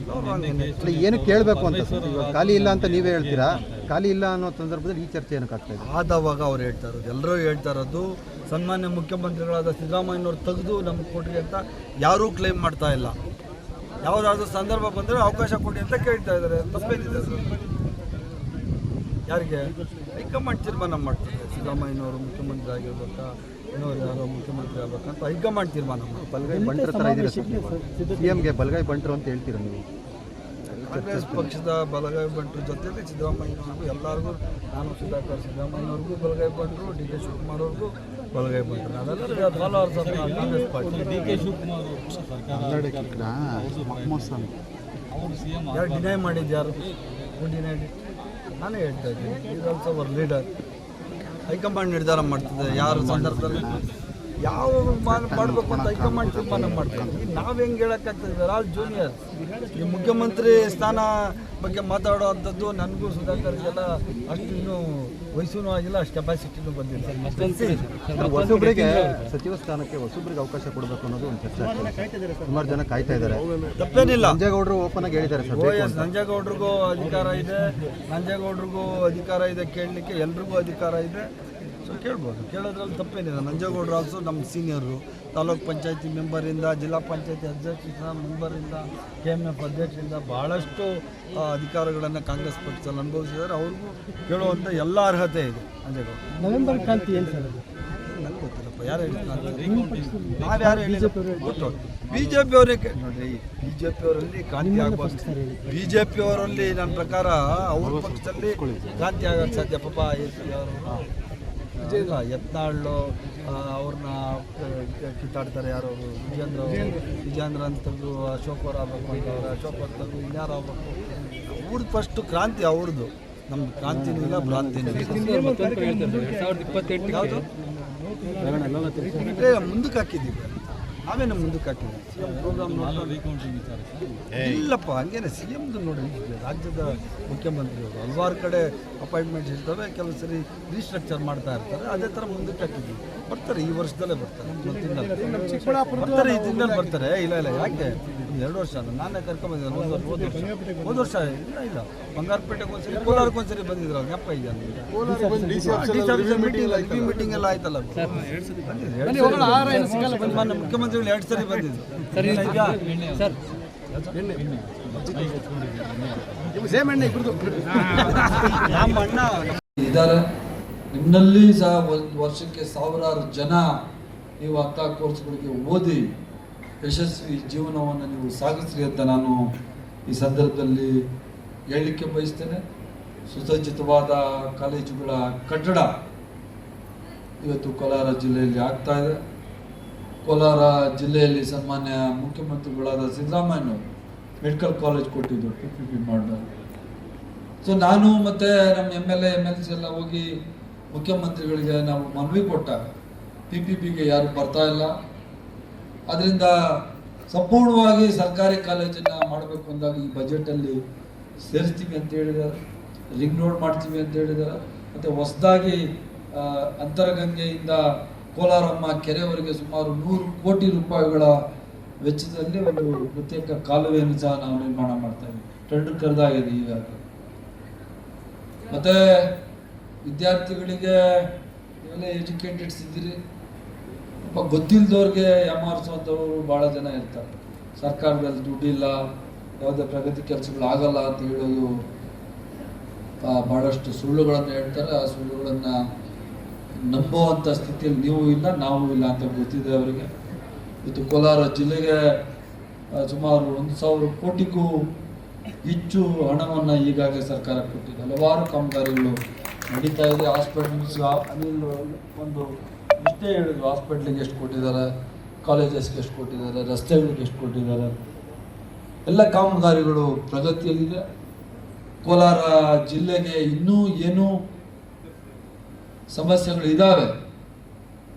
ಏನು ಕೇಳಬೇಕು ಅಂತ ಸರ್? ಇವಾಗ ಖಾಲಿ ಇಲ್ಲ ಅಂತ ನೀವೇ ಹೇಳ್ತೀರಾ. ಖಾಲಿ ಇಲ್ಲ ಅನ್ನೋ ಸಂದರ್ಭದಲ್ಲಿ ಈ ಚರ್ಚೆ ಏನಕ್ಕೆ ಆಗ್ತಾ ಇದೆ? ಆದವಾಗ ಅವ್ರು ಹೇಳ್ತಾ ಇರೋದು, ಎಲ್ಲರೂ ಹೇಳ್ತಾ ಇರೋದು, ಸನ್ಮಾನ್ಯ ಮುಖ್ಯಮಂತ್ರಿಗಳಾದ ಸಿದ್ದರಾಮಯ್ಯನವ್ರು ತೆಗೆದು ನಮ್ಗೆ ಕೊಡ್ರಿ ಅಂತ ಯಾರೂ ಕ್ಲೈಮ್ ಮಾಡ್ತಾ ಇಲ್ಲ. ಯಾವುದಾದ್ರೂ ಸಂದರ್ಭ ಬಂದರೆ ಅವಕಾಶ ಕೊಡಿ ಅಂತ ಕೇಳ್ತಾ ಇದ್ದಾರೆ. ತಪ್ಪೇನಿದೆ ಸರ್? ಯಾರಿಗೆ? ಹೈಕಮಾಂಡ್ ತೀರ್ಮಾನ ಮಾಡ್ತಾರೆ. ಸಿದ್ದರಾಮಯ್ಯನವರು ಮುಖ್ಯಮಂತ್ರಿ ಆಗಿರ್ಬೇಕಾ, ಇನ್ನೊರು ಯಾರೋ ಮುಖ್ಯಮಂತ್ರಿ ಆಗ್ಬೇಕಂತ ಹೈಕಮಾಂಡ್ ತೀರ್ಮಾನ ಮಾಡ್ತಾರೆ. ಬಲಗೈ ಬಂಟ್ರ ಥರ ಇದೆ CMಗೆ ಬಲಗೈ ಬಂಟ್ರು ಅಂತ ಹೇಳ್ತೀರಾ ನೀವು? ಕಾಂಗ್ರೆಸ್ ಪಕ್ಷದ ಬಲಗೈ ಬಂಟ್ರ ಜೊತೆಲಿ ಸಿದ್ದರಾಮಯ್ಯನವ್ರಿಗೂ ಎಲ್ಲರಿಗೂ, ನಾನು ಸುಧಾಕರ್ ಸಿದ್ದರಾಮಯ್ಯನವ್ರಿಗೂ ಬಲಗೈ ಬಂಟ್ರು, DK ಶಿವಕುಮಾರ್ ಅವ್ರಿಗೂ ಬಲಗೈ ಬಂತಾರೆ ಅದೆಲ್ಲ ಫಾಲೋವರ್ಸ್ ಆಫ್ ಕಾಂಗ್ರೆಸ್ ಪಾರ್ಟಿ. ಯಾರು ಡಿನೈ ಮಾಡಿದ್ದು ಯಾರು? ಡಿನೈಡ್ ನಾನೇ ಹೇಳ್ತಾ ಇದ್ದೀನಿ. Is also our leader. High command ನಿರ್ಧಾರ ಮಾಡ್ತಿದೆ ಯಾರು ಸಂದರ್ಭದಲ್ಲಿ ಯಾವ ಮಾಡಬೇಕು ಅಂತ ಹೈಕಮಾಂಡ್ ತೀರ್ಮಾನ ಮಾಡ್ತೀವಿ. ನಾವು ಹೆಂಗೆ ಹೇಳೋಕ್ಕಾಗ್ತದೆ? All juniors. ಈ ಮುಖ್ಯಮಂತ್ರಿ ಸ್ಥಾನ ಬಗ್ಗೆ ಮಾತಾಡೋ ನನಗೂ ಸುಧಾಕರ್ಗೆಲ್ಲ ಅಷ್ಟು ಇನ್ನೂ ವಯಸ್ಸೂ ಆಗಿಲ್ಲ, ಅಷ್ಟು ಕೆಪಾಸಿಟಿನೂ ಬಂದಿಲ್ಲ. ಹೊಸಬ್ರಿಗೆ ಸಚಿವ ಸ್ಥಾನಕ್ಕೆ ಹೊಸಬ್ರಿಗೆ ಅವಕಾಶ ಕೊಡಬೇಕು ಅನ್ನೋದು ಒಂದು ಚರ್ಚೆ ಆಗ್ತದೆ. ಸುಮಾರು ಜನ ಕಾಯ್ತಾ ಇದ್ದಾರೆ. ತಪ್ಪೇನಿಲ್ಲ. ನಂಜೇಗೌಡರು ಓಪನ್ ಆಗಿ ಹೇಳಿದ್ದಾರೆ ಸರ್. ಎಸ್, ನಂಜೇಗೌಡರಿಗೂ ಅಧಿಕಾರ ಇದೆ, ನಂಜೇಗೌಡರಿಗೂ ಅಧಿಕಾರ ಇದೆ ಕೇಳಲಿಕ್ಕೆ, ಎಲ್ರಿಗೂ ಅಧಿಕಾರ ಇದೆ. ಸೊ ಕೇಳ್ಬೋದು, ಕೇಳೋದ್ರಲ್ಲಿ ತಪ್ಪೇನಿಲ್ಲ. ನಂಜೇಗೌಡರು ಆಲ್ಸೋ ನಮ್ಮ ಸೀನಿಯರು. ತಾಲೂಕ್ ಪಂಚಾಯತಿ ಮೆಂಬರಿಂದ, ಜಿಲ್ಲಾ ಪಂಚಾಯತಿ ಅಧ್ಯಕ್ಷ ಮೆಂಬರಿಂದ, KMF ಅಧ್ಯಕ್ಷರಿಂದ ಭಾಳಷ್ಟು ಅಧಿಕಾರಗಳನ್ನು ಕಾಂಗ್ರೆಸ್ ಪಕ್ಷದಲ್ಲಿ ಅನುಭವಿಸಿದ್ದಾರೆ. ಅವ್ರಿಗೂ ಕೇಳುವಂಥ ಎಲ್ಲ ಅರ್ಹತೆ ಇದೆ ನಂಜೇಗೌಡ. ನವೆಂಬರ್ ಕ್ರಾಂತಿ ಏನು ಸರ್ ಅದು? ನನಗೆ ಗೊತ್ತಿಲ್ಲಪ್ಪ, ಯಾರು ಹೇಳಿದ್ರು? ನಾವು ಯಾರು ಹೇಳಿದ್ರು ಗೊತ್ತು. BJP ಅವರೇ ನೋಡಿರಿ, BJP ಅವರಲ್ಲಿ ಕ್ರಾಂತಿ ಆಗ್ಬೋದು. BJP ಅವರಲ್ಲಿ ನನ್ನ ಪ್ರಕಾರ ಅವ್ರ ಪಕ್ಷದಲ್ಲಿ ಕ್ರಾಂತಿ ಆಗೋಕ್ಕೆ ಸಾಧ್ಯ. ಪಾಪ ಇಲ್ಲ, ಯತ್ನಾಳು ಅವ್ರನ್ನ ಕಿತ್ತಾಡ್ತಾರೆ ಯಾರು? ವಿಜೇಂದ್ರ ಅಂತ ತೆಗೆದು ಅಶೋಕ್ ಅವ್ರು ಆಗ್ಬೇಕು ಅಂತವ್ರೆ, ಅಶೋಕ್ ಅವ್ರು ತೆಗೆದು ಇನ್ಯಾರು ಆಗ್ಬೇಕು? ಅವ್ರದ್ದು ಫಸ್ಟು ಕ್ರಾಂತಿ ಅವ್ರದ್ದು. ನಮ್ದು ಕ್ರಾಂತಿನೂ ಇಲ್ಲ, ಭ್ರಾಂತಿನೂ ಇಲ್ಲ. ಮುಂದಕ್ಕೆ ಹಾಕಿದ್ದೀವಿ, ನಾವೇನು ಮುಂದಕ್ಕೆ ಹಾಕಿದ್ದೀವಿ. ಪ್ರೋಗ್ರಾಮ್ ಇಲ್ಲಪ್ಪ, ಹಂಗೇನೆ CMದು ನೋಡಿ. ರಾಜ್ಯದ ಮುಖ್ಯಮಂತ್ರಿಯವರು ಹಲವಾರು ಕಡೆ ಅಪಾಯಿಂಟ್ಮೆಂಟ್ಸ್ ಇರ್ತವೆ, ಕೆಲವು ಸರಿ ರೀಸ್ಟ್ರಕ್ಚರ್ ಮಾಡ್ತಾ ಇರ್ತಾರೆ. ಅದೇ ಥರ ಮುಂದಕ್ಕೆ ಹಾಕಿದ್ದೀವಿ. ಬರ್ತಾರೆ, ಈ ವರ್ಷದಲ್ಲೇ ಬರ್ತಾರೆ. ಬರ್ತಾರೆ, ಈ ತಿಂಗಳಲ್ಲಿ ಬರ್ತಾರೆ. ಇಲ್ಲ ಯಾಕೆ 2 ವರ್ಷ ನಾನೇ ಕರ್ಕೊಂಬಂದಿದ್ದೆ. ಹೋದ ವರ್ಷ ಇಲ್ಲ ಬಂಗಾರಪೇಟೆಗೆ ಒಂದ್ಸರಿ, ಕೋಲಾರಕ್ಕೆ ಒಂದ್ಸರಿ ಬಂದಿದ್ರು. ಜ್ಞಾಪಕ ಇದೆಯಾ? ಮೀಟಿಂಗ್ ಎಲ್ಲ ಆಯ್ತಲ್ಲ, ಮುಖ್ಯಮಂತ್ರಿಗಳು 2 ಸರಿ ಬಂದಿದ್ರು. ನಮ್ಮ ಅಣ್ಣ ಇದ್ದಾರೆ. ನಿಮ್ಮಲ್ಲಿ ಸಹ ಒಂದು ವರ್ಷಕ್ಕೆ ಸಾವಿರಾರು ಜನ ನೀವು ಅಂಥ ಕೋರ್ಸ್ಗಳಿಗೆ ಓದಿ ಯಶಸ್ವಿ ಜೀವನವನ್ನು ನೀವು ಸಾಗಿಸ್ರಿ ಅಂತ ನಾನು ಈ ಸಂದರ್ಭದಲ್ಲಿ ಹೇಳಲಿಕ್ಕೆ ಬಯಸ್ತೇನೆ. ಸುಸಜ್ಜಿತವಾದ ಕಾಲೇಜುಗಳ ಕಟ್ಟಡ ಇವತ್ತು ಕೋಲಾರ ಜಿಲ್ಲೆಯಲ್ಲಿ ಆಗ್ತಾ ಇದೆ. ಕೋಲಾರ ಜಿಲ್ಲೆಯಲ್ಲಿ ಸನ್ಮಾನ್ಯ ಮುಖ್ಯಮಂತ್ರಿಗಳಾದ ಸಿದ್ದರಾಮಯ್ಯನವರು ಮೆಡಿಕಲ್ ಕಾಲೇಜ್ ಕೊಟ್ಟಿದ್ದು PPP ಮಾಡಬೇಕು. ಸೊ ನಾನು ಮತ್ತು ನಮ್ಮ MLA MLC ಎಲ್ಲ ಹೋಗಿ ಮುಖ್ಯಮಂತ್ರಿಗಳಿಗೆ ನಾವು ಮನವಿ ಕೊಟ್ಟಾಗ PPPಗೆ ಯಾರು ಬರ್ತಾ ಇಲ್ಲ, ಅದರಿಂದ ಸಂಪೂರ್ಣವಾಗಿ ಸರ್ಕಾರಿ ಕಾಲೇಜನ್ನು ಮಾಡಬೇಕು ಅಂದಾಗ ಈ ಬಜೆಟಲ್ಲಿ ಸೇರಿಸ್ತೀವಿ ಅಂತ ಹೇಳಿದ್ದಾರೆ, ರಿಂಗ್ ರೋಡ್ ಮಾಡ್ತೀವಿ ಅಂತ ಹೇಳಿದ್ದಾರೆ. ಮತ್ತು ಹೊಸದಾಗಿ ಅಂತರಗಂಗೆಯಿಂದ ಕೋಲಾರಮ್ಮ ಕೆರೆವರೆಗೆ ಸುಮಾರು 100 ಕೋಟಿ ರೂಪಾಯಿಗಳ ವೆಚ್ಚದಲ್ಲಿ ಒಂದು ಪ್ರತ್ಯೇಕ ಕಾಲುವೆಯನ್ನು ಸಹ ನಾವು ನಿರ್ಮಾಣ ಮಾಡ್ತಾ ಇದ್ದೀವಿ. ಟೆಂಡರ್ ಕರೆದಾಗಿದೆ ಈಗಾಗಲೇ. ಮತ್ತು ವಿದ್ಯಾರ್ಥಿಗಳಿಗೆ ಇವೆಲ್ಲ ಎಜುಕೇಟೆಡ್ಸ್ ಇದ್ದೀರಿ, ಗೊತ್ತಿಲ್ಲದವ್ರಿಗೆ ಯಾಮಾರಿಸುವಂಥವ್ರು ಭಾಳ ಜನ ಇರ್ತಾರೆ. ಸರ್ಕಾರದಲ್ಲಿ ದುಡ್ಡಿಲ್ಲ, ಯಾವುದೇ ಪ್ರಗತಿ ಕೆಲಸಗಳು ಆಗಲ್ಲ ಅಂತ ಹೇಳೋದು ಭಾಳಷ್ಟು ಸುಳ್ಳುಗಳನ್ನು ಹೇಳ್ತಾರೆ. ಆ ಸುಳ್ಳುಗಳನ್ನು ನಂಬುವಂಥ ಸ್ಥಿತಿಯಲ್ಲಿ ನೀವು ಇಲ್ಲ, ನಾವು ಇಲ್ಲ ಅಂತ ಗೊತ್ತಿದೆ ಅವರಿಗೆ. ಇವತ್ತು ಕೋಲಾರ ಜಿಲ್ಲೆಗೆ ಸುಮಾರು 1,000 ಕೋಟಿಗೂ ಹೆಚ್ಚು ಹಣವನ್ನು ಈಗಾಗಲೇ ಸರ್ಕಾರ ಕೊಟ್ಟಿದೆ. ಹಲವಾರು ಕಾಮಗಾರಿಗಳು ನಡೀತಾ ಇದೆ. ಹಾಸ್ಪಿಟಲ್ಸ್ ಅನಿಲ್ ಒಂದು ಇಷ್ಟೇ ಹೇಳಿದ್ರು, ಹಾಸ್ಪಿಟ್ಲಿಗೆ ಎಷ್ಟು ಕೊಟ್ಟಿದ್ದಾರೆ, ಕಾಲೇಜಸ್ಗೆ ಎಷ್ಟು ಕೊಟ್ಟಿದ್ದಾರೆ, ರಸ್ತೆಗಳಿಗೆ ಎಷ್ಟು ಕೊಟ್ಟಿದ್ದಾರೆ, ಎಲ್ಲ ಕಾಮಗಾರಿಗಳು ಪ್ರಗತಿಯಲ್ಲಿದೆ. ಕೋಲಾರ ಜಿಲ್ಲೆಗೆ ಇನ್ನೂ ಏನೂ ಸಮಸ್ಯೆಗಳಿದ್ದಾವೆ.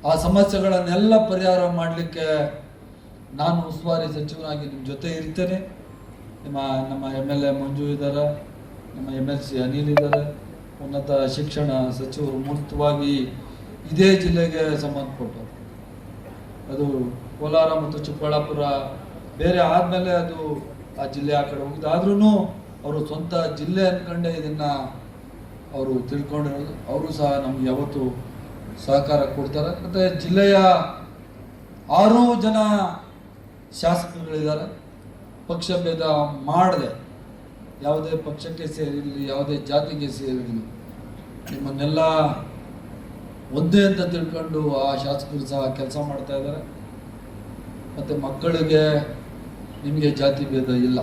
ಆ ಸಮಸ್ಯೆಗಳನ್ನೆಲ್ಲ ಪರಿಹಾರ ಮಾಡಲಿಕ್ಕೆ ನಾನು ಉಸ್ತುವಾರಿ ಸಚಿವನಾಗಿ ನಿಮ್ಮ ಜೊತೆ ಇರ್ತೇನೆ. ನಮ್ಮ MLA ಮಂಜು ಇದ್ದಾರೆ, ನಮ್ಮ MLC ಅನಿಲ್ ಇದ್ದಾರೆ, ಉನ್ನತ ಶಿಕ್ಷಣ ಸಚಿವರು ಮುಂಚಿತವಾಗಿ ಇದೇ ಜಿಲ್ಲೆಗೆ ಸಂಬಂಧಪಟ್ಟರು. ಅದು ಕೋಲಾರ ಮತ್ತು ಚಿಕ್ಕಬಳ್ಳಾಪುರ ಬೇರೆ ಆದಮೇಲೆ ಅದು ಆ ಜಿಲ್ಲೆ ಆ ಕಡೆ ಹೋಗಿದೆ. ಆದ್ರೂ ಅವರು ಸ್ವಂತ ಜಿಲ್ಲೆ ಅಂದ್ಕೊಂಡೆ ಇದನ್ನು ಅವರು ತಿಳ್ಕೊಂಡಿರೋದು. ಅವರು ಸಹ ನಮ್ಗೆ ಯಾವತ್ತೂ ಸಹಕಾರ ಕೊಡ್ತಾರೆ. ಮತ್ತು ಜಿಲ್ಲೆಯ 6 ಜನ ಶಾಸಕರುಗಳಿದ್ದಾರೆ. ಪಕ್ಷ ಭೇದ ಮಾಡದೆ, ಯಾವುದೇ ಪಕ್ಷಕ್ಕೆ ಸೇರಿರಲಿ, ಯಾವುದೇ ಜಾತಿಗೆ ಸೇರಿರಲಿ, ನಿಮ್ಮನ್ನೆಲ್ಲ ಒಂದೇ ಅಂತ ತಿಳ್ಕೊಂಡು ಆ ಶಾಸಕರು ಸಹ ಕೆಲಸ ಮಾಡ್ತಾ ಇದ್ದಾರೆ. ಮತ್ತು ಮಕ್ಕಳಿಗೆ ನಿಮಗೆ ಜಾತಿ ಭೇದ ಇಲ್ಲ,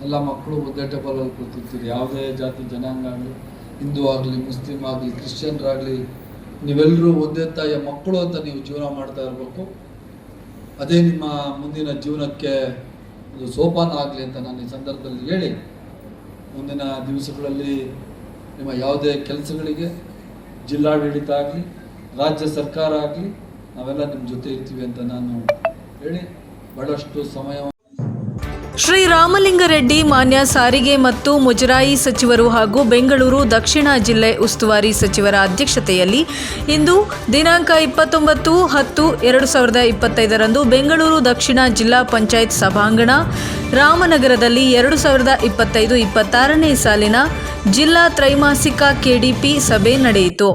ಎಲ್ಲ ಮಕ್ಕಳು ಒಂದೇ ಟೇಬಲಲ್ಲಿ ಕೂತಿರ್ತೀರಿ. ಯಾವುದೇ ಜಾತಿ ಜನಾಂಗ ಆಗಲಿ, ಹಿಂದೂ ಆಗಲಿ, ಮುಸ್ಲಿಮ್ ಆಗಲಿ, ಕ್ರಿಶ್ಚಿಯನ್ರಾಗಲಿ ನೀವೆಲ್ಲರೂ ಒಂದೇ ತಾಯಿಯ ಮಕ್ಕಳು ಅಂತ ನೀವು ಜೀವನ ಮಾಡ್ತಾ ಇರಬೇಕು. ಅದೇ ನಿಮ್ಮ ಮುಂದಿನ ಜೀವನಕ್ಕೆ ಒಂದು ಸೋಪಾನ ಆಗಲಿ ಅಂತ ನಾನು ಈ ಸಂದರ್ಭದಲ್ಲಿ ಹೇಳಿ, ಮುಂದಿನ ದಿವಸಗಳಲ್ಲಿ ನಿಮ್ಮ ಯಾವುದೇ ಕೆಲಸಗಳಿಗೆ ಜಿಲ್ಲಾಡಳಿತ ಆಗಲಿ ರಾಜ್ಯ ಸರ್ಕಾರ ಆಗಲಿ ನಾವೆಲ್ಲ ನಿಮ್ಮ ಜೊತೆ ಇರ್ತೀವಿ ಅಂತ ನಾನು ಹೇಳಿ ಬಹಳಷ್ಟು ಸಮಯ. ಶ್ರೀರಾಮಲಿಂಗಾರೆಡ್ಡಿ ಮಾನ್ಯ ಸಾರಿಗೆ ಮತ್ತು ಮುಜರಾಯಿ ಸಚಿವರು ಹಾಗೂ ಬೆಂಗಳೂರು ದಕ್ಷಿಣ ಜಿಲ್ಲೆ ಉಸ್ತುವಾರಿ ಸಚಿವರ ಅಧ್ಯಕ್ಷತೆಯಲ್ಲಿ ಇಂದು ದಿನಾಂಕ 29/10/2025 ಬೆಂಗಳೂರು ದಕ್ಷಿಣ ಜಿಲ್ಲಾ ಪಂಚಾಯತ್ ಸಭಾಂಗಣ ರಾಮನಗರದಲ್ಲಿ 2025-26ನೇ ಸಾಲಿನ ಜಿಲ್ಲಾ ತ್ರೈಮಾಸಿಕ ಕೆಡಿಪಿ ಸಭೆ ನಡೆಯಿತು.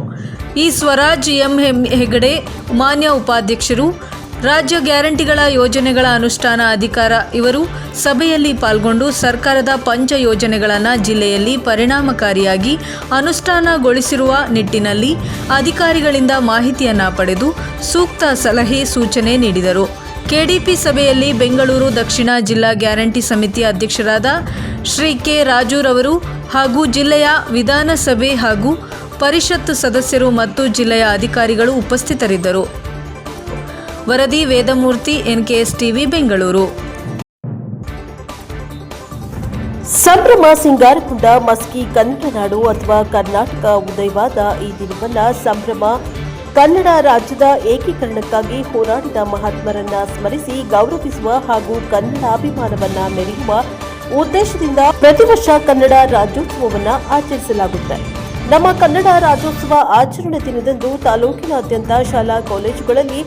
ಈ ಸ್ವರಾಜ್ ಎಂ ಹೆಗಡೆ ಮಾನ್ಯ ಉಪಾಧ್ಯಕ್ಷರು, ರಾಜ್ಯ ಗ್ಯಾರಂಟಿಗಳ ಯೋಜನೆಗಳ ಅನುಷ್ಠಾನ ಅಧಿಕಾರ ಇವರು ಸಭೆಯಲ್ಲಿ ಪಾಲ್ಗೊಂಡು ಸರ್ಕಾರದ ಪಂಚ ಯೋಜನೆಗಳನ್ನು ಜಿಲ್ಲೆಯಲ್ಲಿ ಪರಿಣಾಮಕಾರಿಯಾಗಿ ಅನುಷ್ಠಾನಗೊಳಿಸಿರುವ ನಿಟ್ಟಿನಲ್ಲಿ ಅಧಿಕಾರಿಗಳಿಂದ ಮಾಹಿತಿಯನ್ನು ಪಡೆದು ಸೂಕ್ತ ಸಲಹೆ ಸೂಚನೆ ನೀಡಿದರು. ಕೆಡಿಪಿ ಸಭೆಯಲ್ಲಿ ಬೆಂಗಳೂರು ದಕ್ಷಿಣ ಜಿಲ್ಲಾ ಗ್ಯಾರಂಟಿ ಸಮಿತಿ ಅಧ್ಯಕ್ಷರಾದ ಶ್ರೀ ಕೆ ರಾಜುರವರು ಹಾಗೂ ಜಿಲ್ಲೆಯ ವಿಧಾನಸಭೆ ಹಾಗೂ ಪರಿಷತ್ ಸದಸ್ಯರು ಮತ್ತು ಜಿಲ್ಲೆಯ ಅಧಿಕಾರಿಗಳು ಉಪಸ್ಥಿತರಿದ್ದರು. ವರದಿ ವೇದಮೂರ್ತಿ, NKS ಟಿವಿ, ಬೆಂಗಳೂರು. ಸಂಭ್ರಮ ಸಿಂಗಾರಗೊಂಡ ಮಸ್ಕಿ ಕನ್ನಡ ನಾಡು ಅಥವಾ ಕರ್ನಾಟಕ ಉದಯವಾದ ಈ ದಿನವನ್ನ ಸಂಭ್ರಮ ಕನ್ನಡ ರಾಜ್ಯದ ಏಕೀಕರಣಕ್ಕಾಗಿ ಹೋರಾಡಿದ ಮಹಾತ್ಮರನ್ನ ಸ್ಮರಿಸಿ ಗೌರವಿಸುವ ಹಾಗೂ ಕನ್ನಡಾಭಿಮಾನವನ್ನ ಮೆರೆಯುವ ಉದ್ದೇಶದಿಂದ ಪ್ರತಿ ವರ್ಷ ಕನ್ನಡ ರಾಜ್ಯೋತ್ಸವವನ್ನು ಆಚರಿಸಲಾಗುತ್ತದೆ. ನಮ್ಮ ಕನ್ನಡ ರಾಜ್ಯೋತ್ಸವ ಆಚರಣೆ ದಿನದಂದು ತಾಲೂಕಿನಾದ್ಯಂತ ಶಾಲಾ ಕಾಲೇಜುಗಳಲ್ಲಿ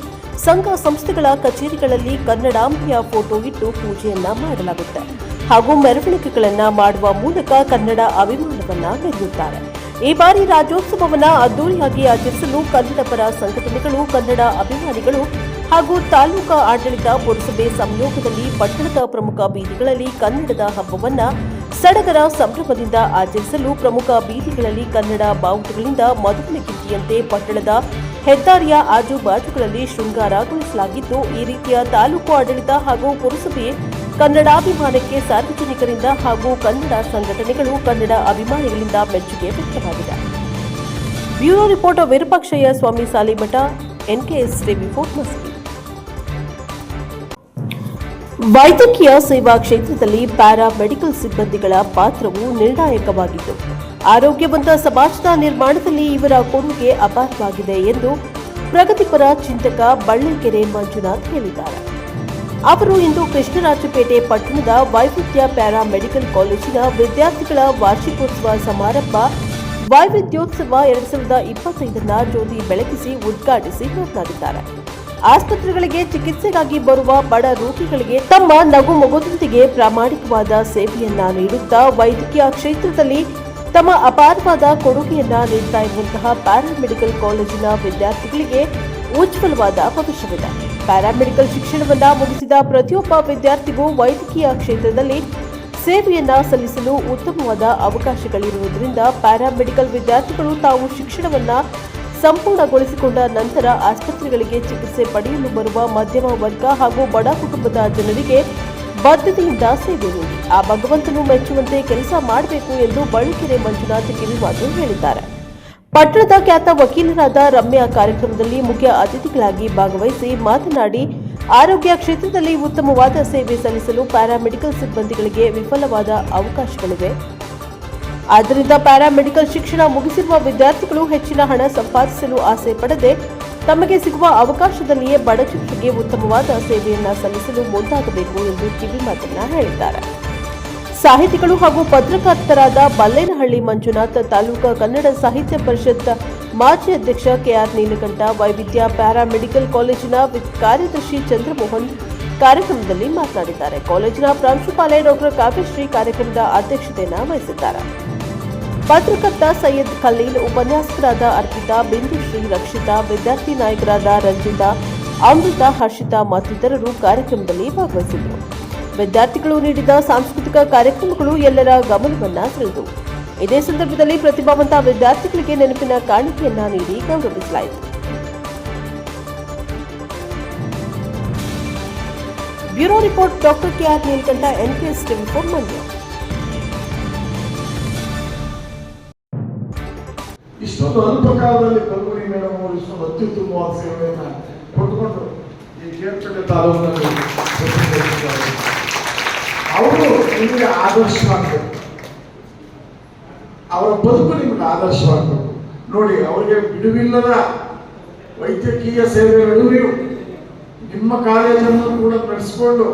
ಸಂಘ ಸಂಸ್ಥೆಗಳ ಕಚೇರಿಗಳಲ್ಲಿ ಕನ್ನಡಾಂಬೆಯ ಫೋಟೋ ಇಟ್ಟು ಪೂಜೆಯನ್ನ ಮಾಡಲಾಗುತ್ತೆ ಹಾಗೂ ಮೆರವಣಿಗೆಗಳನ್ನ ಮಾಡುವ ಮೂಲಕ ಕನ್ನಡ ಅಭಿಮಾನವನ್ನ ಮೆರೆಯುತ್ತಾರೆ. ಈ ಬಾರಿ ರಾಜ್ಯೋತ್ಸವವನ್ನ ಅದ್ದೂರಿಯಾಗಿ ಆಚರಿಸಲು ಕನ್ನಡ ಪರ ಸಂಘಟನೆಗಳು, ಕನ್ನಡ ಅಭಿಮಾನಿಗಳು ಹಾಗೂ ತಾಲೂಕಾ ಆಡಳಿತ ಪುರಸಭೆ ಸಂಯೋಗದಲ್ಲಿ ಪಟ್ಟಣದ ಪ್ರಮುಖ ಬೀದಿಗಳಲ್ಲಿ ಕನ್ನಡದ ಹಬ್ಬವನ್ನ ಸಡಗರ ಸಂಭ್ರಮದಿಂದ ಆಚರಿಸಲು ಪ್ರಮುಖ ಬೀದಿಗಳಲ್ಲಿ ಕನ್ನಡ ಬಾವುಟಗಳಿಂದ ಮದುವೆಗಿಂತಿಯಂತೆ ಪಟ್ಟಣದ ಹೆದ್ದಾರಿಯ ಆಜುಬಾಜುಗಳಲ್ಲಿ ಶೃಂಗಾರಗೊಳಿಸಲಾಗಿದ್ದು, ಈ ರೀತಿಯ ತಾಲೂಕು ಆಡಳಿತ ಹಾಗೂ ಪುರಸಭೆ ಕನ್ನಡಾಭಿಮಾನಕ್ಕೆ ಸಾರ್ವಜನಿಕರಿಂದ ಹಾಗೂ ಕನ್ನಡ ಸಂಘಟನೆಗಳು, ಕನ್ನಡ ಅಭಿಮಾನಿಗಳಿಂದ ಮೆಚ್ಚುಗೆ ವ್ಯಕ್ತವಾಗಿದೆ. ಬ್ಯೂರೋ ರಿಪೋರ್ಟ್ ವಿರೂಪಾಕ್ಷಯ್ಯ ಸ್ವಾಮಿ ಸಾಲಿಮಠ, NKS ಟಿವಿ, ಮಸ್ಕಿ. ವೈದ್ಯಕೀಯ ಸೇವಾ ಕ್ಷೇತ್ರದಲ್ಲಿ ಪ್ಯಾರಾ ಮೆಡಿಕಲ್ ಸಿಬ್ಬಂದಿಗಳ ಪಾತ್ರವು ನಿರ್ಣಾಯಕವಾಗಿದ್ದು, ಆರೋಗ್ಯವಂತ ಸಮಾಜದ ನಿರ್ಮಾಣದಲ್ಲಿ ಇವರ ಕೊಡುಗೆ ಅಪಾರವಾಗಿದೆ ಎಂದು ಪ್ರಗತಿಪರ ಚಿಂತಕ ಬಳ್ಳಿಕೆರೆ ಮಂಜುನಾಥ್ ಹೇಳಿದ್ದಾರೆ. ಅವರು ಇಂದು ಕೃಷ್ಣರಾಜಪೇಟೆ ಪಟ್ಟಣದ ವೈವಿಧ್ಯ ಪ್ಯಾರಾ ಮೆಡಿಕಲ್ ಕಾಲೇಜಿನ ವಿದ್ಯಾರ್ಥಿಗಳ ವಾರ್ಷಿಕೋತ್ಸವ ಸಮಾರಂಭ ವೈವಿಧ್ಯೋತ್ಸವ 2025 ಜ್ಯೋತಿ ಬೆಳಗಿಸಿ ಉದ್ಘಾಟಿಸಿ ಮಾತನಾಡಿದ್ದಾರೆ. ಆಸ್ಪತ್ರೆಗಳಿಗೆ ಚಿಕಿತ್ಸೆಗಾಗಿ ಬರುವ ಬಡ ರೋಗಿಗಳಿಗೆ ತಮ್ಮ ನಗು ಮೊಗದೊಂದಿಗೆ ಪ್ರಾಮಾಣಿಕವಾದ ಸೇವೆಯನ್ನ ನೀಡುತ್ತಾ ವೈದ್ಯಕೀಯ ಕ್ಷೇತ್ರದಲ್ಲಿ ತಮ್ಮ ಅಪಾರವಾದ ಕೊಡುಗೆಯನ್ನ ನೀಡುತ್ತಾ ಇರುವಂತಹ ಪ್ಯಾರಾಮೆಡಿಕಲ್ ಕಾಲೇಜಿನ ವಿದ್ಯಾರ್ಥಿಗಳಿಗೆ ಉಜ್ವಲವಾದ ಭವಿಷ್ಯವಿದೆ. ಪ್ಯಾರಾಮೆಡಿಕಲ್ ಶಿಕ್ಷಣವನ್ನ ಮುಗಿಸಿದ ಪ್ರತಿಯೊಬ್ಬ ವಿದ್ಯಾರ್ಥಿಗೂ ವೈದ್ಯಕೀಯ ಕ್ಷೇತ್ರದಲ್ಲಿ ಸೇವೆಯನ್ನ ಸಲ್ಲಿಸಲು ಉತ್ತಮವಾದ ಅವಕಾಶಗಳಿರುವುದರಿಂದ ಪ್ಯಾರಾಮೆಡಿಕಲ್ ವಿದ್ಯಾರ್ಥಿಗಳು ತಾವು ಶಿಕ್ಷಣವನ್ನ ಸಂಪೂರ್ಣಗೊಳಿಸಿಕೊಂಡ ನಂತರ ಆಸ್ಪತ್ರೆಗಳಿಗೆ ಚಿಕಿತ್ಸೆ ಪಡೆಯಲು ಬರುವ ಮಧ್ಯಮ ವರ್ಗ ಹಾಗೂ ಬಡ ಕುಟುಂಬದ ಜನರಿಗೆ ಬದ್ಧತೆಯಿಂದ ಸೇವೆ ನೀಡಿ ಆ ಭಗವಂತನು ಮೆಚ್ಚುವಂತೆ ಕೆಲಸ ಮಾಡಬೇಕು ಎಂದು ಬಳ್ಳಿಕೆರೆ ಮಂಜುನಾಥ್ ಕಿವಿಮಾತು ಹೇಳಿದ್ದಾರೆ. ಪಟ್ಟಣದ ಖ್ಯಾತ ವಕೀಲರಾದ ರಮ್ಯಾ ಕಾರ್ಯಕ್ರಮದಲ್ಲಿ ಮುಖ್ಯ ಅತಿಥಿಗಳಾಗಿ ಭಾಗವಹಿಸಿ ಮಾತನಾಡಿ, ಆರೋಗ್ಯ ಕ್ಷೇತ್ರದಲ್ಲಿ ಉತ್ತಮವಾದ ಸೇವೆ ಸಲ್ಲಿಸಲು ಪ್ಯಾರಾಮೆಡಿಕಲ್ ಸಿಬ್ಬಂದಿಗಳಿಗೆ ವಿಫಲವಾದ ಅವಕಾಶಗಳಿವೆ. ಆದ್ದರಿಂದ ಪ್ಯಾರಾಮೆಡಿಕಲ್ ಶಿಕ್ಷಣ ಮುಗಿಸಿರುವ ವಿದ್ಯಾರ್ಥಿಗಳು ಹೆಚ್ಚಿನ ಹಣ ಸಂಪಾದಿಸಲು ಆಸೆ ಪಡದೆ ತಮಗೆ ಸಿಗುವ ಅವಕಾಶದಲ್ಲಿಯೇ ಬಡ ಜನರಿಗೆ ಉತ್ತಮವಾದ ಸೇವೆಯನ್ನ ಸಲ್ಲಿಸಲು ಮುಂದಾಗಬೇಕು ಎಂದು ಕಿವಿಮಾತನ್ನ ಹೇಳಿದ್ದಾರೆ. ಸಾಹಿತಿಗಳು ಹಾಗೂ ಪತ್ರಕರ್ತರಾದ ಬಲ್ಲೇನಹಳ್ಳಿ ಮಂಜುನಾಥ್, ತಾಲೂಕಾ ಕನ್ನಡ ಸಾಹಿತ್ಯ ಪರಿಷತ್ ಮಾಜಿ ಅಧ್ಯಕ್ಷ KR ನೀಲಕಂಠ, ವೈವಿಧ್ಯ ಪ್ಯಾರಾಮೆಡಿಕಲ್ ಕಾಲೇಜಿನ ಕಾರ್ಯದರ್ಶಿ ಚಂದ್ರಮೋಹನ್ ಕಾರ್ಯಕ್ರಮದಲ್ಲಿ ಮಾತನಾಡಿದ್ದಾರೆ. ಕಾಲೇಜಿನ ಪ್ರಾಂಶುಪಾಲೆ ಡಾಕ್ಟರ್ ಕಾವ್ಯಶ್ರೀ ಕಾರ್ಯಕ್ರಮದ ಅಧ್ಯಕ್ಷತೆಯನ್ನು ವಹಿಸಿದ್ದಾರೆ. ಪತ್ರಕರ್ತ ಸೈಯದ್ ಖಲೀಲ್, ಉಪನ್ಯಾಸಕರಾದ ಅರ್ಪಿತಾ, ಬಿಂದುಶ್ರೀ, ರಕ್ಷಿತಾ, ವಿದ್ಯಾರ್ಥಿ ನಾಯಕರಾದ ರಂಜಿತಾ, ಅಮೃತ, ಹರ್ಷಿತಾ ಮತ್ತಿತರರು ಕಾರ್ಯಕ್ರಮದಲ್ಲಿ ಭಾಗವಹಿಸಿದರು. ವಿದ್ಯಾರ್ಥಿಗಳು ನೀಡಿದ ಸಾಂಸ್ಕೃತಿಕ ಕಾರ್ಯಕ್ರಮಗಳು ಎಲ್ಲರ ಗಮನವನ್ನ ಸೆಳೆದವು. ಇದೇ ಸಂದರ್ಭದಲ್ಲಿ ಪ್ರತಿಭಾವಂತ ವಿದ್ಯಾರ್ಥಿಗಳಿಗೆ ನೆನಪಿನ ಕಾಣಿಕೆಯನ್ನ ನೀಡಿ ಗೌರವಿಸಲಾಯಿತು. Bureau report doctor KR Neelakantha, NKS TV, Mandya. ಇಷ್ಟೊಂದು ಅಲ್ಪ ಕಾಲದಲ್ಲಿ ಕಲ್ಪನಿ ಮೇಡಮ್ ಅವರು ಇಷ್ಟೊಂದು ಅತ್ಯುತ್ತಮವಾದ ಸೇವೆಯನ್ನು ಕೊಟ್ಟುಕೊಂಡು ಈ ಕೇರ್ಪೇಟೆ ತಾಲೂಕಿನಲ್ಲಿ ಅವರು ನಿಮಗೆ ಆದರ್ಶವಾಗಬೇಕು, ಅವರ ಬದುಕು ನಿಮಗೆ ಆದರ್ಶವಾಗಬೇಕು. ನೋಡಿ, ಅವರಿಗೆ ಬಿಡುವಿಲ್ಲದ ವೈದ್ಯಕೀಯ ಸೇವೆ ನಡುವೆಯೂ ನಿಮ್ಮ ಕಾಲೇಜನ್ನು ಕೂಡ ನಡೆಸಿಕೊಂಡು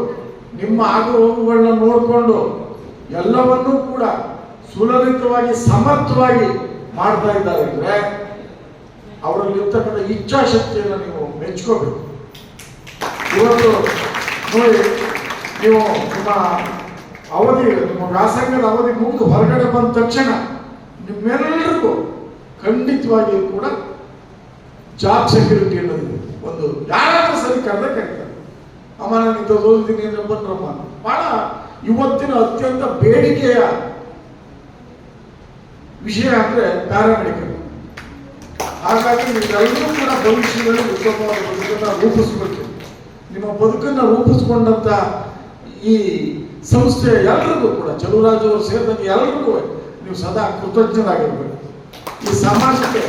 ನಿಮ್ಮ ಆಗು ಹೋಗುಗಳನ್ನ ನೋಡಿಕೊಂಡು ಎಲ್ಲವನ್ನೂ ಕೂಡ ಸುಲಲಿತವಾಗಿ ಸಮರ್ಥವಾಗಿ ಮಾಡ್ತಾ ಇದ್ದಾರೆ ಅಂದರೆ ಅವರಲ್ಲಿರ್ತಕ್ಕಂಥ ಇಚ್ಛಾಶಕ್ತಿಯನ್ನು ನೀವು ಮೆಚ್ಕೋಬೇಕು. ಇವತ್ತು ನೋಡಿ, ನೀವು ನಿಮ್ಮ ಅವಧಿ, ನಿಮ್ಮ ವ್ಯಾಸಂಗದ ಅವಧಿ ಮುಗಿದು ಹೊರಗಡೆ ಬಂದ ತಕ್ಷಣ ನಿಮ್ಮೆಲ್ಲರಿಗೂ ಖಂಡಿತವಾಗಿಯೂ ಕೂಡ ಜಾಬ್ ಸೆಕ್ಯೂರಿಟಿ ಅನ್ನೋದಿದೆ. ಒಂದು ಯಾರಾದ್ರೂ ಸರಿ ಕರೆದೇ ಕರೀತಾರೆ, ಅಮ್ಮ ನಾನು ಇಂಥ ಓದಿದ್ದೀನಿ ಅಂದ್ರೆ ಬಂದ್ರಮ್ಮ. ಬಹಳ ಇವತ್ತಿನ ಅತ್ಯಂತ ಬೇಡಿಕೆಯ ವಿಷಯ ಅಂದ್ರೆ ಪ್ಯಾರಾಮೆಡಿಕಲ್. ಹಾಗಾಗಿ ನೀವೆಲ್ಲರೂ ಕೂಡ ಭವಿಷ್ಯದಲ್ಲಿ ಉತ್ತಮವಾದ ಬದುಕನ್ನು ರೂಪಿಸ್ಬೇಕು. ನಿಮ್ಮ ಬದುಕನ್ನು ರೂಪಿಸ್ಕೊಂಡಂತ ಈ ಸಂಸ್ಥೆ ಎಲ್ಲರಿಗೂ ಕೂಡ, ಚಲುವರಾಜ್ ಅವರು ಸೇರಿದಂತೆ ಎಲ್ಲರಿಗೂ ನೀವು ಸದಾ ಕೃತಜ್ಞರಾಗಿರ್ಬೇಕು. ಈ ಸಮಾಜಕ್ಕೆ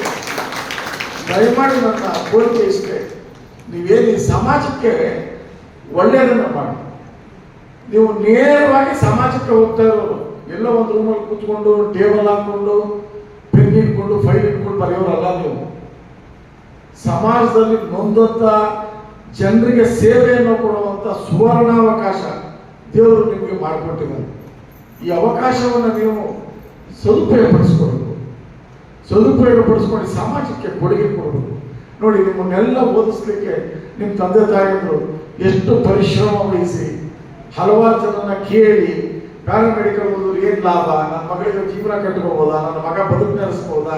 ದಯಮಾಡಿ ನನ್ನ ಕೋರಿಕೆ ಇಷ್ಟೇ, ನೀವೇನು ಈ ಸಮಾಜಕ್ಕೆ ಒಳ್ಳೆಯದನ್ನು ಮಾಡಿ. ನೀವು ನೇರವಾಗಿ ಸಮಾಜಕ್ಕೆ ಹೋಗ್ತಾ ಇರೋರು, ಎಲ್ಲ ಒಂದು ರೂಮಲ್ಲಿ ಕೂತ್ಕೊಂಡು ಟೇಬಲ್ ಹಾಕೊಂಡು ಪೆನ್ ಇಟ್ಕೊಂಡು ಫೈಲ್ ಇಟ್ಕೊಂಡು ಬರೆಯೋರಲ್ಲ. ನೀವು ಸಮಾಜದಲ್ಲಿ ನೊಂದಂತ ಜನರಿಗೆ ಸೇವೆಯನ್ನು ಕೊಡುವಂತ ಸುವರ್ಣಾವಕಾಶ ದೇವರು ನಿಮಗೆ ಮಾಡಿಕೊಟ್ಟಿದ್ದಾರೆ. ಈ ಅವಕಾಶವನ್ನು ನೀವು ಸದುಪಯೋಗಪಡಿಸ್ಕೊಂಡು ಸಮಾಜಕ್ಕೆ ಕೊಡುಗೆ ಕೊಡಬೇಕು. ನೋಡಿ, ನಿಮ್ಮನ್ನೆಲ್ಲ ಓದಿಸ್ಲಿಕ್ಕೆ ನಿಮ್ಮ ತಂದೆ ತಾಯಿಗಳು ಎಷ್ಟು ಪರಿಶ್ರಮ ವಹಿಸಿ ಹಲವಾರು ಜನರನ್ನ ಕೇಳಿ ಪ್ಯಾರಾಮೆಡಿಕಲ್ ಓದಿದ್ರೆ ಏನು ಲಾಭ, ನನ್ನ ಮಗಳಿಗೆ ಜೀವನ ಕಟ್ಕೋಬೋದಾ, ನನ್ನ ಮಗ ಬದುಕು ನಡೆಸ್ಬೋದಾ,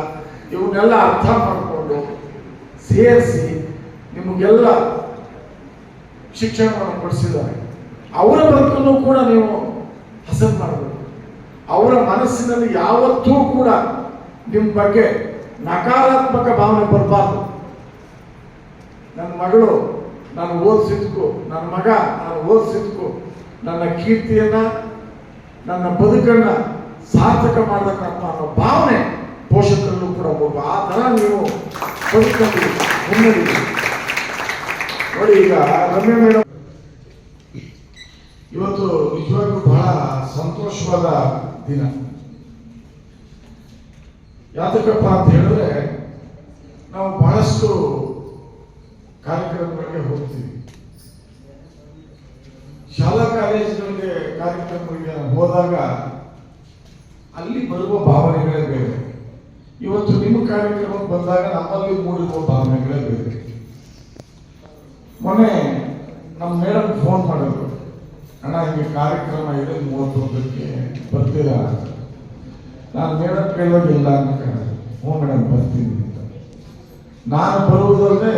ಇವನ್ನೆಲ್ಲ ಅರ್ಥ ಮಾಡಿಕೊಂಡು ಸೇರಿಸಿ ನಿಮಗೆಲ್ಲ ಶಿಕ್ಷಣವನ್ನು ಕೊಡಿಸಿದ್ದಾರೆ. ಅವರ ಬದುಕನ್ನು ಕೂಡ ನೀವು ಹಸನ್ ಮಾಡಬೇಕು. ಅವರ ಮನಸ್ಸಿನಲ್ಲಿ ಯಾವತ್ತೂ ಕೂಡ ನಿಮ್ಮ ಬಗ್ಗೆ ನಕಾರಾತ್ಮಕ ಭಾವನೆ ಬರಬಾರ್ದು. ನನ್ನ ಮಗಳು ನಾನು ಓದಿಸಿದ್ಕು, ನನ್ನ ಮಗ ನಾನು ಓದಿಸಿದ್ಕು ನನ್ನ ಕೀರ್ತಿಯನ್ನ, ನನ್ನ ಬದುಕನ್ನ ಸಾರ್ಥಕ ಮಾಡಬೇಕಂತ ಅನ್ನೋ ಭಾವನೆ ಪೋಷಕರಲ್ಲೂ ಕೂಡ ಹೋಗುವ. ಆ ಥರ ನೀವು ಬದುಕಲ್ಲಿ ಮುನ್ನಡಿ. ನೋಡಿ, ಈಗ ರಮ್ಯಾ ಮೇಡಮ್ ಇವತ್ತು ನಿಜವಾಗ್ಲೂ ಬಹಳ ಸಂತೋಷವಾದ ದಿನ. ಯಾತಕಪ್ಪ ಅಂತ ಹೇಳಿದ್ರೆ, ನಾವು ಬಹಳಷ್ಟು ಕಾರ್ಯಕ್ರಮಗಳಿಗೆ ಹೋಗ್ತೀವಿ, ಶಾಲಾ ಕಾಲೇಜುಗಳಿಗೆ ಕಾರ್ಯಕ್ರಮಗಳಿಗೆ ಹೋದಾಗ ಅಲ್ಲಿ ಬರುವ ಭಾವನೆಗಳೇ ಬೇರೆ. ಇವತ್ತು ನಿಮ್ಮ ಕಾರ್ಯಕ್ರಮಕ್ಕೆ ಬಂದಾಗ ನಮ್ಮಲ್ಲಿ ಮೂಡಿರುವ ಭಾವನೆಗಳೇ ಬೇರೆ. ಮೊನ್ನೆ ನಮ್ಮ ಮೇಡಮ್ ಫೋನ್ ಮಾಡಿದ್ರು, ಅಣ್ಣ ಹಿಂಗೆ ಕಾರ್ಯಕ್ರಮ ಇದೆ 31ಕ್ಕೆ ಬರ್ತೀರಾ? ನಾನು ಮೇಡಮ್ ಕೇಳೋದಿಲ್ಲ ಅಂತ, ಹ್ಞೂ ಮೇಡಮ್ ಬರ್ತೀನಿ ಅಂತ. ನಾನು ಬರುವುದಲ್ಲದೆ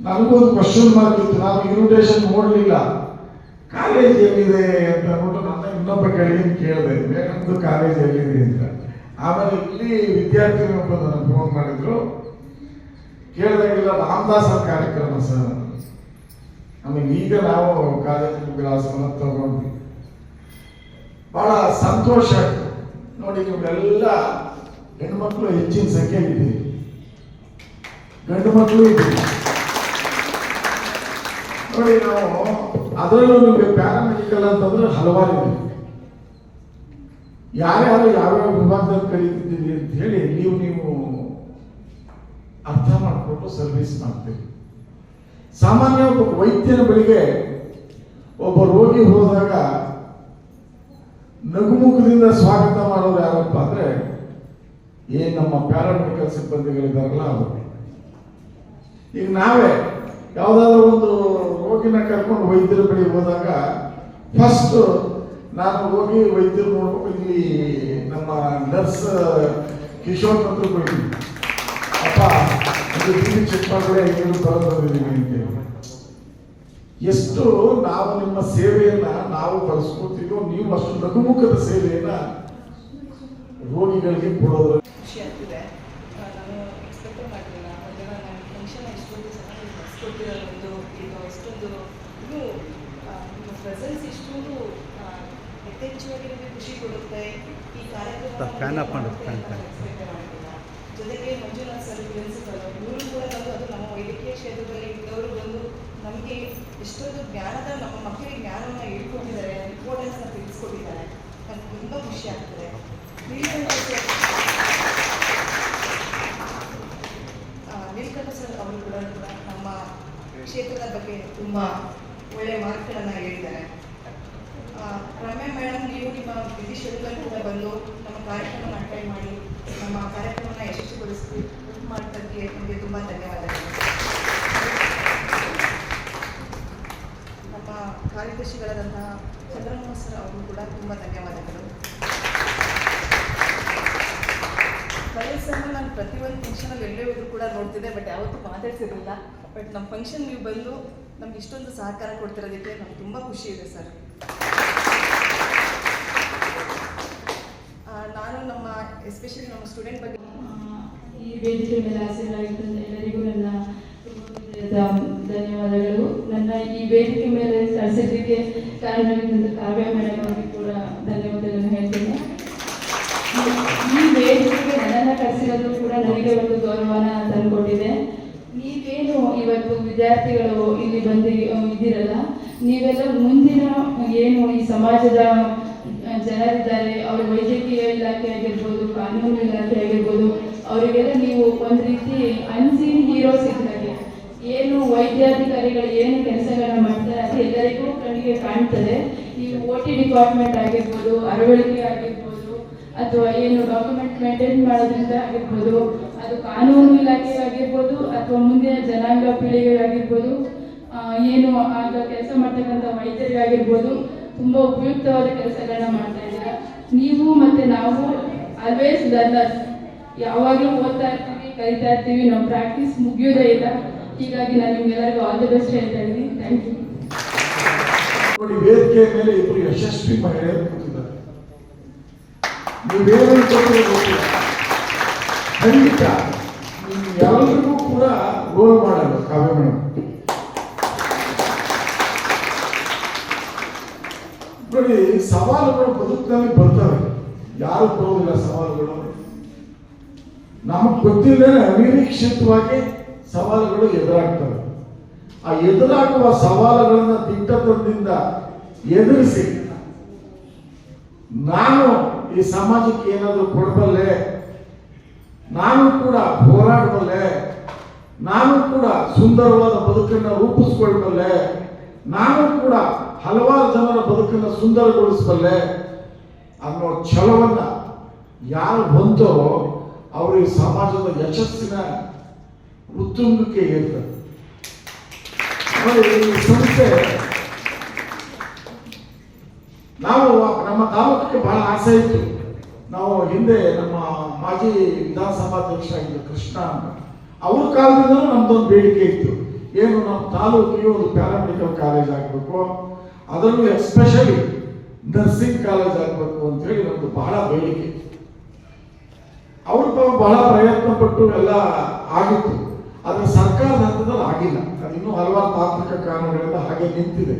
ನನಗೊಂದು ಕ್ವಶನ್ ಮಾರ್ಕ್ ಇತ್ತು. ನಾನು ಇನ್ವಿಟೇಷನ್ ನೋಡಲಿಲ್ಲ, ಕಾಲೇಜ್ ಎಲ್ಲಿದೆ ಅಂತ ಅಂದ್ಬಿಟ್ಟು ನನ್ನ ಇನ್ನೊಬ್ಬ ಗೆಳೆಯನ್ ಕೇಳಿದೆ, ಮೇಡಮ್ದು ಕಾಲೇಜ್ ಎಲ್ಲಿದೆ ಅಂತ. ಆಮೇಲೆ ಇಲ್ಲಿ ವಿದ್ಯಾರ್ಥಿಗಳು ನನಗೆ ಫೋನ್ ಮಾಡಿದ್ರು, ಕೇಳಿದಾಗೆಲ್ಲ ರಾಮದಾಸ್ ಕಾರ್ಯಕ್ರಮ ಸರ್, ಆಮೇಲೆ ಈಗ ನಾವು ಕಾಲೇಜ್ ವಿಳಾಸವನ್ನು ತಗೊಂಡ್ವಿ. ಬಹಳ ಸಂತೋಷ ಆಯ್ತು. ನೋಡಿ, ನೀವೆಲ್ಲ ಹೆಣ್ಮಕ್ಳು ಹೆಚ್ಚಿನ ಸಂಖ್ಯೆ ಇದ್ದೀರಿ, ಗಂಡು ಮಕ್ಕಳು ಇದ್ದೀರಿ. ನೋಡಿ, ನಾವು ಅದರಲ್ಲೂ ನಿಮಗೆ ಪ್ಯಾರಾಮೆಡಿಕಲ್ ಅಂತಂದ್ರೆ ಹಲವಾರು ಇದೆ. ಯಾರ್ಯಾರು ಯಾವ್ಯಾವ ವಿಭಾಗದಲ್ಲಿ ಕರೀತಿದ್ದೀವಿ ಅಂತ ಹೇಳಿ ನೀವು ಅರ್ಥ ಮಾಡಿಕೊಂಡು ಸರ್ವಿಸ್ ಮಾಡ್ತೀವಿ. ಸಾಮಾನ್ಯ ಒಬ್ಬ ವೈದ್ಯನ ಬಳಿಗೆ ಒಬ್ಬ ರೋಗಿ ಹೋದಾಗ ನಗುಮುಖದಿಂದ ಸ್ವಾಗತ ಮಾಡೋರು ಯಾರಪ್ಪ ಅಂದ್ರೆ ನಮ್ಮ ಪ್ಯಾರಾಮೆಡಿಕಲ್ ಸಿಬ್ಬಂದಿಗಳಿದಾರಲ್ಲ ಅವರು. ಈಗ ನಾವೇ ಯಾವುದಾದ್ರೂ ಒಂದು ರೋಗಿನ ಕರ್ಕೊಂಡು ವೈದ್ಯರ ಬಳಿ ಹೋದಾಗ ಫಸ್ಟ್ ನಾನು ಹೋಗಿ ವೈದ್ಯರು ನೋಡ್ಬೇಕು. ಇಲ್ಲಿ ನಮ್ಮ ನರ್ಸ್ ಕಿಶೋರ್ ಹತ್ರ ಹೋಗ್ತೀನಿ, ಅಪ್ಪ ಒಂದು ಟಿವಿ ಚೆಕ್ ಮಾಡಿದ್ರೆ ಏನು ಬಂದಿದ್ದೀವಿ ಅಂತೇಳಿ. ಎಷ್ಟು ನಾವು ನಿಮ್ಮ ಸೇವೆಯನ್ನ ನಾವು ಬಳಸ್ಕೊತೀವೋ, ನೀವು ಅಷ್ಟು ನಗುಮುಖದ ಸೇವೆಯನ್ನ ರೋಗಿಗಳಿಗೆ ಕೊಡೋದು. ಖುಷಿ ಆಗ್ತಿದೆ. ನಾನು ಎಕ್ಸ್ಪೆಕ್ಟೇ ಮಾಡಲಿಲ್ಲ. ಮತ್ತು ನಾನು ಫಂಕ್ಷನ್ ಇಷ್ಟೊಂದು ಚೆನ್ನಾಗಿ ನಡೆಸ್ಕೊಟ್ಟಿರೋದು, ಈಗ ಅಷ್ಟೊಂದು ಇನ್ನೂ ನಿಮ್ಮ ಪ್ರೆಸೆನ್ಸ್ ಇಷ್ಟೊಂದು ಯಥೇಚ್ಛವಾಗಿ ನಮಗೆ ಖುಷಿ ಕೊಡುತ್ತೆ. ಈ ಕಾರ್ಯಕ್ರಮ ಎಕ್ಸ್ಪೆಕ್ಟೇ ಮಾಡಲಿಲ್ಲ. ಎಷ್ಟೊಂದು ಜ್ಞಾನದ ನಮ್ಮ ಮಕ್ಕಳಿಗೆ ಜ್ಞಾನವನ್ನು ಹೇಳ್ಕೊಟ್ಟಿದ್ದಾರೆ, ಇಂಪಾರ್ಟೆನ್ಸ್ನ ತಿಳಿಸ್ಕೊಟ್ಟಿದ್ದಾರೆ. ನನಗೆ ತುಂಬ ಖುಷಿ ಆಗ್ತದೆ. ನೀಲಕಂಠ ಸರ್ ಅವರು ಕೂಡ ನಮ್ಮ ಕ್ಷೇತ್ರದ ಬಗ್ಗೆ ತುಂಬ ಒಳ್ಳೆಯ ಮಾತುಗಳನ್ನು ಹೇಳಿದ್ದಾರೆ. ರಮ್ಯಾ ಮೇಡಮ್, ನೀವು ನಿಮ್ಮ ಬಿಸಿ ಶೆಡ್ಯೂಲಲ್ಲಿ ಕೂಡ ಬಂದು ನಮ್ಮ ಕಾರ್ಯಕ್ರಮವನ್ನು ಅಟೆಂಡ್ ಮಾಡಿ ನಮ್ಮ ಕಾರ್ಯಕ್ರಮವನ್ನು ಯಶಸ್ವಿಗೊಳಿಸಿ ಮಾಡೋದಕ್ಕೆ ನಿಮಗೆ ತುಂಬ ಧನ್ಯವಾದಗಳು. ನಮ್ಮ ಕಾರ್ಯದರ್ಶಿಗಳಾದಂತಹ ಚಂದ್ರಮೋಹನ್ ಸರ್ ಅವರು ಕೂಡ ತುಂಬ ಧನ್ಯವಾದಗಳು. ಕಳೆದ ಸಹ ನಾನು ಪ್ರತಿಯೊಂದು ಫಂಕ್ಷನಲ್ಲಿ ಎಲ್ಲೇ ಹೋದ್ರು ಕೂಡ ನೋಡ್ತಿದ್ದೆ, ಬಟ್ ಯಾವತ್ತೂ ಮಾತಾಡ್ಸಿರಲಿಲ್ಲ. ಬಟ್ ನಮ್ಮ ಫಂಕ್ಷನ್ ನೀವು ಬಂದು ನಮ್ಗೆ ಇಷ್ಟೊಂದು ಸಹಕಾರ ಕೊಡ್ತಿರೋದಕ್ಕೆ ನಮ್ಗೆ ತುಂಬ ಖುಷಿ ಇದೆ ಸರ್. ನಾನು ನಮ್ಮ ಎಸ್ಪೆಷಲಿ ನಮ್ಮ ಸ್ಟೂಡೆಂಟ್ ಬಗ್ಗೆ ಈ ವೇದಿಕೆ ಮೇಲೆ ಹಾಜರಾಗಿದ್ದ ಎಲ್ಲರಿಗೂ ನನ್ನ ಧನ್ಯವಾದಗಳು. ನನ್ನ ಈ ವೇದಿಕೆ ಮೇಲೆ ಕಳಿಸಿದ್ದಕ್ಕೆ ಕಾರಣವಾಗಿದ್ದ ಕಾವ್ಯ ಮೇಡಮ್ ಅವರಿಗೆ ಕೂಡ ಧನ್ಯವಾದಗಳನ್ನು ಹೇಳ್ತೇನೆ. ಈ ವೇದಿಕೆಗೆ ನನ್ನನ್ನು ಕಳಿಸಿರೋದು ಕೂಡ ನನಗೆ ಒಂದು ಗೌರವನ ತಂದುಕೊಟ್ಟಿದೆ. ನೀವೇನು ಇವತ್ತು ವಿದ್ಯಾರ್ಥಿಗಳು ಇಲ್ಲಿ ಇದ್ದೀರಲ್ಲ, ನೀವೆಲ್ಲ ಮುಂದಿನ ಏನು ಈ ಸಮಾಜದ ಜನರಿದ್ದಾರೆ, ಅವರು ವೈದ್ಯಕೀಯ ಇಲಾಖೆ ಆಗಿರ್ಬೋದು, ಕಾನೂನು ಇಲಾಖೆ ಆಗಿರ್ಬೋದು, ಅವರಿಗೆಲ್ಲ ನೀವು ಒಂದು ರೀತಿ ಅನ್ಸೀನ್ ಹೀರೋಸ್ ಇದ್ದಾಗೆ. ಏನು ವೈದ್ಯಾಧಿಕಾರಿಗಳು ಏನು ಕೆಲಸಗಳನ್ನ ಮಾಡ್ತಾರೆ ಅದು ಎಲ್ಲರಿಗೂ ಕಣ್ಣಿಗೆ ಕಾಣ್ತದೆ. ಈ OT ಡಿಪಾರ್ಟ್ಮೆಂಟ್ ಆಗಿರ್ಬೋದು, ಅರವಳಿಕೆ ಆಗಿರ್ಬೋದು, ಅಥವಾ ಏನು ಡಾಕ್ಯುಮೆಂಟ್ ಮೇಂಟೈನ್ ಮಾಡೋದ್ರಿಂದ ಆಗಿರ್ಬೋದು, ಅದು ಕಾನೂನು ಇಲಾಖೆ ಆಗಿರ್ಬೋದು, ಅಥವಾ ಮುಂದಿನ ಜನಾಂಗ ಪೀಳಿಗೆ ಆಗಿರ್ಬೋದು, ಏನು ಆಗ ಕೆಲಸ ಮಾಡ್ತಕ್ಕಂಥ ವೈದ್ಯರಿಗಾಗಿರ್ಬೋದು, ತುಂಬ ಉಪಯುಕ್ತವಾದ ಕೆಲಸಗಳನ್ನ ಮಾಡ್ತಾ ಇದ್ದೀರಾ. ನೀವು ಮತ್ತು ನಾವು ಆಲ್ವೇಸ್ ಲರ್ನರ್ಸ್, ಯಾವಾಗಲೂ ಓದ್ತಾ ಇರ್ತೀವಿ, ಕಲಿತಾ ಇರ್ತೀವಿ, ನಮ್ಮ ಪ್ರಾಕ್ಟೀಸ್ ಮುಗಿಯೋದೇ ಇಲ್ಲ. ಹೀಗಾಗಿ ನಾನು ನಿಮ್ಗೆಲ್ಲರಿಗೂ ಆಲ್ ದಿ ಬೆಸ್ಟ್ ಹೇಳ್ತಾ ಇದ್ದೀನಿ. Thank you. ನೋಡಿ, ವೇದಿಕೆ ಮೇಲೆ ಇಬ್ಬರು ಯಶಸ್ವಿ ಮಹಿಳೆಯರು ಕೂತಿದ್ದಾರೆ. ನೀವೇನು ಗೊತ್ತಿಲ್ಲ, ಖಂಡಿತ ಎಲ್ಲರಿಗೂ ಕೂಡ ರೋಲ್ ಮಾಡಲ್ಲ ಕಾವ್ಯ ಮೇಡಮ್. ನೋಡಿ, ಸವಾಲುಗಳು ಬದುಕಿನಲ್ಲಿ ಬರ್ತವೆ, ಯಾರು ಬರೋದಿಲ್ಲ ಸವಾಲುಗಳು. ನಮಗೆ ಗೊತ್ತಿಲ್ಲ, ಅನಿರೀಕ್ಷಿತವಾಗಿ ಸವಾಲುಗಳು ಎದುರಾಗ್ತವೆ. ಆ ಎದುರಾಗುವ ಸವಾಲುಗಳನ್ನು ದಿಟ್ಟತನದಿಂದ ಎದುರಿಸಿ ನಾನು ಈ ಸಮಾಜಕ್ಕೆ ಏನಾದರೂ ಕೊಡಬಲ್ಲೆ, ನಾನು ಕೂಡ ಹೋರಾಡಬಲ್ಲೆ, ನಾನು ಕೂಡ ಸುಂದರವಾದ ಬದುಕನ್ನು ರೂಪಿಸ್ಕೊಳ್ಬಲ್ಲೆ, ನಾನು ಕೂಡ ಹಲವಾರು ಜನರ ಬದುಕನ್ನು ಸುಂದರಗೊಳಿಸಬಲ್ಲೆ ಅನ್ನೋ ಛಲವನ್ನ ಯಾರು ಹೊಂದೋ ಅವರು ಈ ಸಮಾಜದ ಯಶಸ್ಸಿನ ಉತ್ತುಂಗಕ್ಕೆ ಏರ್ತಾರೆ. ನೋಡಿ, ಈ ಸಂಸ್ಥೆ ನಾವು ನಮ್ಮ ತಾಲೂಕಿಗೆ ಬಹಳ ಆಸೆ ಇತ್ತು. ನಾವು ಹಿಂದೆ ನಮ್ಮ ಮಾಜಿ ವಿಧಾನಸಭಾಧ್ಯಕ್ಷ ಆಗಿದ್ದ ಕೃಷ್ಣ ಅಂತ, ಅವ್ರ ಕಾಲದಿಂದಲೂ ನಮ್ದೊಂದು ಬೇಡಿಕೆ ಇತ್ತು. ಏನು, ನಮ್ಮ ತಾಲೂಕಿಗೆ ಒಂದು ಪ್ಯಾರಾಮೆಡಿಕಲ್ ಕಾಲೇಜ್ ಆಗಬೇಕು, ಅದರಲ್ಲೂ ಎಸ್ಪೆಷಲಿ ನರ್ಸಿಂಗ್ ಕಾಲೇಜ್ ಆಗಬೇಕು ಅಂತ ಹೇಳಿ ನಮ್ದು ಬಹಳ ಬೇಡಿಕೆ. ಅವ್ರು ಬಹಳ ಪ್ರಯತ್ನ ಪಟ್ಟು ಎಲ್ಲ ಆಗಿತ್ತು, ಆದರೆ ಸರ್ಕಾರದ ಹಂತದಲ್ಲಿ ಆಗಿಲ್ಲ. ಅದು ಇನ್ನೂ ಹಲವಾರು ತಾಂತ್ರಿಕ ಕಾರಣಗಳಿಂದ ಹಾಗೆ ನಿಂತಿದೆ.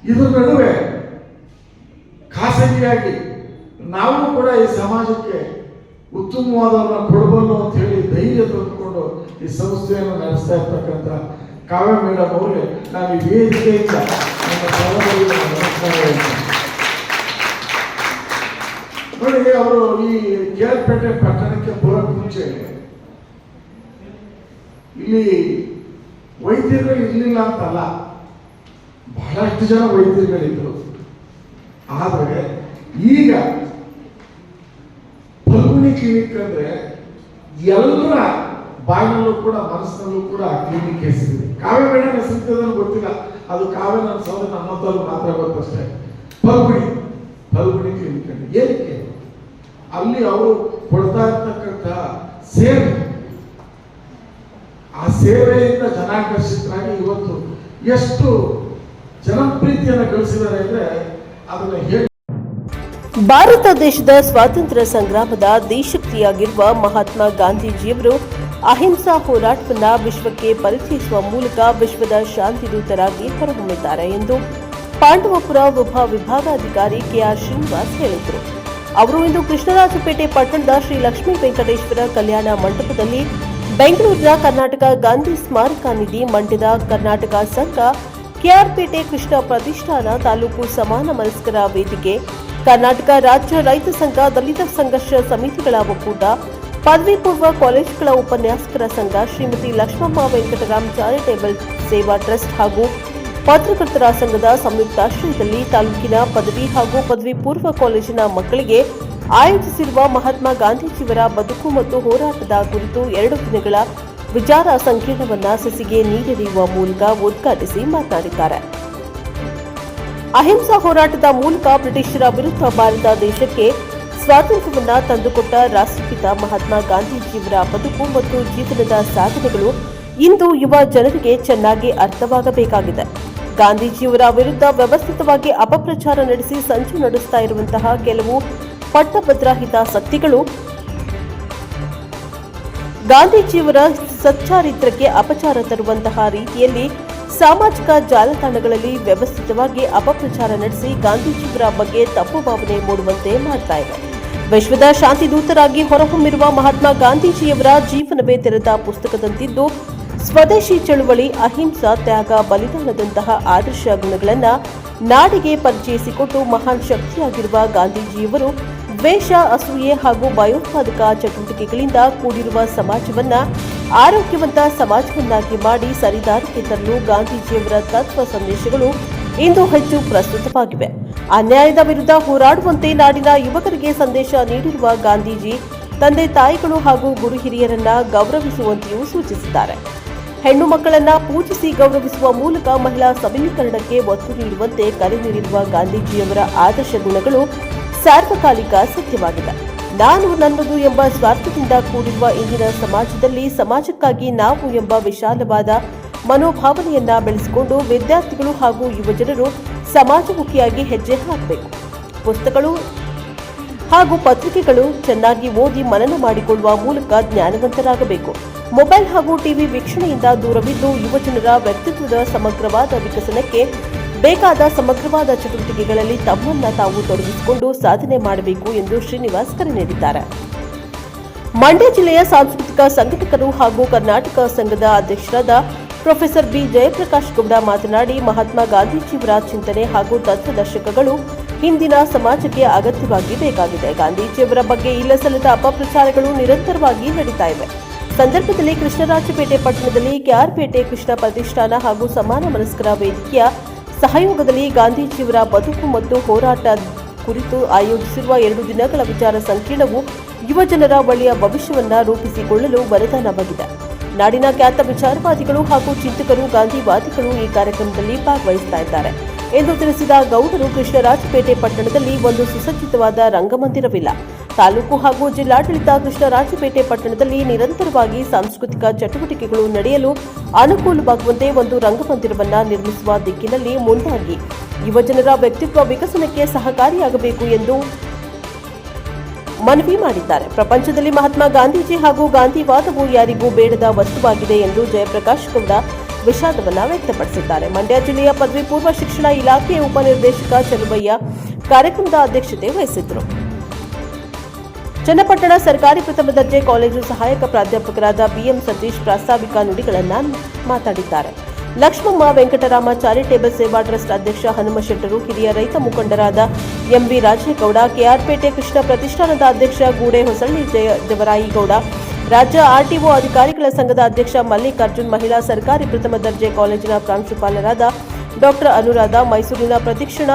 ಇದ್ರ ನಡುವೆ ಖಾಸಗಿಯಾಗಿ ನಾವು ಕೂಡ ಈ ಸಮಾಜಕ್ಕೆ ಉತ್ತಮವಾದವನ್ನ ಕೊಡಬಲ್ಲು ಅಂತ ಹೇಳಿ ಧೈರ್ಯ ತಂದುಕೊಂಡು ಈ ಸಂಸ್ಥೆಯನ್ನು ನಡೆಸ್ತಾ ಇರ್ತಕ್ಕಂಥ ಕಾವ್ಯ ಮೇಡಮ್ ಅವರಿಗೆ ನಾನು ಈ ವೇದಿಕೆಯಿಂದ ನನ್ನ ಸಹೋದರಿಗೆ ನಮಸ್ಕಾರ ಹೇಳ್ತೀನಿ. ನೋಡಿ, ಅವರು ಈ ಕೇರ್ಪೇಟೆ ಪಟ್ಟಣಕ್ಕೆ ಬರೋಕ್ಕೆ ಮುಂಚೆ ಇಲ್ಲಿ ವೈದ್ಯರುಗಳು ಇರಲಿಲ್ಲ ಅಂತಲ್ಲ, ಬಹಳಷ್ಟು ಜನ ವೈದ್ಯರುಗಳಿದ್ರು. ಆದರೆ ಈಗ ಫಲ್ಗುಣಿ ಕ್ಲಿನಿಕ್ ಅಂದ್ರೆ ಎಲ್ಲರ ಬಾಯಿನಲ್ಲೂ ಕೂಡ ಮನಸ್ಸಿನಲ್ಲೂ ಕೂಡ ಕ್ಲಿನಿಕ್ ಹೆಸರಿದೆ. ಕಾವ್ಯ ಮೇಡಮ್ ಹೆಸರಿದೆ ಗೊತ್ತಿಲ್ಲ, ಅದು ಕಾವ್ಯ ನನ್ನ ಸಹೋದರ ನಮ್ಮತ್ತವ್ರು ಮಾತ್ರ ಗೊತ್ತಷ್ಟೇ. ಫಲ್ಗುಣಿ ಕ್ಲಿನಿಕ್ ಅಂದ್ರೆ ಏನಕ್ಕೆ, ಅಲ್ಲಿ ಅವರು ಕೊಡ್ತಾ ಇರ್ತಕ್ಕಂಥ ಸೇವೆ, ಆ ಸೇವೆಯಿಂದ ಜನಾಕರ್ಷಿತರಾಗಿ ಇವತ್ತು ಎಷ್ಟು ಜನಪ್ರೀತಿಯನ್ನು ಗಳಿಸಿದ್ದಾರೆ ಅಂದ್ರೆ ಅದನ್ನ ಹೇಳಿ. ಭಾರತ ದೇಶದ ಸ್ವಾತಂತ್ರ್ಯ ಸಂಗ್ರಾಮದ ದೇಶಪ್ರಿಯಾಗಿರುವ ಮಹಾತ್ಮ ಗಾಂಧೀಜಿಯವರು ಅಹಿಂಸಾ ಹೋರಾಟವನ್ನು ವಿಶ್ವಕ್ಕೆ ಪರಿಚಯಿಸುವ ಮೂಲಕ ವಿಶ್ವದ ಶಾಂತಿದೂತರಾಗಿ ಹೊರಹೊಮ್ಮಿದ್ದಾರೆ ಎಂದು ಪಾಂಡವಪುರ ಉಪವಿಭಾಗಾಧಿಕಾರಿ KR ಶ್ರೀನಿವಾಸ್ ಹೇಳಿದರು. ಅವರು ಇಂದು ಕೃಷ್ಣರಾಜಪೇಟೆ ಪಟ್ಟಣದ ಶ್ರೀ ಲಕ್ಷ್ಮೀ ವೆಂಕಟೇಶ್ವರ ಕಲ್ಯಾಣ ಮಂಟಪದಲ್ಲಿ ಬೆಂಗಳೂರಿನ ಕರ್ನಾಟಕ ಗಾಂಧಿ ಸ್ಮಾರಕ ನಿಧಿ, ಮಂಡ್ಯದ ಕರ್ನಾಟಕ ಸಂಘ, ಕೆಆರ್ಪೇಟೆ ಕೃಷ್ಣ ಪ್ರತಿಷ್ಠಾನ ತಾಲೂಕು ಸಮಾನ ಮನಸ್ಕರ ವೇದಿಕೆ, ಕರ್ನಾಟಕ ರಾಜ್ಯ ರೈತ ಸಂಘ, ದಲಿತ ಸಂಘರ್ಷ ಸಮಿತಿಗಳ ಒಕ್ಕೂಟ, ಪದವಿ ಪೂರ್ವ ಕಾಲೇಜುಗಳ ಉಪನ್ಯಾಸಕರ ಸಂಘ, ಶ್ರೀಮತಿ ಲಕ್ಷ್ಮಮ್ಮ ವೆಂಕಟರಾಮ್ ಚಾರಿಟೇಬಲ್ ಸೇವಾ ಟ್ರಸ್ಟ್ ಹಾಗೂ ಪತ್ರಕರ್ತರ ಸಂಘದ ಸಂಯುಕ್ತಾಶ್ರಯದಲ್ಲಿ ತಾಲೂಕಿನ ಪದವಿ ಹಾಗೂ ಪದವಿ ಪೂರ್ವ ಕಾಲೇಜಿನ ಮಕ್ಕಳಿಗೆ ಆಯೋಜಿಸಿರುವ ಮಹಾತ್ಮ ಗಾಂಧೀಜಿಯವರ ಬದುಕು ಮತ್ತು ಹೋರಾಟದ ಕುರಿತು 2 ದಿನಗಳ ವಿಚಾರ ಸಂಕಿರಣವನ್ನು ಸಸಿಗೆ ನೀರೆರೆಯುವ ಮೂಲಕ ಉದ್ಘಾಟಿಸಿ ಮಾತನಾಡಿದ್ದಾರೆ. ಅಹಿಂಸಾ ಹೋರಾಟದ ಮೂಲಕ ಬ್ರಿಟಿಷರ ವಿರುದ್ಧ ಭಾರತ ದೇಶಕ್ಕೆ ಸ್ವಾತಂತ್ರ್ಯವನ್ನ ತಂದುಕೊಟ್ಟ ರಾಷ್ಟ್ರಪಿತ ಮಹಾತ್ಮ ಗಾಂಧೀಜಿಯವರ ಬದುಕು ಮತ್ತು ಜೀವನದ ಸಾಧನೆಗಳು ಇಂದು ಯುವ ಜನರಿಗೆ ಚೆನ್ನಾಗಿ ಅರ್ಥವಾಗಬೇಕಾಗಿದೆ. ಗಾಂಧೀಜಿಯವರ ವಿರುದ್ಧ ವ್ಯವಸ್ಥಿತವಾಗಿ ಅಪಪ್ರಚಾರ ನಡೆಸಿ ಸಂಚು ನಡೆಸ್ತಾ ಇರುವಂತಹ ಕೆಲವು ಪಟ್ಟಭದ್ರ ಹಿತಾಸಕ್ತಿಗಳು ಗಾಂಧೀಜಿಯವರ ಸಚ್ಚಾರಿತ್ರಕ್ಕೆ ಅಪಚಾರ ತರುವಂತಹ ರೀತಿಯಲ್ಲಿ ಸಾಮಾಜಿಕ ಜಾಲತಾಣಗಳಲ್ಲಿ ವ್ಯವಸ್ಥಿತವಾಗಿ ಅಪಪ್ರಚಾರ ನಡೆಸಿ ಗಾಂಧೀಜಿಯವರ ಬಗ್ಗೆ ತಪ್ಪು ಭಾವನೆ ಮೂಡುವಂತೆ ಮಾಡ್ತಾ ಇದೆ. ವಿಶ್ವದ ಶಾಂತಿ ದೂತರಾಗಿ ಹೊರಹೊಮ್ಮಿರುವ ಮಹಾತ್ಮ ಗಾಂಧೀಜಿಯವರ ಜೀವನವೇ ತೆರೆದ ಪುಸ್ತಕದಂತಿದ್ದು, ಸ್ವದೇಶಿ ಚಳುವಳಿ, ಅಹಿಂಸಾ, ತ್ಯಾಗ, ಬಲಿದಾನದಂತಹ ಆದರ್ಶ ಗುಣಗಳನ್ನು ನಾಡಿಗೆ ಪರಿಚಯಿಸಿಕೊಟ್ಟು ಮಹಾನ್ ಶಕ್ತಿಯಾಗಿರುವ ಗಾಂಧೀಜಿಯವರು ದ್ವೇಷ, ಅಸೂಯೆ ಹಾಗೂ ಭಯೋತ್ಪಾದಕ ಚಟುವಟಿಕೆಗಳಿಂದ ಕೂಡಿರುವ ಸಮಾಜವನ್ನ ಆರೋಗ್ಯವಂತ ಸಮಾಜವನ್ನಾಗಿ ಮಾಡಿ ಸರಿದಾರಿಗೆ ತರಲು ಗಾಂಧೀಜಿಯವರ ತತ್ವ ಸಂದೇಶಗಳು ಇಂದು ಹೆಚ್ಚು ಪ್ರಸ್ತುತವಾಗಿವೆ. ಅನ್ಯಾಯದ ವಿರುದ್ಧ ಹೋರಾಡುವಂತೆ ನಾಡಿನ ಯುವಕರಿಗೆ ಸಂದೇಶ ನೀಡಿರುವ ಗಾಂಧೀಜಿ ತಂದೆ ತಾಯಿಗಳು ಹಾಗೂ ಗುರು ಹಿರಿಯರನ್ನ ಗೌರವಿಸುವಂತೆಯೂ ಸೂಚಿಸಿದ್ದಾರೆ. ಹೆಣ್ಣು ಮಕ್ಕಳನ್ನ ಪೂಜಿಸಿ ಗೌರವಿಸುವ ಮೂಲಕ ಮಹಿಳಾ ಸಬಲೀಕರಣಕ್ಕೆ ಒತ್ತು ನೀಡುವಂತೆ ಕರೆ ನೀಡಿರುವ ಗಾಂಧೀಜಿಯವರ ಆದರ್ಶ ಗುಣಗಳು ಸಾರ್ವಕಾಲಿಕ ಸತ್ಯವಾಗಿದೆ. ನಾನು ನನ್ನದು ಎಂಬ ಸ್ವಾರ್ಥದಿಂದ ಕೂಡಿರುವ ಇಂದಿನ ಸಮಾಜದಲ್ಲಿ ಸಮಾಜಕ್ಕಾಗಿ ನಾವು ಎಂಬ ವಿಶಾಲವಾದ ಮನೋಭಾವನೆಯನ್ನ ಬೆಳೆಸಿಕೊಂಡು ವಿದ್ಯಾರ್ಥಿಗಳು ಹಾಗೂ ಯುವಜನರು ಸಮಾಜಮುಖಿಯಾಗಿ ಹೆಜ್ಜೆ ಹಾಕಬೇಕು. ಪುಸ್ತಕಗಳು ಹಾಗೂ ಪತ್ರಿಕೆಗಳು ಚೆನ್ನಾಗಿ ಓದಿ ಮನನ ಮಾಡಿಕೊಳ್ಳುವ ಮೂಲಕ ಜ್ಞಾನವಂತರಾಗಬೇಕು. ಮೊಬೈಲ್ ಹಾಗೂ ಟಿವಿ ವೀಕ್ಷಣೆಯಿಂದ ದೂರವಿದ್ದು ಯುವಜನರ ವ್ಯಕ್ತಿತ್ವದ ಸಮಗ್ರವಾದ ವಿಕಸನಕ್ಕೆ ಬೇಕಾದ ಸಮಗ್ರವಾದ ಚಟುವಟಿಕೆಗಳಲ್ಲಿ ತಮ್ಮನ್ನ ತಾವು ತೊಡಗಿಸಿಕೊಂಡು ಸಾಧನೆ ಮಾಡಬೇಕು ಎಂದು ಶ್ರೀನಿವಾಸ್ ಕರೆ ನೀಡಿದ್ದಾರೆ. ಮಂಡ್ಯ ಜಿಲ್ಲೆಯ ಸಾಂಸ್ಕೃತಿಕ ಸಂಘಟಕರು ಹಾಗೂ ಕರ್ನಾಟಕ ಸಂಘದ ಅಧ್ಯಕ್ಷರಾದ ಪ್ರೊಫೆಸರ್ ಬಿ ಜಯಪ್ರಕಾಶ್ ಗೌಡ ಮಾತನಾಡಿ, ಮಹಾತ್ಮ ಗಾಂಧೀಜಿಯವರ ಚಿಂತನೆ ಹಾಗೂ ತತ್ವದರ್ಶಕಗಳು ಹಿಂದಿನ ಸಮಾಜಕ್ಕೆ ಅಗತ್ಯವಾಗಿ ಬೇಕಾಗಿದೆ. ಗಾಂಧೀಜಿಯವರ ಬಗ್ಗೆ ಇಲ್ಲಸಲ್ಲದ ಅಪಪ್ರಚಾರಗಳು ನಿರಂತರವಾಗಿ ನಡೀತಾ ಇವೆ. ಸಂದರ್ಭದಲ್ಲಿ ಕೃಷ್ಣರಾಜಪೇಟೆ ಪಟ್ಟಣದಲ್ಲಿ ಕೆಆರ್ಪೇಟೆ ಕೃಷ್ಣ ಪ್ರತಿಷ್ಠಾನ ಹಾಗೂ ಸಮಾನ ಮನಸ್ಕರ ವೇದಿಕೆಯ ಸಹಯೋಗದಲ್ಲಿ ಗಾಂಧೀಜಿಯವರ ಬದುಕು ಮತ್ತು ಹೋರಾಟ ಕುರಿತು ಆಯೋಜಿಸಿರುವ 2 ದಿನಗಳ ವಿಚಾರ ಸಂಕಿರಣವು ಯುವಜನರ ಒಳ್ಳೆಯ ಭವಿಷ್ಯವನ್ನ ರೂಪಿಸಿಕೊಳ್ಳಲು ವರದಾನವಾಗಿದೆ. ನಾಡಿನ ಖ್ಯಾತ ವಿಚಾರವಾದಿಗಳು ಹಾಗೂ ಚಿಂತಕರು, ಗಾಂಧಿವಾದಿಗಳು ಈ ಕಾರ್ಯಕ್ರಮದಲ್ಲಿ ಭಾಗವಹಿಸ್ತಾ ಇದ್ದಾರೆ ಎಂದು ತಿಳಿಸಿದ ಗೌಡರು, ಕೃಷ್ಣರಾಜಪೇಟೆ ಪಟ್ಟಣದಲ್ಲಿ ಒಂದು ಸುಸಜ್ಜಿತವಾದ ರಂಗಮಂದಿರವಿಲ್ಲ. ತಾಲೂಕು ಹಾಗೂ ಜಿಲ್ಲಾಡಳಿತ ಕೃಷ್ಣರಾಜಪೇಟೆ ಪಟ್ಟಣದಲ್ಲಿ ನಿರಂತರವಾಗಿ ಸಾಂಸ್ಕೃತಿಕ ಚಟುವಟಿಕೆಗಳು ನಡೆಯಲು ಅನುಕೂಲವಾಗುವಂತೆ ಒಂದು ರಂಗಮಂದಿರವನ್ನು ನಿರ್ಮಿಸುವ ದಿಕ್ಕಿನಲ್ಲಿ ಮುಂದಾಗಿ ಯುವಜನರ ವ್ಯಕ್ತಿತ್ವ ವಿಕಸನಕ್ಕೆ ಸಹಕಾರಿಯಾಗಬೇಕು ಎಂದು ಮನವಿ ಮಾಡಿದ್ದಾರೆ. ಪ್ರಪಂಚದಲ್ಲಿ ಮಹಾತ್ಮ ಗಾಂಧೀಜಿ ಹಾಗೂ ಗಾಂಧಿವಾದವು ಯಾರಿಗೂ ಬೇಡದ ವಸ್ತುವಾಗಿದೆ ಎಂದು ಜಯಪ್ರಕಾಶ್ ಗೌಡ ವಿಷಾದವನ್ನ ವ್ಯಕ್ತಪಡಿಸಿದ್ದಾರೆ. ಮಂಡ್ಯ ಜಿಲ್ಲೆಯ ಪದವಿ ಪೂರ್ವ ಶಿಕ್ಷಣ ಇಲಾಖೆಯ ಉಪನಿರ್ದೇಶಕ ಚಲುವಯ್ಯ ಕಾರ್ಯಕ್ರಮದ ಅಧ್ಯಕ್ಷತೆ ವಹಿಸಿದ್ದರು. ಚನ್ನಪಟ್ಟಣ ಸರ್ಕಾರಿ ಪ್ರಥಮ ದರ್ಜೆ ಕಾಲೇಜು ಸಹಾಯಕ ಪ್ರಾಧ್ಯಾಪಕರಾದ ಬಿಎಂ ಸತೀಶ್ ಪ್ರಾಸ್ತಾವಿಕ ನುಡಿಗಳನ್ನು ಮಾತಾಡಿದ್ದಾರೆ. ಲಕ್ಷ್ಮಮ್ಮ ವೆಂಕಟರಾಮ ಚಾರಿಟೇಬಲ್ ಸೇವಾ ಟ್ರಸ್ಟ್ ಅಧ್ಯಕ್ಷ ಹನುಮಶೆಟ್ಟರು, ಹಿರಿಯ ರೈತ ಮುಖಂಡರಾದ ಎಂಬಿ ರಾಜೇಗೌಡ, ಕೆಆರ್ಪೇಟೆ ಕೃಷ್ಣ ಪ್ರತಿಷ್ಠಾನದ ಅಧ್ಯಕ್ಷ ಗೂಡೆ ಹೊಸಳ್ಳಿ ಜವರಾಯಿಗೌಡ, ರಾಜ್ಯ ಆರ್ಟಿಒ ಅಧಿಕಾರಿಗಳ ಸಂಘದ ಅಧ್ಯಕ್ಷ ಮಲ್ಲಿಕಾರ್ಜುನ್, ಮಹಿಳಾ ಸರ್ಕಾರಿ ಪ್ರಥಮ ದರ್ಜೆ ಕಾಲೇಜಿನ ಪ್ರಾಂಶುಪಾಲರಾದ ಡಾಕ್ಟರ್ ಅನುರಾಧ, ಮೈಸೂರಿನ ಪ್ರತಿಕ್ಷಣ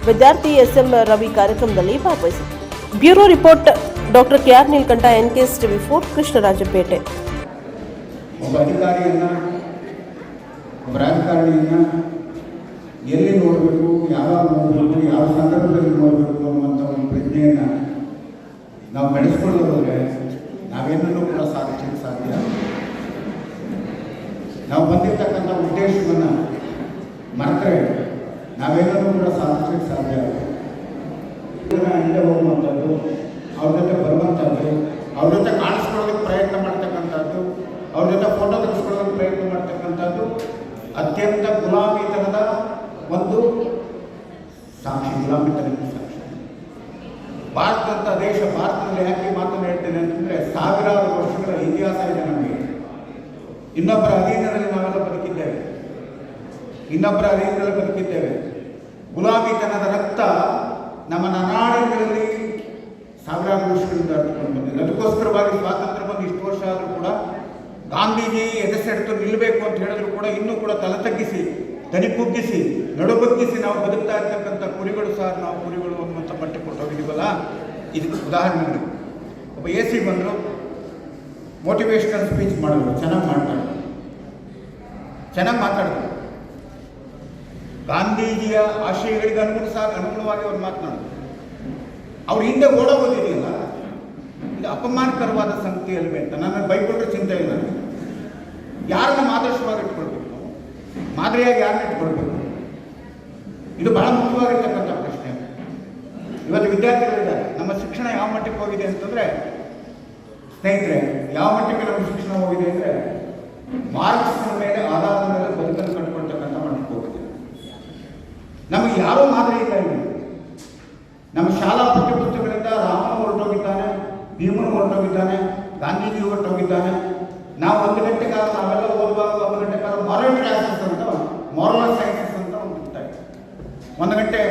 ವಿದ್ಯಾರ್ಥಿ ಎಸ್ಎಂ ರವಿ ಕಾರ್ಯಕ್ರಮದಲ್ಲಿ ಭಾಗವಹಿಸಿದರು. Bureau report doctor KR Neelakanta, NKS TV 4, Krishnarajapete. ಒಬ್ಬ ಅಧಿಕಾರಿಯನ್ನ, ಒಬ್ಬ ರಾಜಕಾರಣಿಯನ್ನ ಎಲ್ಲಿ ನೋಡಬೇಕು, ಯಾವಾಗ ನೋಡಬೇಕು, ಯಾವ ಸಂದರ್ಭದಲ್ಲಿ ನೋಡಬೇಕು ಅನ್ನುವಂಥ ಒಂದು ಪ್ರಜ್ಞೆಯನ್ನು ನಾವು ಬೆಳೆಸ್ಕೊಳ್ಳೋದ್ರೆ ನಾವೇನನ್ನೂ ಕೂಡ ಸಾಧಿಸಲಿಕ್ಕೆ ಸಾಧ್ಯ. ನಾವು ಬಂದಿರ್ತಕ್ಕಂಥ ಉದ್ದೇಶವನ್ನು ಮರೆತರೆ ನಾವೇನನ್ನೂ ಕೂಡ ಸಾಧಿಸಲಿಕ್ಕೆ ಸಾಧ್ಯ. ಹಿಂದೆ ಹೋಗುವಂಥದ್ದು, ಅವ್ರ ಜೊತೆ ಬರುವಂಥದ್ದು, ಅವ್ರ ಜೊತೆ ಕಾಣಿಸ್ಕೊಳ್ಳೋದಕ್ಕೆ ಪ್ರಯತ್ನ ಮಾಡ್ತಕ್ಕಂಥದ್ದು, ಅವ್ರ ಜೊತೆ ಫೋಟೋ ತೆಗೆಸ್ಕೊಳ್ಳೋದಕ್ಕೆ ಪ್ರಯತ್ನ ಮಾಡ್ತಕ್ಕಂಥದ್ದು ಅತ್ಯಂತ ಗುಲಾಮಿತನದ ಒಂದು ಸಾಕ್ಷಿ, ಗುಲಾಮಿತನದ ಸಾಕ್ಷಿ. ಭಾರತದಂಥ ದೇಶ, ಭಾರತದಲ್ಲಿ ಯಾಕೆ ಮಾತನ್ನು ಹೇಳ್ತೇನೆ ಅಂತಂದರೆ, ಸಾವಿರಾರು ವರ್ಷಗಳ ಇತಿಹಾಸ ಇದೆ ನಮಗೆ. ಇನ್ನೊಬ್ಬರ ಅಧೀನದಲ್ಲಿ ನಾವೆಲ್ಲ ಬದುಕಿದ್ದೇವೆ. ಇನ್ನೊಬ್ಬರ ಅಧೀನದಲ್ಲಿ ಬದುಕಿದ್ದೇವೆ. ಗುಲಾಮಿತನದ ರಕ್ತ ನಮ್ಮ ನನಾಡಿಗಳಲ್ಲಿ ಸಾವಿರಾರು ವರ್ಷಗಳಿಂದ ಹರಿದುಕೊಂಡು ಬಂದಿದೆ. ಅದಕ್ಕೋಸ್ಕರವಾಗಿ ಸ್ವಾತಂತ್ರ್ಯ ಬಂದು ಇಷ್ಟು ವರ್ಷ ಆದರೂ ಕೂಡ ಗಾಂಧೀಜಿ ಎದೆಸೆಡೆದು ನಿಲ್ಲಬೇಕು ಅಂತ ಹೇಳಿದ್ರು ಕೂಡ ಇನ್ನೂ ಕೂಡ ತಲೆ ತಗ್ಗಿಸಿ, ದನಿ ಕುಗ್ಗಿಸಿ, ನಡುಬಗ್ಗಿಸಿ ನಾವು ಬದುಕ್ತಾ ಇರ್ತಕ್ಕಂಥ ಕುರಿಗಳು ಸಹ ನಾವು ಕುರಿಗಳು ಅನ್ನುವಂಥ ಪಟ್ಟಿ ಕೊಟ್ಟು ಹೋಗಿದ್ದೀವಲ್ಲ. ಇದಕ್ಕೆ ಉದಾಹರಣೆ ಒಬ್ಬ AC ಬಂದರು, ಮೋಟಿವೇಶ್ನಲ್ ಸ್ಪೀಚ್ ಮಾಡಿದ್ರು, ಚೆನ್ನಾಗಿ ಮಾತಾಡಿದ್ರು. ಗಾಂಧೀಜಿಯ ಆಶಯಗಳಿಗೆ ಅನುಗುಣವಾಗಿ ಅವ್ರು ಮಾತನಾಡಿದ್ರು. ಅವ್ರು ಹಿಂದೆ ಓಡೋಗೋದಿದೆಯಲ್ಲ, ಇದು ಅಪಮಾನಕರವಾದ ಸಂಗತಿ ಅಲ್ವೇ ಅಂತ ನನ್ನ ಬೈಕೊಂಡ್ರೆ ಚಿಂತೆ ಇಲ್ಲ. ಯಾರನ್ನ ಆದರ್ಶವಾಗಿ ಇಟ್ಕೊಳ್ಬೇಕು, ಮಾದರಿಯಾಗಿ ಯಾರನ್ನ ಇಟ್ಕೊಳ್ಬೇಕು, ಇದು ಬಹಳ ಮುಖ್ಯವಾಗಿರ್ತಕ್ಕಂಥ ಪ್ರಶ್ನೆ. ಇವತ್ತು ವಿದ್ಯಾರ್ಥಿಗಳಿದ್ದಾರೆ, ನಮ್ಮ ಶಿಕ್ಷಣ ಯಾವ ಮಟ್ಟಕ್ಕೆ ಹೋಗಿದೆ ಅಂತಂದರೆ, ಸ್ನೇಹಿತರೆ, ಯಾವ ಮಟ್ಟಕ್ಕೆ ನಮ್ಮ ಶಿಕ್ಷಣ ಹೋಗಿದೆ ಅಂದರೆ ಮಾರ್ಕ್ಸ್ನ ಮೇಲೆ ಆಧಾರದ ಮೇಲೆ ಬದುಕನ್ನು ಕಂಡುಕೊಳ್ತಕ್ಕಂಥ ಮಟ್ಟಕ್ಕೆ ಹೋಗಿದೆ. ನಮಗೆ ಯಾರೋ ಮಾದರಿ ಇಲ್ಲ. ಇಲ್ಲಿ ನಮ್ಮ ಶಾಲಾ ಪಠ್ಯಪುಸ್ತಕಗಳಿಂದ ರಾಮನು ಹೊರಟೋಗಿದ್ದಾನೆ, ಭೀಮನು ಹೊರಟೋಗಿದ್ದಾನೆ, ಗಾಂಧೀಜಿ ಹೊರಟೋಗಿದ್ದಾನೆ. ನಾವು 1 ಗಂಟೆ ಕಾಲ ನಾವೆಲ್ಲ ಓದುವಾಗ 1 ಗಂಟೆ ಕಾಲ ಮಾರಲ್ ಕ್ಲಾಸಸ್ ಅಂತ, ಮಾರಲ್ ಸೈನ್ಸಸ್ ಅಂತ ಒಂದು ಇರ್ತಾ ಇದೆ. 1 ಗಂಟೆ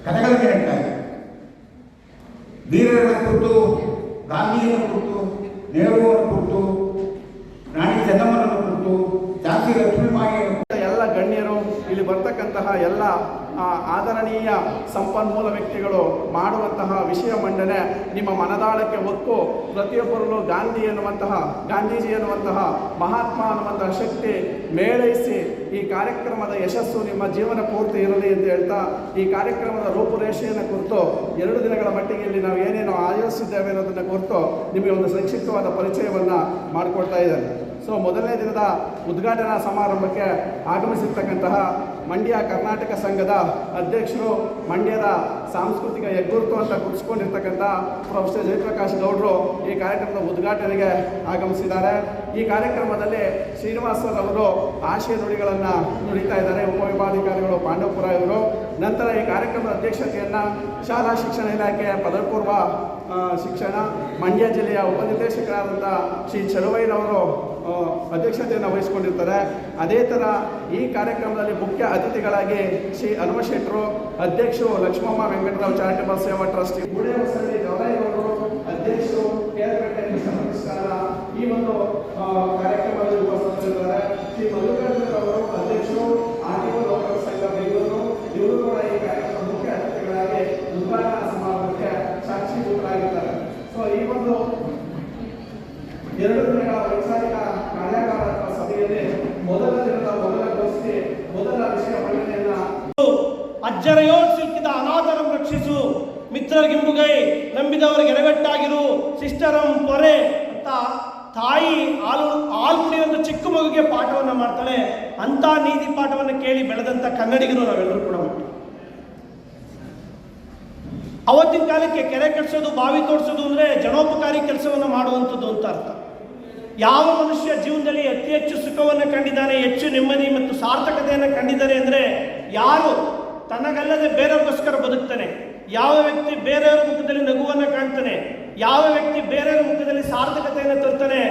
ಕಥೆಗಳಿಗೆ ಹೇಳ್ತಾ ಇದೆ. ವೀರರನ್ನ ಕುರಿತು, ಗಾಂಧಿಯನ್ನು ಕುರಿತು, ನೆಹರುವನ್ನು ಕುರಿತು, ರಾಣಿ ಚೆನ್ನಮ್ಮನನ್ನು ಕುರಿತು, ಝಾನ್ಸಿ ಲಕ್ಷ್ಮೀಬಾಯಿಯನ್ನು ಎಲ್ಲ ಗಣ್ಯರು, ಇಲ್ಲಿ ಬರ್ತಕ್ಕಂತಹ ಎಲ್ಲ ಆದರಣೀಯ ಸಂಪನ್ಮೂಲ ವ್ಯಕ್ತಿಗಳು ಮಾಡುವಂತಹ ವಿಷಯ ಮಂಡನೆ ನಿಮ್ಮ ಮನದಾಳಕ್ಕೆ ಹೊಕ್ಕು ಪ್ರತಿಯೊಬ್ಬರಲ್ಲೂ ಗಾಂಧೀಜಿ ಎನ್ನುವಂತಹ ಮಹಾತ್ಮ ಅನ್ನುವಂತಹ ಶಕ್ತಿ ಮೇಳೈಸಿ ಈ ಕಾರ್ಯಕ್ರಮದ ಯಶಸ್ಸು ನಿಮ್ಮ ಜೀವನ ಪೂರ್ತಿ ಇರಲಿ ಅಂತ ಹೇಳ್ತಾ, ಈ ಕಾರ್ಯಕ್ರಮದ ರೂಪುರೇಷೆಯನ್ನು ಕುರಿತು 2 ದಿನಗಳ ಮಟ್ಟಿಗೆ ಇಲ್ಲಿ ನಾವು ಏನೇನು ಆಯೋಜಿಸಿದ್ದೇವೆ ಅನ್ನೋದನ್ನು ಕುರಿತು ನಿಮಗೆ ಒಂದು ಸಂಕ್ಷಿಪ್ತವಾದ ಪರಿಚಯವನ್ನು ಮಾಡಿಕೊಡ್ತಾ ಇದ್ದೇನೆ. ಸೊ ಮೊದಲನೇ ದಿನದ ಉದ್ಘಾಟನಾ ಸಮಾರಂಭಕ್ಕೆ ಆಗಮಿಸಿರ್ತಕ್ಕಂತಹ ಮಂಡ್ಯ ಕರ್ನಾಟಕ ಸಂಘದ ಅಧ್ಯಕ್ಷರು, ಮಂಡ್ಯದ ಸಾಂಸ್ಕೃತಿಕ ಹೆಗ್ಗುರುತು ಅಂತ ಗುರುತಿಸಿಕೊಂಡಿರ್ತಕ್ಕಂಥ ಪ್ರೊಫೆಸರ್ ಜಯಪ್ರಕಾಶ್ ಗೌಡರು ಈ ಕಾರ್ಯಕ್ರಮದ ಉದ್ಘಾಟನೆಗೆ ಆಗಮಿಸಿದ್ದಾರೆ. ಈ ಕಾರ್ಯಕ್ರಮದಲ್ಲಿ ಶ್ರೀನಿವಾಸ್ ಸರ್ ಅವರು ಆಶಯ ನುಡಿಗಳನ್ನು ನುಡಿತಾ ಇದ್ದಾರೆ. ಉಪವಿಭಾಗಾಧಿಕಾರಿಗಳು ಪಾಂಡವಪುರ ಇವರು. ನಂತರ ಈ ಕಾರ್ಯಕ್ರಮದ ಅಧ್ಯಕ್ಷತೆಯನ್ನು ಶಾಲಾ ಶಿಕ್ಷಣ ಇಲಾಖೆಯ ಪದವಿ ಪೂರ್ವ ಶಿಕ್ಷಣ ಮಂಡ್ಯ ಜಿಲ್ಲೆಯ ಉಪನಿರ್ದೇಶಕರಾದಂಥ ಶ್ರೀ ಚಲುವೈರವರು ಅಧ್ಯಕ್ಷತೆಯನ್ನು ವಹಿಸಿಕೊಂಡಿರ್ತಾರೆ. ಅದೇ ಥರ ಈ ಕಾರ್ಯಕ್ರಮದಲ್ಲಿ ಮುಖ್ಯ ಅತಿಥಿಗಳಾಗಿ ಶ್ರೀ ಹನುಮಶೆಟ್ಟರು, ಅಧ್ಯಕ್ಷರು ಲಕ್ಷ್ಮಮ್ಮ ವೆಂಕಟರಾವ್ ಚಾರಿಟಬಲ್ ಸೇವಾ ಟ್ರಸ್ಟ್, ಗುಡೇವಸಳ್ಳಿ ಗೌರಯ್ಯವರು ಅಧ್ಯಕ್ಷರು, ಕೇರಕಟ್ಟೆ ಸಂರಕ್ಷಕರ ಈ ಒಂದು ಕಾರ್ಯಕ್ರಮದಲ್ಲಿ ಉಪಸ್ಥಿತರಿದ್ದಾರೆ. ಶ್ರೀ ಮಲ್ಲಿಕಾರ್ಜುನ ಅವರು ಅಧ್ಯಕ್ಷರು, ಆರ್ಟಿಒ ಲೋಕರ ಸಂಘ ಬೆಂಗಳೂರು, ಇವರು ಕೂಡ ಈ ಕಾರ್ಯಕ್ರಮದ ಮುಖ್ಯ ಅತಿಥಿಗಳಾಗಿ ಉದ್ಘಾಟನಾ ಸಮಾರಂಭಕ್ಕೆ ಸಾಕ್ಷೀಭೂತರಾಗಿದ್ದಾರೆ. ಸೊ ಈ ಒಂದು 2 ದಿನಗಳ ವೈಚಾರಿಕ ಕಾರ್ಯಾಗಾರ ಸಭೆಯಲ್ಲಿ ಮೊದಲ ದಿನದ ಮೊದಲ ಗೋಷ್ಠಿ, ಮೊದಲ ವಿಷಯ ಮಂಡನೆಯನ್ನ ಅಜ್ಜರಯೋಳ್ ಸಿಕ್ಕಿದ ಅನಾಥರಂ ರಕ್ಷಿಸು, ಮಿತ್ರರಿಗಿಂಬುಗೈ ನಂಬಿದವರಿಗೆ ಎಡವೆಟ್ಟಾಗಿರು, ಸಿಸ್ಟರಂ ಪೊರೆ ಅಂತ ತಾಯಿ ಹಾಲು ಕುಡಿಯುವಂಥ ಚಿಕ್ಕ ಮಗುಗೆ ಪಾಠವನ್ನು ಮಾಡ್ತಾಳೆ. ಅಂಥ ನೀತಿ ಪಾಠವನ್ನು ಕೇಳಿ ಬೆಳೆದಂಥ ಕನ್ನಡಿಗರು ನಾವೆಲ್ಲರೂ ಕೂಡ. ಅವತ್ತಿನ ಕಾಲಕ್ಕೆ ಕೆರೆ ಕಟ್ಟಿಸೋದು, ಬಾವಿ ತೋಡಿಸೋದು ಅಂದರೆ ಜನೋಪಕಾರಿ ಕೆಲಸವನ್ನು ಮಾಡುವಂಥದ್ದು ಅಂತ ಅರ್ಥ. ಯಾವ ಮನುಷ್ಯ ಜೀವನದಲ್ಲಿ ಅತಿ ಹೆಚ್ಚು ಸುಖವನ್ನು ಕಂಡಿದ್ದಾನೆ, ಹೆಚ್ಚು ನೆಮ್ಮದಿ ಮತ್ತು ಸಾರ್ಥಕತೆಯನ್ನು ಕಂಡಿದ್ದಾನೆ ಅಂದರೆ ಯಾರು ತನಗಲ್ಲದೆ ಬೇರೆಯವ್ರಿಗೋಸ್ಕರ ಬದುಕ್ತಾನೆ, ಯಾವ ವ್ಯಕ್ತಿ ಬೇರೆಯವರ ಮುಖದಲ್ಲಿ ನಗುವನ್ನು ಕಾಣ್ತಾನೆ, ಯಾವ ವ್ಯಕ್ತಿ ಬೇರೆಯವರ ಮುಖದಲ್ಲಿ ಸಾರ್ಥಕತೆಯನ್ನು ತರ್ತಾನೆ,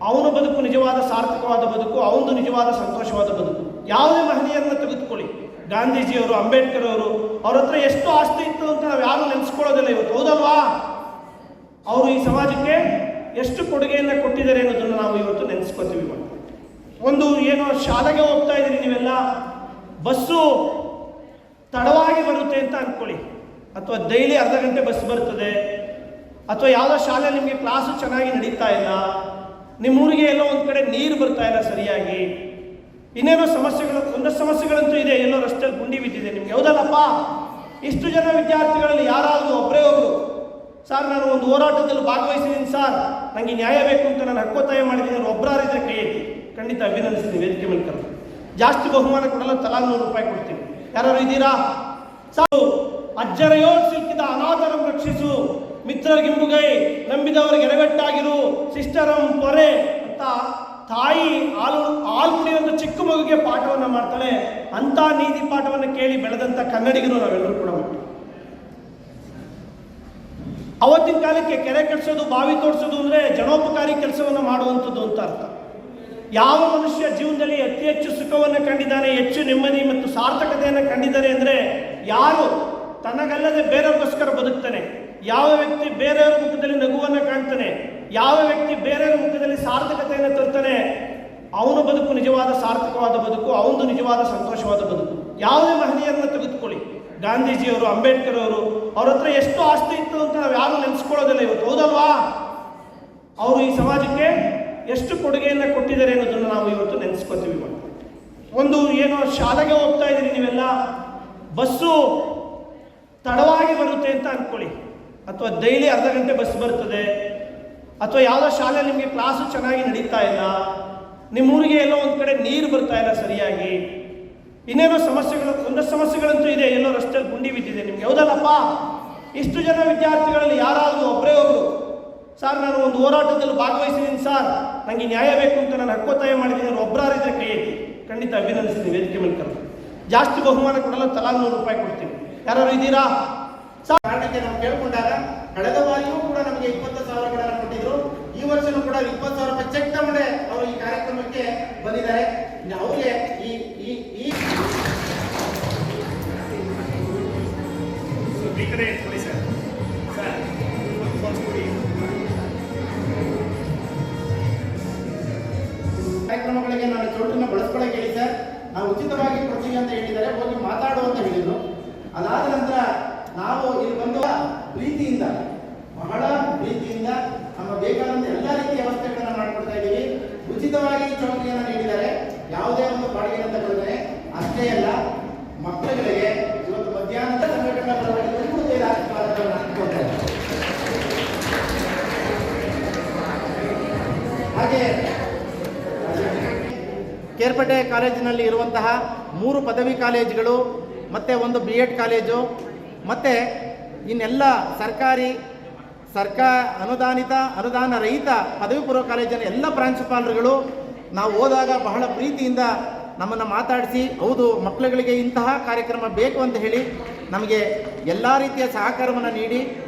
ಅವನ ಬದುಕು ನಿಜವಾದ ಸಾರ್ಥಕವಾದ ಬದುಕು, ಅವನು ನಿಜವಾದ ಸಂತೋಷವಾದ ಬದುಕು. ಯಾವುದೇ ಮಹನೀಯರನ್ನು ತೆಗೆದುಕೊಳ್ಳಿ, ಗಾಂಧೀಜಿಯವರು, ಅಂಬೇಡ್ಕರ್ ಅವರು, ಅವ್ರ ಹತ್ರ ಎಷ್ಟು ಆಸ್ತಿ ಇತ್ತು ಅಂತ ನಾವು ಯಾರು ನೆನೆಸ್ಕೊಳ್ಳೋದಿಲ್ಲ ಇವತ್ತು, ಹೌದಲ್ವಾ? ಅವರು ಈ ಸಮಾಜಕ್ಕೆ ಎಷ್ಟು ಕೊಡುಗೆಯನ್ನು ಕೊಟ್ಟಿದ್ದಾರೆ ಅನ್ನೋದನ್ನು ನಾವು ಇವತ್ತು ನೆನೆಸ್ಕೊತೀವಿ. ಒಂದು ಏನೋ ಶಾಲೆಗೆ ಹೋಗ್ತಾ ಇದ್ದೀರಿ ನೀವೆಲ್ಲ, ಬಸ್ಸು ತಡವಾಗಿ ಬರುತ್ತೆ ಅಂತ ಅಂದ್ಕೊಳ್ಳಿ, ಅಥವಾ ಡೈಲಿ ಅರ್ಧ ಗಂಟೆ ಬಸ್ ಬರ್ತದೆ, ಅಥವಾ ಯಾವುದೋ ಶಾಲೆ ನಿಮಗೆ ಕ್ಲಾಸು ಚೆನ್ನಾಗಿ ನಡೀತಾ ಇಲ್ಲ, ನಿಮ್ಮೂರಿಗೆ ಎಲ್ಲೋ ಒಂದು ಕಡೆ ನೀರು ಬರ್ತಾ ಇಲ್ಲ ಸರಿಯಾಗಿ, ಇನ್ನೇನೋ ಸಮಸ್ಯೆಗಳು, ಒಂದಷ್ಟು ಸಮಸ್ಯೆಗಳಂತೂ ಇದೆ, ಎಲ್ಲೋ ರಸ್ತೆಯಲ್ಲಿ ಗುಂಡಿ ಬಿದ್ದಿದೆ ನಿಮಗೆ, ಹೌದಲ್ಲಪ್ಪ? ಇಷ್ಟು ಜನ ವಿದ್ಯಾರ್ಥಿಗಳಲ್ಲಿ ಯಾರಾದರೂ ಒಬ್ಬರೇ ಒಬ್ಬರು, ಸರ್ ನಾನು ಒಂದು ಹೋರಾಟದಲ್ಲಿ ಭಾಗವಹಿಸಿದ್ದೀನಿ ಸರ್, ನನಗೆ ನ್ಯಾಯ ಬೇಕು ಅಂತ ನಾನು ಹಕ್ಕೊತ್ತಾಯ ಮಾಡಿದ್ದೀನಿ, ಒಬ್ಬರಾರಿದ್ರೆ ಕೈ ಎತ್ತಿ, ಖಂಡಿತ ಅಭಿನಂದಿಸ್ತೀನಿ. ವೇದಿಕೆ ಮೇಲೆ ಕರೆದು ಜಾಸ್ತಿ ಬಹುಮಾನ ಕೊಡಲ್ಲ, ತಲಾ 100 ರೂಪಾಯಿ ಕೊಡ್ತೀನಿ. ಯಾರು ಇದ್ದೀರಾ? ಸಾಕು. ಅಜ್ಜರಯೋಳ್ ಸಿಕ್ಕಿದ ಅನಾಥರಂ ರಕ್ಷಿಸು, ಮಿತ್ರರಿಗಿಂಬುಗೈ ನಂಬಿದವರಿಗೆ ಎಡವೆಟ್ಟಾಗಿರು, ಸಿಸ್ಟರಂ ಪೊರೆ ಅಂತ ತಾಯಿ ಹಾಲು ಕುಡಿಯುವಂಥ ಚಿಕ್ಕ ಮಗುಗೆ ಪಾಠವನ್ನು ಮಾಡ್ತಾಳೆ. ಅಂಥ ನೀತಿ ಪಾಠವನ್ನು ಕೇಳಿ ಬೆಳೆದಂಥ ಕನ್ನಡಿಗರು ನಾವೆಲ್ಲರೂ ಕೂಡ. ಅವತ್ತಿನ ಕಾಲಕ್ಕೆ ಕೆರೆ ಕಟ್ಟಿಸೋದು, ಬಾವಿ ತೋಡಿಸೋದು ಅಂದರೆ ಜನೋಪಕಾರಿ ಕೆಲಸವನ್ನು ಮಾಡುವಂಥದ್ದು ಅಂತ ಅರ್ಥ. ಯಾವ ಮನುಷ್ಯ ಜೀವನದಲ್ಲಿ ಅತಿ ಹೆಚ್ಚು ಸುಖವನ್ನು ಕಂಡಿದ್ದಾನೆ, ಹೆಚ್ಚು ನೆಮ್ಮದಿ ಮತ್ತು ಸಾರ್ಥಕತೆಯನ್ನು ಕಂಡಿದ್ದಾನೆ ಅಂದರೆ ಯಾರು ತನಗಲ್ಲದೆ ಬೇರೆಯವ್ರಿಗೋಸ್ಕರ ಬದುಕ್ತಾನೆ, ಯಾವ ವ್ಯಕ್ತಿ ಬೇರೆಯವರ ಮುಖದಲ್ಲಿ ನಗುವನ್ನು ಕಾಣ್ತಾನೆ, ಯಾವ ವ್ಯಕ್ತಿ ಬೇರೆಯವರ ಮುಖದಲ್ಲಿ ಸಾರ್ಥಕತೆಯನ್ನು ತರ್ತಾನೆ, ಅವನ ಬದುಕು ನಿಜವಾದ ಸಾರ್ಥಕವಾದ ಬದುಕು, ಅವನದು ನಿಜವಾದ ಸಂತೋಷವಾದ ಬದುಕು. ಯಾವುದೇ ಮಹನೀಯರನ್ನು ತೆಗೆದುಕೊಳ್ಳಿ, ಗಾಂಧೀಜಿಯವರು, ಅಂಬೇಡ್ಕರ್ ಅವರು, ಅವ್ರ ಹತ್ರ ಎಷ್ಟು ಆಸ್ತಿ ಇತ್ತು ಅಂತ ನಾವು ಯಾರು ನೆನೆಸ್ಕೊಳ್ಳೋದಿಲ್ಲ ಇವತ್ತು, ಹೌದಲ್ವಾ? ಅವರು ಈ ಸಮಾಜಕ್ಕೆ ಎಷ್ಟು ಕೊಡುಗೆಯನ್ನು ಕೊಟ್ಟಿದ್ದಾರೆ ಅನ್ನೋದನ್ನು ನಾವು ಇವತ್ತು ನೆನೆಸ್ಕೊತೀವಿ. ಒಂದು ಏನೋ ಶಾಲೆಗೆ ಹೋಗ್ತಾ ಇದ್ದೀರಿ ನೀವೆಲ್ಲ, ಬಸ್ಸು ತಡವಾಗಿ ಬರುತ್ತೆ ಅಂತ ಅಂದ್ಕೊಳ್ಳಿ, ಅಥವಾ ಡೈಲಿ ಅರ್ಧ ಗಂಟೆ ಬಸ್ ಬರ್ತದೆ, ಅಥವಾ ಯಾವುದೋ ಶಾಲೆ ನಿಮಗೆ ಕ್ಲಾಸು ಚೆನ್ನಾಗಿ ನಡೀತಾ ಇಲ್ಲ, ನಿಮ್ಮೂರಿಗೆ ಎಲ್ಲೋ ಒಂದು ಕಡೆ ನೀರು ಬರ್ತಾ ಇಲ್ಲ ಸರಿಯಾಗಿ, ಇನ್ನೇನೋ ಸಮಸ್ಯೆಗಳು, ಒಂದಷ್ಟು ಸಮಸ್ಯೆಗಳಂತೂ ಇದೆ, ಎಲ್ಲೋ ರಸ್ತೆಯಲ್ಲಿ ಗುಂಡಿ ಬಿದ್ದಿದೆ ನಿಮ್ಗೆ, ಹೌದಲ್ಲಪ್ಪ? ಇಷ್ಟು ಜನ ವಿದ್ಯಾರ್ಥಿಗಳಲ್ಲಿ ಯಾರಾದರೂ ಒಬ್ಬರೇ ಒಬ್ಬರು ಸರ್ ನಾನು ಒಂದು ಹೋರಾಟದಲ್ಲಿ ಭಾಗವಹಿಸಿದ್ದೀನಿ ಸರ್, ನನಗೆ ನ್ಯಾಯ ಬೇಕು ಅಂತ ನಾನು ಹಕ್ಕೊತ್ತಾಯ ಮಾಡಿದ್ದೀನಿ, ಒಬ್ಬರಾರಿದ್ರೆ ಕೈ ಎತ್ತಿ, ಖಂಡಿತ ಅಭಿನಂದಿಸ್ತೀನಿ. ವೇದಿಕೆ ಮೇಲೆ ಕರೆದು ಜಾಸ್ತಿ ಬಹುಮಾನ ಕೊಡಲ್ಲ, ತಲಾ 100 ರೂಪಾಯಿ ಕೊಡ್ತೀನಿ. ಯಾರು ಇದ್ದೀರಾ? ಕಾರಣಕ್ಕೆ ನಾವು ಕೇಳ್ಕೊಂಡಾಗ ಕಳೆದ ಬಾರಿಯೂ ಕೂಡ ನಮಗೆ 20,000 ಕೊಟ್ಟಿದ್ರು, ಈ ವರ್ಷನೂ ಕೂಡ 20,000 ರೂಪಾಯಿ ಚೆಕ್ ತಗೊಂಡೆ ಅವರು ಈ ಕಾರ್ಯಕ್ರಮಕ್ಕೆ ಬಂದಿದ್ದಾರೆ. ಅವರಿಗೆ ಈ ಕಾರ್ಯಕ್ರಮಗಳಿಗೆ ನಾನು ಚೋಟನ್ನು ಬಳಸ್ಕೊಳ್ಳೋಕೆ ಹೇಳಿ ಸರ್, ನಾವು ಉಚಿತವಾಗಿ ಕೊಡ್ತೀವಿ ಅಂತ ಹೇಳಿದ್ದಾರೆ, ಹೋಗಿ ಮಾತಾಡು ಅಂತ ಹೇಳಿದ್ರು. ಅದಾದ ನಂತರ ನಾವು ಇಲ್ಲಿ ಬಂದು ಪ್ರೀತಿಯಿಂದ, ಬಹಳ ಪ್ರೀತಿಯಿಂದ ನಮ್ಮ ಬೇಕಾದಂಥ ಎಲ್ಲ ರೀತಿಯ ವ್ಯವಸ್ಥೆಗಳನ್ನು ಮಾಡಿಕೊಡ್ತಾ ಇದ್ದೀವಿ. ಉಚಿತವಾಗಿ ಚೌಕಿಯನ್ನು ನೀಡಿದ್ದಾರೆ, ಯಾವುದೇ ಒಂದು ಬಾಡಿಗೆ ಅಂತ ಹೇಳಿದ್ರೆ. ಅಷ್ಟೇ ಅಲ್ಲ, ಮಕ್ಕಳುಗಳಿಗೆ ಇವತ್ತು ಮಧ್ಯಾಹ್ನದ ಸಂಘಟನಾ ಪರವಾಗಿ ಹಾಗೆ ಕೇರ್ಪೇಟೆ ಕಾಲೇಜಿನಲ್ಲಿ ಇರುವಂತಹ 3 ಪದವಿ ಕಾಲೇಜುಗಳು ಮತ್ತು ಒಂದು BEd ಕಾಲೇಜು ಮತ್ತು ಇನ್ನೆಲ್ಲ ಅನುದಾನ ರಹಿತ ಪದವಿ ಪೂರ್ವ ಕಾಲೇಜಿನ ಎಲ್ಲ ಪ್ರಾಂಶುಪಾಲರುಗಳು ನಾವು ಹೋದಾಗ ಬಹಳ ಪ್ರೀತಿಯಿಂದ ನಮ್ಮನ್ನು ಮಾತಾಡಿಸಿ, ಹೌದು ಮಕ್ಕಳುಗಳಿಗೆ ಇಂತಹ ಕಾರ್ಯಕ್ರಮ ಬೇಕು ಅಂತ ಹೇಳಿ ನಮಗೆ ಎಲ್ಲ ರೀತಿಯ ಸಹಕಾರವನ್ನು ನೀಡಿ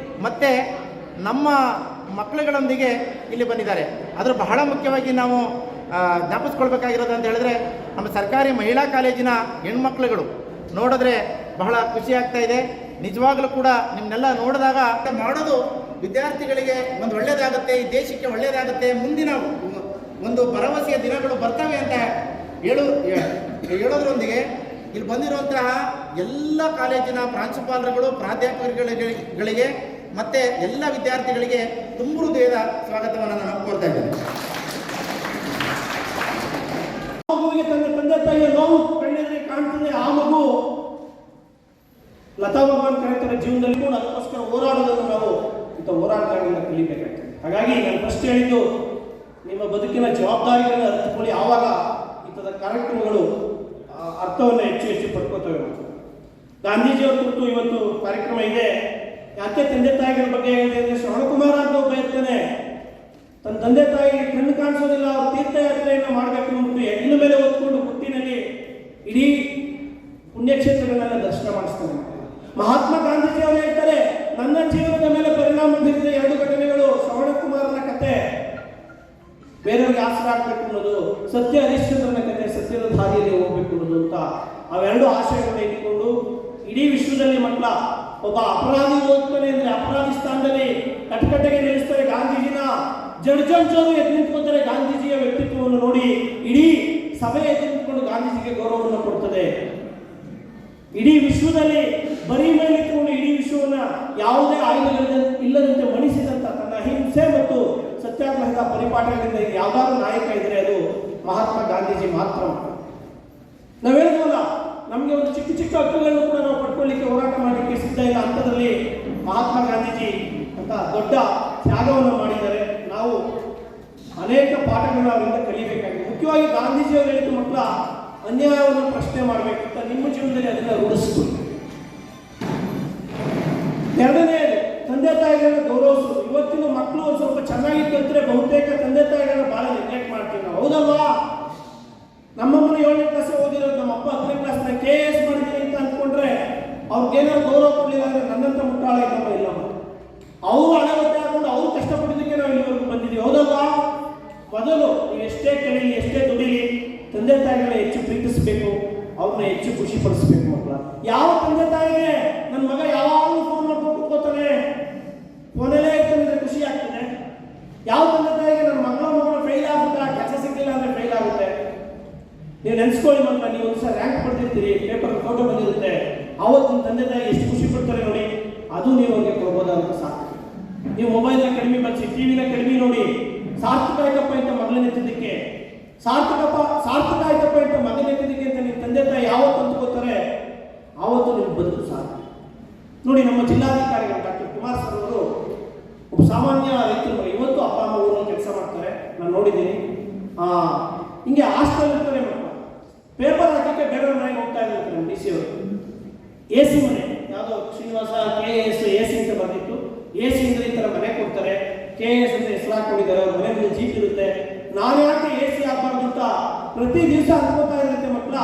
ಮತ್ತು ನಮ್ಮ ಮಕ್ಕಳುಗಳೊಂದಿಗೆ ಇಲ್ಲಿ ಬಂದಿದ್ದಾರೆ. ಅದರ ಬಹಳ ಮುಖ್ಯವಾಗಿ ನಾವು ಜ್ಞಾಪಿಸ್ಕೊಳ್ಬೇಕಾಗಿರೋದು ಅಂತ ಹೇಳಿದ್ರೆ, ನಮ್ಮ ಸರ್ಕಾರಿ ಮಹಿಳಾ ಕಾಲೇಜಿನ ಹೆಣ್ಮಕ್ಳುಗಳು ನೋಡಿದ್ರೆ ಬಹಳ ಖುಷಿ ಆಗ್ತಾ ಇದೆ. ನಿಜವಾಗ್ಲೂ ಕೂಡ ನಿಮ್ಮನ್ನೆಲ್ಲ ನೋಡಿದಾಗ ಮಾಡೋದು ವಿದ್ಯಾರ್ಥಿಗಳಿಗೆ ಒಂದು ಒಳ್ಳೆಯದಾಗುತ್ತೆ, ಈ ದೇಶಕ್ಕೆ ಒಳ್ಳೆಯದಾಗುತ್ತೆ, ಮುಂದಿನ ಒಂದು ಭರವಸೆಯ ದಿನಗಳು ಬರ್ತವೆ ಅಂತ ಹೇಳೋದ್ರೊಂದಿಗೆ ಇಲ್ಲಿ ಬಂದಿರುವಂತಹ ಎಲ್ಲ ಕಾಲೇಜಿನ ಪ್ರಾಂಶುಪಾಲರುಗಳು, ಪ್ರಾಧ್ಯಾಪಕರುಗಳಿಗೆ ಮತ್ತು ಎಲ್ಲ ವಿದ್ಯಾರ್ಥಿಗಳಿಗೆ ತುಂಬ ಹೃದಯದ ಸ್ವಾಗತವನ್ನು ನಾನು ಕೋರ್ತಾ ಇದ್ದೇನೆ. ಮಗುವಿಗೆ ತನ್ನ ತಂದೆ ತಾಯಿಯ ನೋವು ಕಣ್ಣಿಗೆ ಕಾಣ್ತದೆ, ಆ ಮಗು ಲತಾ ಭಗವಾನ್ ಕರೆಕ್ಟರ ಜೀವನದಲ್ಲಿ ಕೂಡ ಅದಕ್ಕೋಸ್ಕರ ಹೋರಾಡೋದನ್ನು ನಾವು ಇಂಥ ಹೋರಾಟಗಾರರಿಂದ ಕಲಿಬೇಕಾಗ್ತದೆ. ಹಾಗಾಗಿ ನಾನು ಫಸ್ಟ್ ಹೇಳಿದ್ದು, ನಿಮ್ಮ ಬದುಕಿನ ಜವಾಬ್ದಾರಿಗಳನ್ನು ಅರ್ಥಕೊಳ್ಳಿ, ಆವಾಗ ಇಂಥದ ಕಾರ್ಯಕ್ರಮಗಳು ಅರ್ಥವನ್ನು ಹೆಚ್ಚು ಪಡ್ಕೋತವೆ. ಗಾಂಧೀಜಿಯವರ ಕುರಿತು ಇವತ್ತು ಕಾರ್ಯಕ್ರಮ ಇದೆ. ಯಾಕೆ ತಂದೆ ತಾಯಿಗಳ ಬಗ್ಗೆ ಹೇಳಿದೆ ಅಂದರೆ, ಶ್ರವಣಕುಮಾರ ಅಂತ ಒಬ್ಬ ಇರ್ತಾನೆ, ತನ್ನ ತಂದೆ ತಾಯಿಗೆ ಕಣ್ಣು ಕಾಣಿಸೋದಿಲ್ಲ, ಅವ್ರು ತೀರ್ಥಯಾತ್ರೆಯನ್ನು ಮಾಡಬೇಕು ಅಂದ್ಬಿಟ್ಟು ಹೆಣ್ಣಿನ ಮೇಲೆ ಹೊತ್ಕೊಂಡು ಹುಟ್ಟಿನಲ್ಲಿ ಇಡೀ ಪುಣ್ಯಕ್ಷೇತ್ರಗಳನ್ನೆಲ್ಲ ದರ್ಶನ ಮಾಡಿಸ್ತಾನೆ. ಮಹಾತ್ಮ ಗಾಂಧೀಜಿ ಅವರು ಹೇಳ್ತಾರೆ, ನನ್ನ ಜೀವನದ ಮೇಲೆ ಪರಿಣಾಮ ಬೀರಿದ 2 ಘಟನೆಗಳು, ಶ್ರವಣಕುಮಾರನ ಕತೆ, ಬೇರೆಯವ್ರಿಗೆ ಆಸರೆ ಆಗ್ಬೇಕು ಅನ್ನೋದು, ಸತ್ಯ ಹರಿಶ್ಚಂದ್ರನ ಕತೆ, ಸತ್ಯದ ದಾರಿಯಲ್ಲಿ ಹೋಗ್ಬೇಕು ಅನ್ನೋದು ಅಂತ ಅವೆರಡು ಆಶಯಗಳನ್ನು ಇಟ್ಕೊಂಡು ಇಡೀ ವಿಶ್ವದಲ್ಲಿ ಮಕ್ಕಳ ಒಬ್ಬ ಅಪರಾಧಿ ಹೋಗ್ತಾನೆ ಅಂದ್ರೆ ಅಪರಾಧಿ ಸ್ಥಾನದಲ್ಲಿ ಕಟ್ಟಕಟ್ಟೆಗೆ ನಿಲ್ಲಿಸ್ತಾರೆ. ಗಾಂಧೀಜಿನ ಜಡ್ಜಂಚೋರು ಎದ್ದು ನಿಂತ್ಕೊತಾರೆ. ಗಾಂಧೀಜಿಯ ವ್ಯಕ್ತಿತ್ವವನ್ನು ನೋಡಿ ಇಡೀ ಸಭೆ ಎದ್ದು ನಿಂತ್ಕೊಂಡು ಗಾಂಧೀಜಿಗೆ ಗೌರವವನ್ನು ಕೊಡ್ತದೆ. ಇಡೀ ವಿಶ್ವದಲ್ಲಿ ಬರೀ ಮೇಲೆ ನಿಂತ್ಕೊಂಡು ಇಡೀ ವಿಶ್ವವನ್ನ ಯಾವುದೇ ಇಲ್ಲದಂತೆ ಮಣಿಸಿದಂತ ತನ್ನ ಅಹಿಂಸೆ ಮತ್ತು ಸತ್ಯಾಗ್ರಹದ ಪರಿಪಾಠಗಳಿಂದ ಯಾವ್ದಾದ್ರು ನಾಯಕ ಇದ್ರೆ ಅದು ಮಹಾತ್ಮ ಗಾಂಧೀಜಿ ಮಾತ್ರ. ನಾವು ಹೇಳಿದ್ವಲ್ಲ, ನಮಗೆ ಒಂದು ಚಿಕ್ಕ ಚಿಕ್ಕ ಹಕ್ಕುಗಳನ್ನು ಕೂಡ ನಾವು ಪಡ್ಕೊಳ್ಳಿಕ್ಕೆ ಹೋರಾಟ ಮಾಡಲಿಕ್ಕೆ ಸಿದ್ಧ ಇಲ್ಲ ಅಂತದಲ್ಲಿ ಮಹಾತ್ಮ ಗಾಂಧೀಜಿ ಅಂತ ದೊಡ್ಡ ತ್ಯಾಗವನ್ನು ಮಾಡಿದ್ದಾರೆ. ನಾವು ಅನೇಕ ಪಾಠಗಳನ್ನು ಅವರಿಂದ ಕಲಿಬೇಕಾಗಿದೆ. ಮುಖ್ಯವಾಗಿ ಗಾಂಧೀಜಿಯವರು ಹೇಳಿದ ಮಕ್ಕಳ ಅನ್ಯಾಯವನ್ನು ಪ್ರಶ್ನೆ ಮಾಡಬೇಕಂತ ನಿಮ್ಮ ಜೀವನದಲ್ಲಿ ಅದನ್ನ ರೂಢಿಸ್ಕೊಳ್ಳಿ. ಎರಡನೇದು ತಂದೆ ತಾಯಿಗಳನ್ನ ಗೌರವಿಸೋದು. ಇವತ್ತಿನ ಮಕ್ಕಳು ಒಂದು ಸ್ವಲ್ಪ ಚೆನ್ನಾಗಿ ಕಲಿತ್ರೆ ಬಹುತೇಕ ತಂದೆ ತಾಯಿಗಳನ್ನ ಬಹಳ ನೆಗ್ಲೆಕ್ಟ್ ಮಾಡ್ತೀವಿ ನಾವು, ಹೌದಲ್ವಾ? ನಮ್ಮಮ್ಮನ 7ನೇ ಕ್ಲಾಸ್ ಓದಿರೋದು, ನಮ್ಮ ಅಪ್ಪ 10ನೇ ಕ್ಲಾಸ್ನ KS ಮಾಡಿದ್ದೀನಿ ಅಂತ ಅಂದ್ಕೊಂಡ್ರೆ ಅವ್ರಿಗೇನಾದ್ರು ಗೌರವ ಕೊಡಲಿಲ್ಲ ಅಂದ್ರೆ ನನ್ನಂತ ಮುಟ್ಟಾಳ ನಮ್ಮ ಇಲ್ಲ. ಅವರು ಹಣ ಒತ್ತೆ ಹಾಕೊಂಡು ಅವ್ರು ಕಷ್ಟಪಟ್ಟಿದ್ದಕ್ಕೆ ನಾವು ಇಲ್ಲಿವರೆಗೂ ಬಂದಿದ್ದೀವಿ, ಹೌದಲ್ವಾ? ಮೊದಲು ನೀವು ಎಷ್ಟೇ ಕಲೀಲಿ, ಎಷ್ಟೇ ದುಡಿ ತಂದೆ ತಾಯಿಗಳನ್ನ ಹೆಚ್ಚು ಪ್ರೀತಿಸಬೇಕು, ಅವ್ರನ್ನ ಹೆಚ್ಚು ಖುಷಿ ಪಡಿಸ್ಬೇಕು ಮಕ್ಕಳ. ಯಾವ ತಂದೆ ತಾಯಿಗೆ ನನ್ನ ಮಗ ಯಾವಾಗಲೂ ಫೋನ್ ಮಾಡ್ಕೊಂಡು ಕೂತ್ಕೋತಾನೆ, ಫೋನಲ್ಲೇ ಇರ್ತಂದ್ರೆ ಖುಷಿ ಆಗ್ತದೆ? ಯಾವ ತಂದೆ ತಾಯಿಗೆ ನನ್ನ ಮಗಳು ಫೇಲ್ ಆಗುತ್ತೆ, ಕೆಲಸ ಸಿಗಲಿಲ್ಲ ಅಂದ್ರೆ ಫೇಲ್ ಆಗುತ್ತೆ? ನೀವು ನೆನೆಸ್ಕೊಳ್ಳಿ ಮಕ್ಕಳ, ನೀವು ಒಂದು ಸಲ ರ್ಯಾಂಕ್ ಪಡೆದಿರ್ತೀರಿ, ಪೇಪರ್ ಫೋಟೋ ಬಂದಿರುತ್ತೆ, ಅವತ್ತು ನಿಮ್ಮ ತಂದೆ ತಾಯಿ ಎಷ್ಟು ಖುಷಿ ಪಡ್ತಾರೆ ನೋಡಿ, ಅದು ನೀವು ಅವ್ರಿಗೆ ಕೊಡ್ಬೋದಂತ ಸಾಕು. ನೀವು ಮೊಬೈಲ್ನ ಕಡಿಮೆ ಬಳಸಿ, ಟಿವಿನ ಕಡಿಮೆ ನೋಡಿ, ಸಾರ್ಥಕ ಆಯ್ತಪ್ಪ ಅಂತ ಮಗಳನ್ನೆತ್ತಿದ್ದಕ್ಕೆ, ಸಾರ್ಥಕ ಆಯ್ತಪ್ಪ ಅಂತ ಮಗನೆತ್ತಿದ್ದಕ್ಕೆ ಅಂತ ನಿಮ್ಮ ತಂದೆ ತಾಯಿ ಯಾವತ್ತು ಅಂದ್ಕೋತಾರೆ, ಆವತ್ತು ನಿಮ್ಮ ಬದುಕು ಸಾಕು. ನೋಡಿ, ನಮ್ಮ ಜಿಲ್ಲಾಧಿಕಾರಿಗಳು ಡಾಕ್ಟರ್ ಕುಮಾರ್ ಸರ್ ಅವರು ಒಬ್ಬ ಸಾಮಾನ್ಯ ರೈತರು, ಇವತ್ತು ಅಪ್ಪ ಅಮ್ಮ ಊರಲ್ಲಿ ಕೆಲಸ ಮಾಡ್ತಾರೆ, ನಾನು ನೋಡಿದ್ದೀನಿ. ಹಿಂಗೆ ಹಾಸ್ಟೆಲ್ ಇರ್ತಾರೆ ಮಕ್ಕಳು, ಪೇಪರ್ ಹಾಕಕ್ಕೆ ಬೇರೆಯವ್ರ ಮನೆಗೆ ಹೋಗ್ತಾ ಇರ್ತಾರೆ. ನಮ್ಮ ಡಿ ಸಿ ಅವರು AC ಮನೆ, ಯಾವುದೋ ಶ್ರೀನಿವಾಸ KS AC ಅಂತ ಬಂದಿತ್ತು, AC ಅಂದ್ರೆ ಈ ಥರ ಮನೆ ಕೊಡ್ತಾರೆ, KS ಅಂತ ಹೆಸರು ಹಾಕೊಂಡಿದ್ದಾರೆ, ಅವ್ರ ಮನೆ ಮುಂದೆ ಜೀಪ್ ಇರುತ್ತೆ. ನಾನು ಯಾಕೆ AC ಹಾಕಬಾರ್ದು ಅಂತ ಪ್ರತಿ ದಿವಸ ಅನ್ಕೋತಾ ಇರುತ್ತೆ ಮಕ್ಕಳ.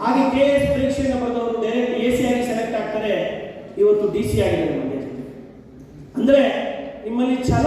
ಹಾಗೆ KS ಪರೀಕ್ಷೆಯನ್ನು ಬರೆದವರು ಡೈರೆಕ್ಟ್ AC ಆಗಿ ಸೆಲೆಕ್ಟ್ ಆಗ್ತಾರೆ, ಇವತ್ತು DC ಆಗಿದ್ದಾರೆ. ಅಂದ್ರೆ ನಿಮ್ಮಲ್ಲಿ ಛಲ